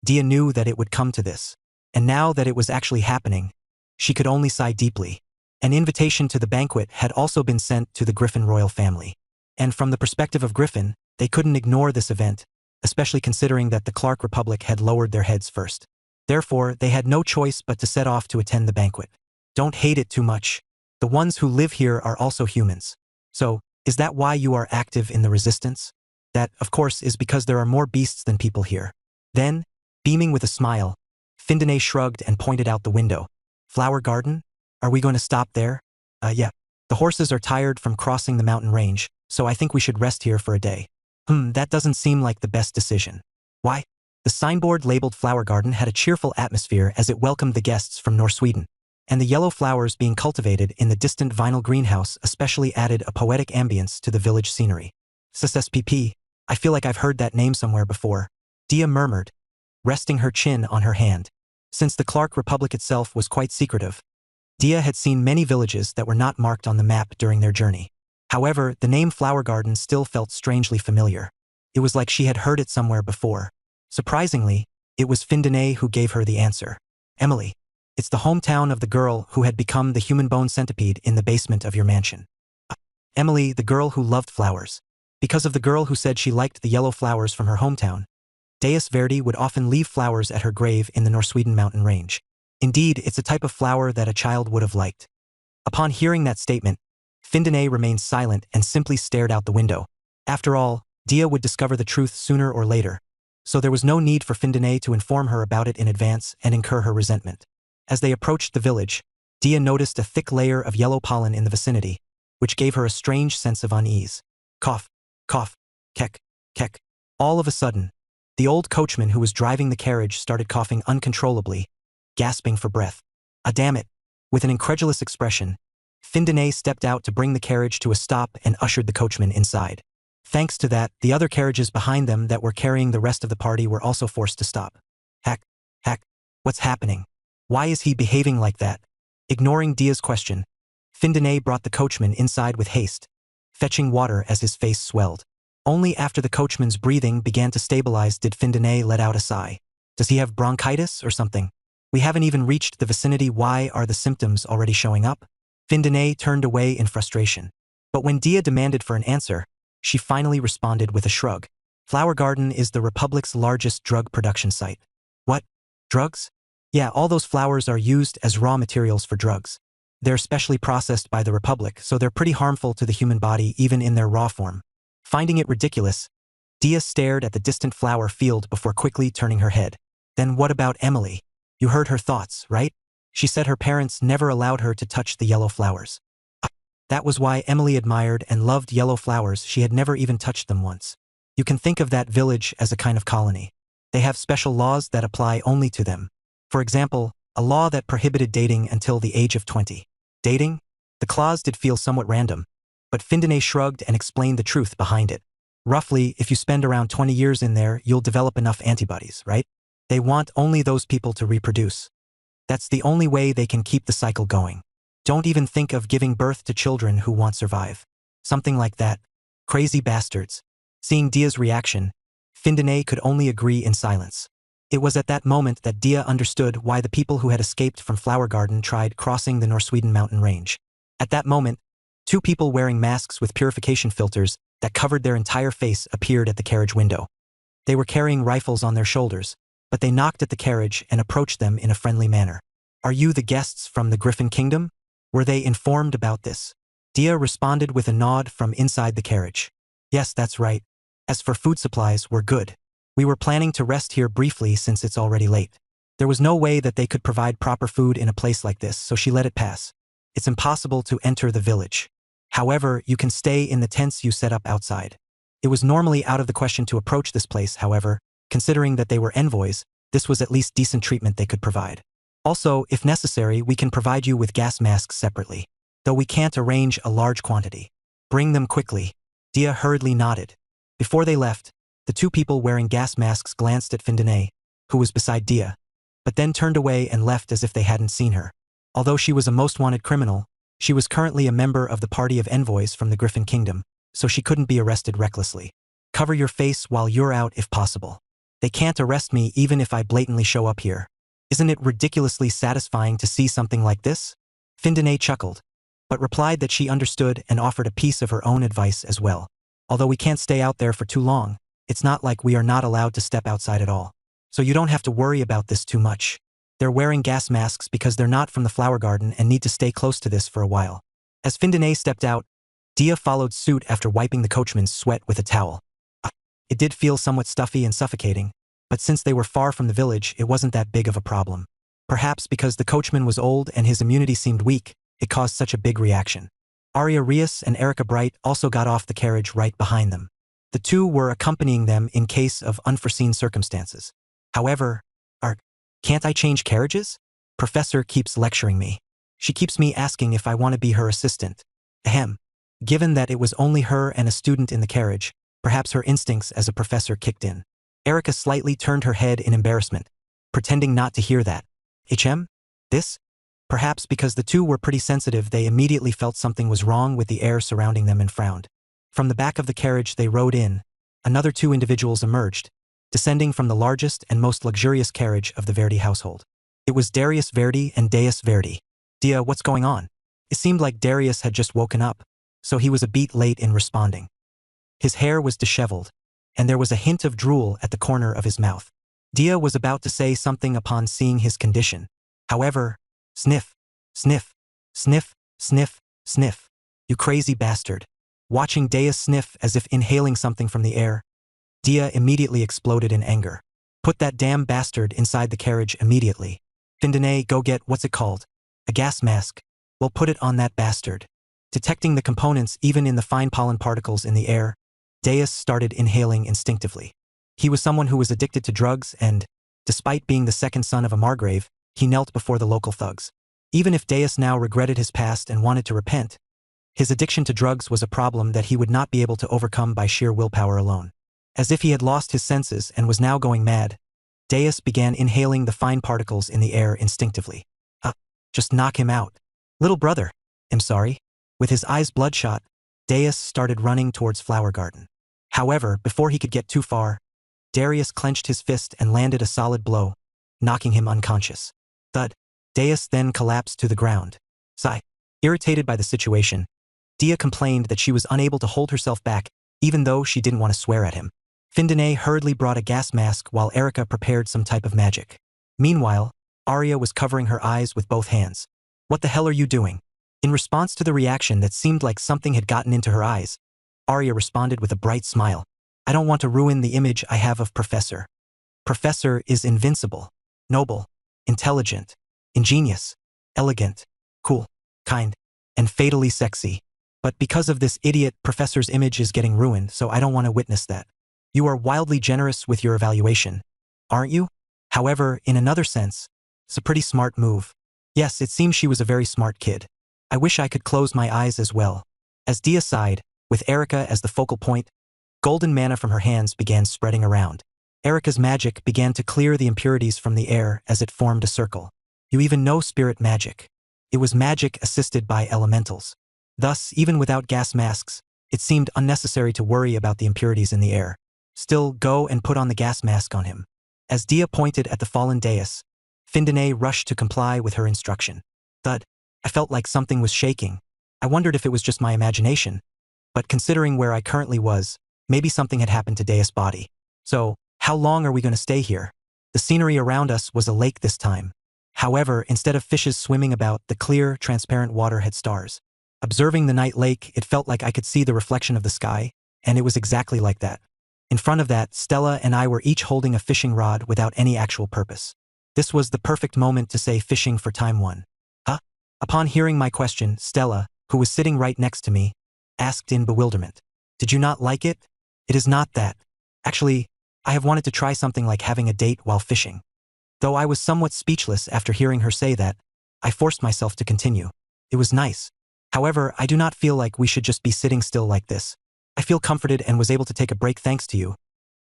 A: Dia knew that it would come to this. And now that it was actually happening, she could only sigh deeply. An invitation to the banquet had also been sent to the Griffin royal family. And from the perspective of Griffin, they couldn't ignore this event, especially considering that the Clark Republic had lowered their heads first. Therefore, they had no choice but to set off to attend the banquet. Don't hate it too much. The ones who live here are also humans. So, is that why you are active in the resistance? That, of course, is because there are more beasts than people here. Then, beaming with a smile, Findinay shrugged and pointed out the window. Flower garden? Are we going to stop there? Yeah. The horses are tired from crossing the mountain range, so I think we should rest here for a day. That doesn't seem like the best decision. Why? The signboard labeled Flower Garden had a cheerful atmosphere as it welcomed the guests from North Sweden, and the yellow flowers being cultivated in the distant vinyl greenhouse especially added a poetic ambience to the village scenery. SSPP, I feel like I've heard that name somewhere before, Dia murmured, resting her chin on her hand. Since the Clark Republic itself was quite secretive, Dia had seen many villages that were not marked on the map during their journey. However, the name Flower Garden still felt strangely familiar. It was like she had heard it somewhere before. Surprisingly, it was Findinay who gave her the answer. Emily. It's the hometown of the girl who had become the human bone centipede in the basement of your mansion. Emily, the girl who loved flowers. Because of the girl who said she liked the yellow flowers from her hometown, Deus Verdi would often leave flowers at her grave in the North Sweden mountain range. Indeed, it's a type of flower that a child would have liked. Upon hearing that statement, Findinay remained silent and simply stared out the window. After all, Dia would discover the truth sooner or later, so there was no need for Findinay to inform her about it in advance and incur her resentment. As they approached the village, Dia noticed a thick layer of yellow pollen in the vicinity, which gave her a strange sense of unease. Cough, cough, kek, kek. All of a sudden, the old coachman who was driving the carriage started coughing uncontrollably, gasping for breath. Ah, damn it! With an incredulous expression, Findinay stepped out to bring the carriage to a stop and ushered the coachman inside. Thanks to that, the other carriages behind them that were carrying the rest of the party were also forced to stop. Heck, what's happening? Why is he behaving like that? Ignoring Dia's question, Findinay brought the coachman inside with haste, fetching water as his face swelled. Only after the coachman's breathing began to stabilize did Findinay let out a sigh. Does he have bronchitis or something? We haven't even reached the vicinity. Why are the symptoms already showing up? Findinay turned away in frustration. But when Dia demanded for an answer, she finally responded with a shrug. Flower Garden is the Republic's largest drug production site. What? Drugs? Yeah, all those flowers are used as raw materials for drugs. They're specially processed by the Republic, so they're pretty harmful to the human body even in their raw form. Finding it ridiculous, Dia stared at the distant flower field before quickly turning her head. Then what about Emily? You heard her thoughts, right? She said her parents never allowed her to touch the yellow flowers. That was why Emily admired and loved yellow flowers. She had never even touched them once. You can think of that village as a kind of colony. They have special laws that apply only to them. For example, a law that prohibited dating until the age of 20. Dating? The clause did feel somewhat random, but Findinay shrugged and explained the truth behind it. Roughly, if you spend around 20 years in there, you'll develop enough antibodies, right? They want only those people to reproduce. That's the only way they can keep the cycle going. Don't even think of giving birth to children who won't survive. Something like that. Crazy bastards. Seeing Dia's reaction, Findinay could only agree in silence. It was at that moment that Dia understood why the people who had escaped from Flower Garden tried crossing the North Sweden mountain range. At that moment, two people wearing masks with purification filters that covered their entire face appeared at the carriage window. They were carrying rifles on their shoulders, but they knocked at the carriage and approached them in a friendly manner. Are you the guests from the Griffin Kingdom? Were they informed about this? Dia responded with a nod from inside the carriage. Yes, that's right. As for food supplies, we're good. We were planning to rest here briefly since it's already late. There was no way that they could provide proper food in a place like this, so she let it pass. It's impossible to enter the village. However, you can stay in the tents you set up outside. It was normally out of the question to approach this place, however, considering that they were envoys, this was at least decent treatment they could provide. Also, if necessary, we can provide you with gas masks separately, though we can't arrange a large quantity. Bring them quickly. Dia hurriedly nodded. Before they left, the two people wearing gas masks glanced at Findinay, who was beside Dia, but then turned away and left as if they hadn't seen her. Although she was a most wanted criminal, she was currently a member of the party of envoys from the Griffin Kingdom, so she couldn't be arrested recklessly. Cover your face while you're out if possible. They can't arrest me even if I blatantly show up here. Isn't it ridiculously satisfying to see something like this? Findinay chuckled, but replied that she understood and offered a piece of her own advice as well. Although we can't stay out there for too long, it's not like we are not allowed to step outside at all. So you don't have to worry about this too much. They're wearing gas masks because they're not from the Flower Garden and need to stay close to this for a while. As Findinay stepped out, Dia followed suit after wiping the coachman's sweat with a towel. It did feel somewhat stuffy and suffocating, but since they were far from the village, it wasn't that big of a problem. Perhaps because the coachman was old and his immunity seemed weak, it caused such a big reaction. Arya Rias and Erica Bright also got off the carriage right behind them. The two were accompanying them in case of unforeseen circumstances. However, can't I change carriages? Professor keeps lecturing me. She keeps me asking if I want to be her assistant. Ahem. Given that it was only her and a student in the carriage, perhaps her instincts as a professor kicked in. Erica slightly turned her head in embarrassment, pretending not to hear that. This? Perhaps because the two were pretty sensitive, they immediately felt something was wrong with the air surrounding them and frowned. From the back of the carriage they rode in, another two individuals emerged, descending from the largest and most luxurious carriage of the Verdi household. It was Darius Verdi and Deus Verdi. Dia, what's going on? It seemed like Darius had just woken up, so he was a beat late in responding. His hair was disheveled, and there was a hint of drool at the corner of his mouth. Dia was about to say something upon seeing his condition. However, sniff, sniff, sniff, sniff, sniff. You crazy bastard. Watching Deus sniff as if inhaling something from the air, Dia immediately exploded in anger. Put that damn bastard inside the carriage immediately. Findine, go get, what's it called? A gas mask. Well, put it on that bastard. Detecting the components even in the fine pollen particles in the air, Deus started inhaling instinctively. He was someone who was addicted to drugs and, despite being the second son of a Margrave, he knelt before the local thugs. Even if Deus now regretted his past and wanted to repent, his addiction to drugs was a problem that he would not be able to overcome by sheer willpower alone. As if he had lost his senses and was now going mad, Deus began inhaling the fine particles in the air instinctively. Just knock him out. Little brother. I'm sorry. With his eyes bloodshot, Deus started running towards Flower Garden. However, before he could get too far, Darius clenched his fist and landed a solid blow, knocking him unconscious. Thud. Deus then collapsed to the ground. Sigh. Irritated by the situation, Dia complained that she was unable to hold herself back, even though she didn't want to swear at him. Findine hurriedly brought a gas mask while Erica prepared some type of magic. Meanwhile, Arya was covering her eyes with both hands. What the hell are you doing? In response to the reaction that seemed like something had gotten into her eyes, Arya responded with a bright smile. I don't want to ruin the image I have of Professor. Professor is invincible, noble, intelligent, ingenious, elegant, cool, kind, and fatally sexy. But because of this idiot, Professor's image is getting ruined, so I don't want to witness that. You are wildly generous with your evaluation, aren't you? However, in another sense, it's a pretty smart move. Yes, it seems she was a very smart kid. I wish I could close my eyes as well. As Dia sighed, with Erica as the focal point, golden mana from her hands began spreading around. Erica's magic began to clear the impurities from the air as it formed a circle. You even know spirit magic. It was magic assisted by elementals. Thus, even without gas masks, it seemed unnecessary to worry about the impurities in the air. Still, go and put on the gas mask on him. As Dia pointed at the fallen Deus, Findine rushed to comply with her instruction. Thud. I felt like something was shaking. I wondered if it was just my imagination. But considering where I currently was, maybe something had happened to Deus' body. So, how long are we going to stay here? The scenery around us was a lake this time. However, instead of fishes swimming about, the clear, transparent water had stars. Observing the night lake, it felt like I could see the reflection of the sky, and it was exactly like that. In front of that, Stella and I were each holding a fishing rod without any actual purpose. This was the perfect moment to say fishing for time one. Huh? Upon hearing my question, Stella, who was sitting right next to me, asked in bewilderment. Did you not like it? It is not that. Actually, I have wanted to try something like having a date while fishing. Though I was somewhat speechless after hearing her say that, I forced myself to continue. It was nice. However, I do not feel like we should just be sitting still like this. I feel comforted and was able to take a break thanks to you.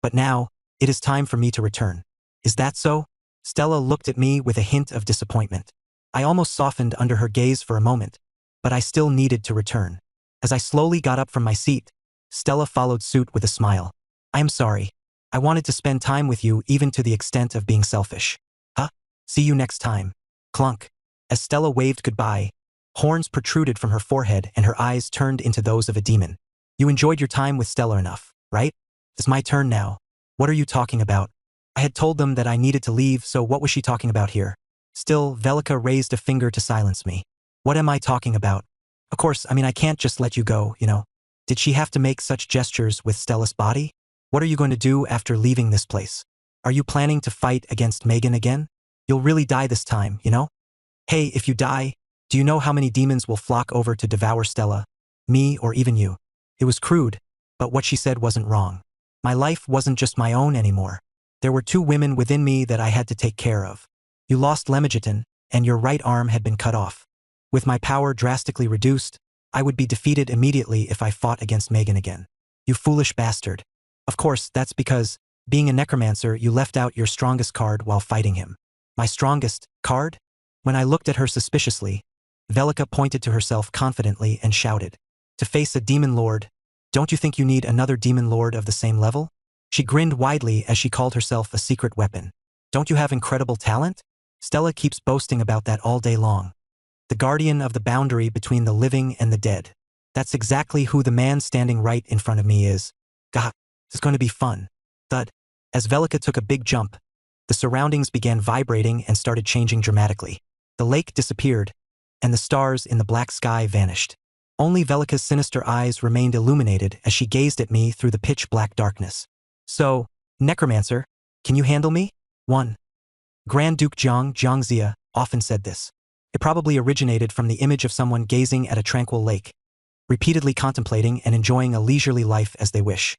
A: But now, it is time for me to return. Is that so? Stella looked at me with a hint of disappointment. I almost softened under her gaze for a moment, but I still needed to return. As I slowly got up from my seat, Stella followed suit with a smile. I am sorry. I wanted to spend time with you even to the extent of being selfish. Huh? See you next time. Clunk. As Stella waved goodbye, horns protruded from her forehead and her eyes turned into those of a demon. You enjoyed your time with Stella enough, right? It's my turn now. What are you talking about? I had told them that I needed to leave, so what was she talking about here? Still, Velika raised a finger to silence me. What am I talking about? Of course, I can't just let you go, you know. Did she have to make such gestures with Stella's body? What are you going to do after leaving this place? Are you planning to fight against Megan again? You'll really die this time, you know? Hey, if you die, do you know how many demons will flock over to devour Stella? Me or even you? It was crude, but what she said wasn't wrong. My life wasn't just my own anymore. There were two women within me that I had to take care of. You lost Lemigiton, and your right arm had been cut off. With my power drastically reduced, I would be defeated immediately if I fought against Megan again. You foolish bastard. Of course, that's because, being a necromancer, you left out your strongest card while fighting him. My strongest card? When I looked at her suspiciously, Velika pointed to herself confidently and shouted, "To face a demon lord, don't you think you need another demon lord of the same level?" She grinned widely as she called herself a secret weapon. Don't you have incredible talent? Stella keeps boasting about that all day long. The guardian of the boundary between the living and the dead. That's exactly who the man standing right in front of me is. Gah, this is going to be fun. Thud. As Velika took a big jump, the surroundings began vibrating and started changing dramatically. The lake disappeared, and the stars in the black sky vanished. Only Velika's sinister eyes remained illuminated as she gazed at me through the pitch-black darkness. So, Necromancer, can you handle me? 1. Grand Duke Jiangxia often said this. It probably originated from the image of someone gazing at a tranquil lake, repeatedly contemplating and enjoying a leisurely life as they wish.